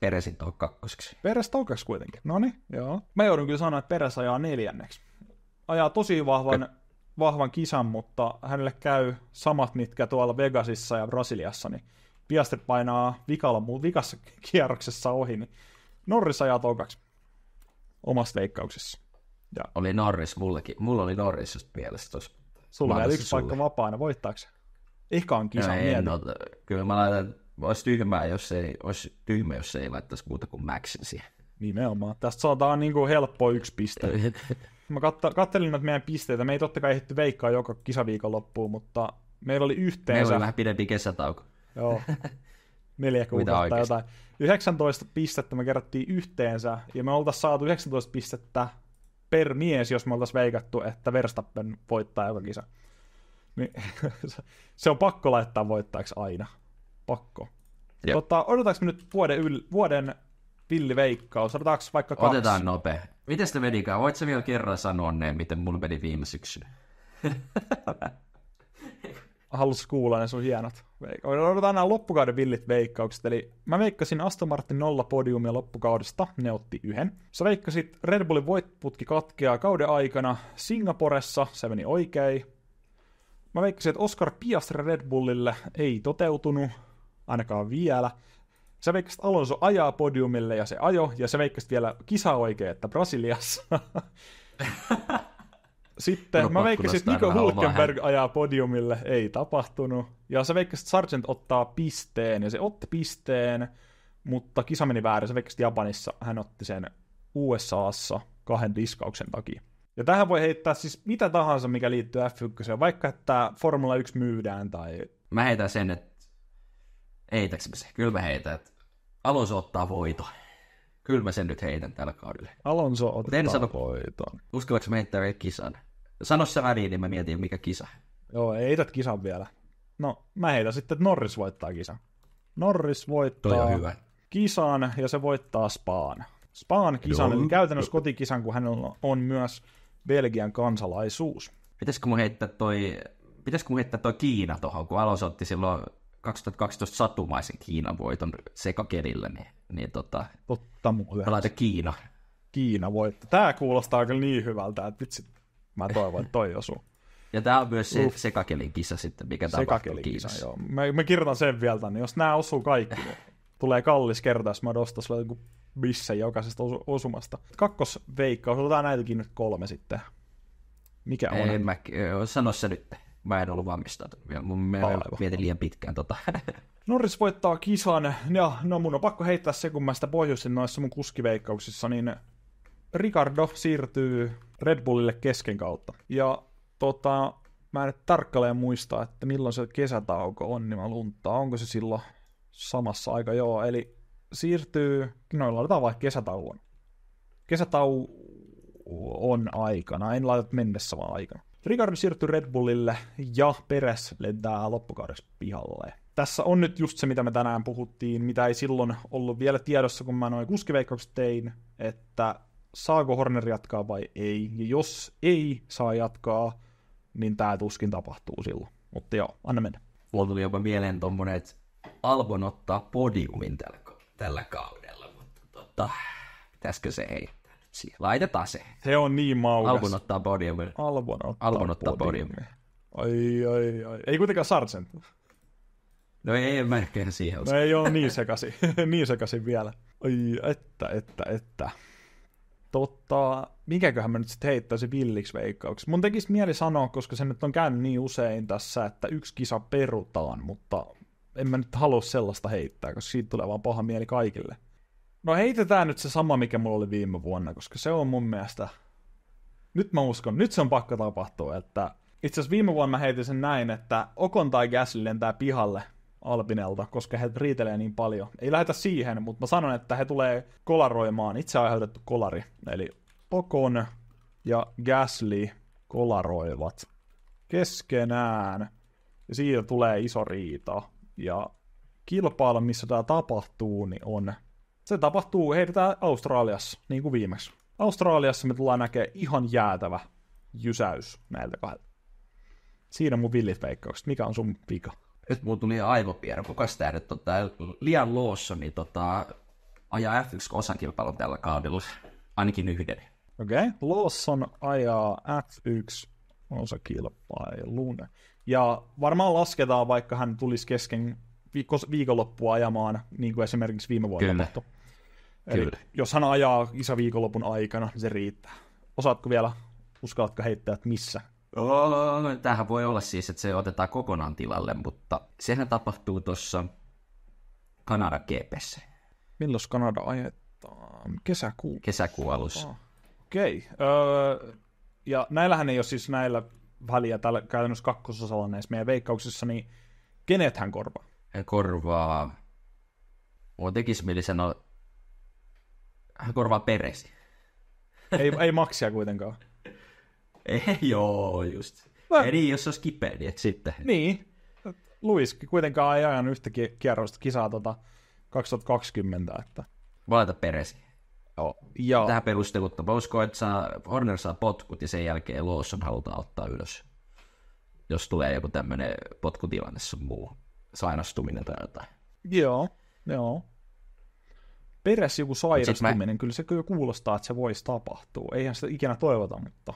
Perezin kakkoseksi. Perez tokaksi kuitenkin. Noniin, joo. Mä joudun kyllä sanoa, että Perez ajaa neljänneksi. Ajaa tosi vahvan kisan, mutta hänelle käy samat, mitkä tuolla Vegasissa ja Brasiliassa, niin Piastri painaa vikassa kierroksessa ohi, niin Norris ajaa tokaksi omassa veikkauksessa. Ja. Oli Norris mullekin. Mulla oli Norris just mielessä tuossa. Sulla on yksi paikka vapaana, voittaako se? Ekan kisan mieti. Kyllä mä laitan, olisi tyhmä, jos ei laittaisi muuta kuin Maxin siihen. Nimenomaan. Tästä saadaan niin helppo 1 piste. Mä kattelin näitä meidän pisteitä. Me ei totta kai ehditty veikkaa joka kisaviikon loppuun, mutta meillä oli yhteensä... Meillä oli vähän pidempi kesätauko. Joo. 4 kuukautta jotain. 19 pistettä me kerättiin yhteensä, ja me oltaisiin saatu 19 pistettä per mies, jos me oltaisiin veikattu, että Verstappen voittaa joka kisa. Niin, se on pakko laittaa voittajaksi aina. Pakko. Odotetaanko me nyt vuoden villiveikkaus. Otetaanko vaikka 2? Otetaan nopea. Miten sitä menikään? Voit sä vielä kerran sanoa ne, miten mulla meni viime syksynä? Haluaisin kuulla ne sun hienot veikkaukset. Otetaan nämä loppukauden villit veikkaukset. Eli mä veikkasin Aston Martin 0 podiumia loppukaudesta. Ne otti 1. Sä veikkasit Red Bullin voittoputki katkeaa kauden aikana Singaporessa. Se meni oikein. Mä veikkasin, että Oscar Piastri Red Bullille ei toteutunut. Ainakaan vielä. Sä veikkasit Alonso ajaa podiumille ja se ajo. Ja sä veikkasit vielä kisa oikein, että Brasiliassa. Sitten mä veikkasin, että Nico Hülkenberg ajaa podiumille, ei tapahtunut. Ja sä veikkasit, että Sargent ottaa pisteen, ja se otti pisteen, mutta kisa meni väärin. Sä veikkasit Japanissa, hän otti sen USAssa 2 diskauksen takia. Ja tähän voi heittää siis mitä tahansa, mikä liittyy F1, vaikka että Formula 1 myydään tai... Mä heitän sen, että... Heitäks mä se? Kyllä mä heitän, että Alonso ottaa voiton. Kyllä mä sen nyt heitän tällä kaudella. Alonso ottaa voiton. Uskallatko mä heittää vielä kisan? Sano se väliin, niin mä mietin, mikä kisa. Joo, heität kisan vielä. No, mä heitän sitten, että Norris voittaa kisan. Norris voittaa hyvä. kisan ja se voittaa Spaan. Spaan kisan, eli käytännössä kotikisan, kun hänellä on myös Belgian kansalaisuus. Pitäisikö mun heittää toi Kiina tohon, kun Alonso otti silloin 2012 satumaisen Kiinan voiton sekakelillä, niin Totta muuten. Laita Kiina. Kiina voittaa. Tää kuulostaa kyllä niin hyvältä, että vitsi, mä toivon, että toi osuu. Ja tää on myös se sekakelin kisa sitten, mikä tapahtuu Kiinassa. Joo. Mä kirjoitan sen vielä, niin jos nämä osuu kaikki, niin tulee kallis kerta, jos mä ostan sulle joku bissen jokaisesta osumasta. Kakkosveikkaus, otetaan näitäkin nyt 3 sitten. Mikä on? En mä sano se nyt. Mä en ollut valmistautunut vielä. Mä mietin liian pitkään tota. Norris voittaa kisan, ja no mun on pakko heittää se, kun mä sitä pohjusin noissa mun kuskiveikkauksissa, niin Ricardo siirtyy Red Bullille kesken kautta. Ja mä en nyt tarkkaan muista, että milloin se kesätauko on, niin mä lunttaan. Onko se silloin samassa aika? Joo, eli siirtyy, no laitetaan vaikka kesätauon. Kesätau on aikana, en laita mennessä vaan aikana. Ricardo siirtyy Red Bullille ja Perez lentää loppukaudessa pihalle. Tässä on nyt just se, mitä me tänään puhuttiin, mitä ei silloin ollut vielä tiedossa, kun mä noin kuskiveikkaukset tein, että saako Horner jatkaa vai ei. Ja jos ei saa jatkaa, niin tää tuskin tapahtuu silloin. Mutta joo, anna mennä. Mulla tuli jopa mieleen tommonen, että Albon ottaa podiumin tällä kaudella, mutta pitäisikö se heittää nyt siihen? Laitetaan se. Se on niin maukas. Albon ottaa podiumin. Albon ottaa podiumin. Ai. Ei kuitenkaan Sargent. No ei mä ehkä siihen usko. No ei ole niin sekaisin vielä. Ai, että. Mikäköhän mä nyt sitten heittäisin villiksi veikkauksi. Mun tekisi mieli sanoa, koska se nyt on käynyt niin usein tässä, että 1 kisa perutaan, mutta en mä nyt halua sellaista heittää, koska siitä tulee vaan paha mieli kaikille. No heitetään nyt se sama, mikä mulla oli viime vuonna, koska se on mun mielestä... Nyt mä uskon, nyt se on pakko tapahtua, että... Itse asiassa viime vuonna mä heitin sen näin, että Ocon tai Gasly lentää pihalle Alpinelta, koska he riitelee niin paljon. Ei lähetä siihen, mutta mä sanon, että he tulee kolaroimaan, itse aiheutettu kolari. Eli Ocon ja Gasly kolaroivat keskenään, ja siitä tulee iso riita. Ja kilpailu, missä tämä tapahtuu, niin on... Se tapahtuu, heitetään Australiassa, niin kuin viimeksi. Australiassa me tullaan näkemään ihan jäätävä jysäys näiltä 2. Siinä mun villit veikkaukset. Mikä on sun vika? Nyt mulla tuli aivopierä. Kukas tää nyt Liam Lawson ajaa F1-osakilpailun tällä kaudella? Ainakin 1. Okei. Lawson ajaa F1-osakilpailun. Ja varmaan lasketaan, vaikka hän tulisi kesken viikonloppua ajamaan, niin kuin esimerkiksi viime vuonna tapahtui. Eli jos hän ajaa viikonlopun aikana, niin se riittää. Osaatko vielä, uskallatko heittää, että missä? Tämähän voi olla siis, että se otetaan kokonaan tilalle, mutta sehän tapahtuu tuossa Kanada GP:ssä. Milloin Kanada ajetaan? Kesäkuun alussa. Okei. Ja näillähän ei ole siis näillä väliä tällä käytännössä kakkososalla näissä meidän veikkauksissa, niin kenet hän korvaa? Hän korvaa... Mulla tekisi mieli sanoa... Hän korvaa Peresi. ei Maxia kuitenkaan. Joo, just. Eli jos se olisi kipeä, niin sitten. Niin. Lewis kuitenkaan ei ajanut yhtä kierrosta kisaa 2020, että Valita Perez. Ja Tähän perustelutta. Mä uskon, että Horner saa potkut ja sen jälkeen Lawson halutaan ottaa ylös. Jos tulee joku tämmöinen potkutilanne sun muu sairastuminen tai jotain. Joo. Peres joku sairastuminen, kyllä se kyllä kuulostaa, että se voisi tapahtua. Eihän sitä ikinä toivota, mutta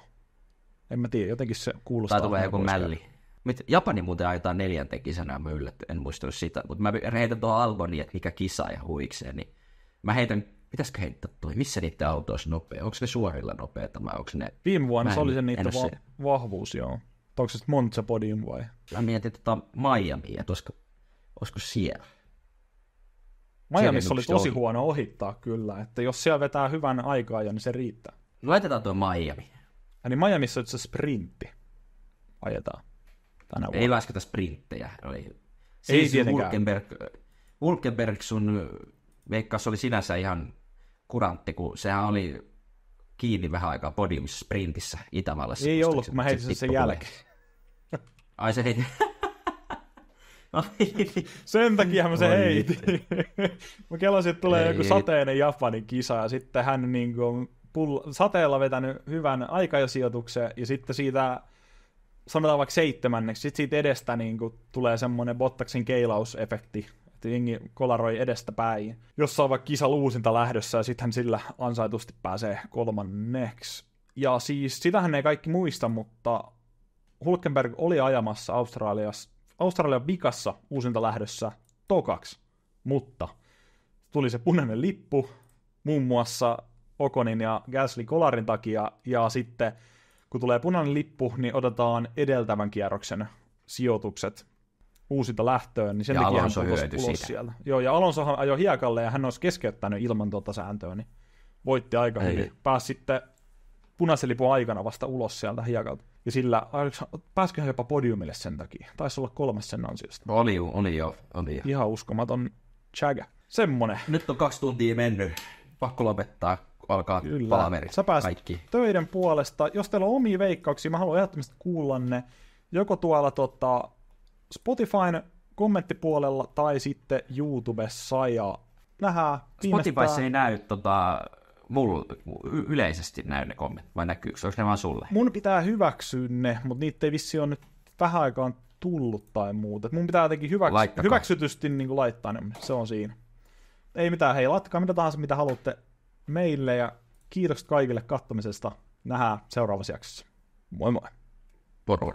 en mä tiedä, jotenkin se kuulostaa. Tai tulee joku mälli. Japani muuten ajetaan 4. kisana, mä en muistanut sitä, mutta mä heitän tuohon Alboniin, että mikä kisa ja huikseen, niin mä heitän, pitäisikö heittää toi, missä niiden auto olisi nopea, onko ne suorilla nopeita vai onko ne... Viime vuonna se oli se niiden vahvuus, joo. Onko se Monza podium vai? Mä mietin Miami, että olisiko siellä. Miamiissa oli tosi huono ohittaa kyllä, että jos siellä vetää hyvän aikaa jo, niin se riittää. Laitetaan tuo Miami. Eli Miamiissa on se sprintti ajetaan tänä vuonna. Ei lasketa sprinttejä. Ei tietenkään. Hulkenberg sun veikkaus oli sinänsä ihan kurantti, kun sehän oli kiinni vähän aikaa podiumissa sprintissä Itävallassa. Ei ollut, kun mä heitin sen jälkeen. Ai se heitin. Sen takia mä se heitin. Mä kelasin, että tulee joku sateinen Japanin kisa, ja sitten hän niin on sateella vetänyt hyvän aikajosijoituksen, ja sitten siitä, sanotaan vaikka 7, sitten siitä edestä niin tulee semmoinen Bottaksen keilausefekti, että jengi kolaroi edestä päin. Jossain vaikka kisa luusinta lähdössä, ja sitten hän sillä ansaitusti pääsee 3. Ja siis sitähän ei kaikki muista, mutta Hulkenberg oli ajamassa Australian vikassa uusinta lähdössä tokaksi, mutta tuli se punainen lippu muun muassa Oconin ja Gasly kolarin takia, ja sitten kun tulee punainen lippu, niin otetaan edeltävän kierroksen sijoitukset uusinta lähtöön, niin sen takia hän putosi ulos sieltä. Joo, ja Alonsohan ajoi hiekalle, ja hän olisi keskeyttänyt ilman tuota sääntöä, niin voitti aika hyvin. Pääsi sitten punaisen lipun aikana vasta ulos sieltä hiekalta. Ja sillä, pääsiköhän jopa podiumille sen takia? Taisi olla 3 sen ansiosta. Oli jo. Ihan uskomaton chaga. Semmonen. Nyt on 2 tuntia mennyt. Pakko lopettaa, alkaa palaverit. Sä pääsit kaikki töiden puolesta. Jos teillä on omia veikkauksia, mä haluan ehdottomasti kuulla ne. Joko tuolla Spotifyn kommenttipuolella tai sitten YouTubessa. Ja nähdään Spotifyssa ei näy mulla yleisesti näy ne kommentit, vai näkyykö? Onko ne vaan sulle? Mun pitää hyväksyä ne, mutta niitä ei vissi ole nyt vähän aikaan tullut tai muuta. Mun pitää jotenkin hyväksytysti niin kuin laittaa ne, se on siinä. Ei mitään, hei, laittakaa mitä tahansa, mitä haluatte meille, ja kiitokset kaikille katsomisesta. Nähdään seuraavassa jaksossa. Moi moi. Moro.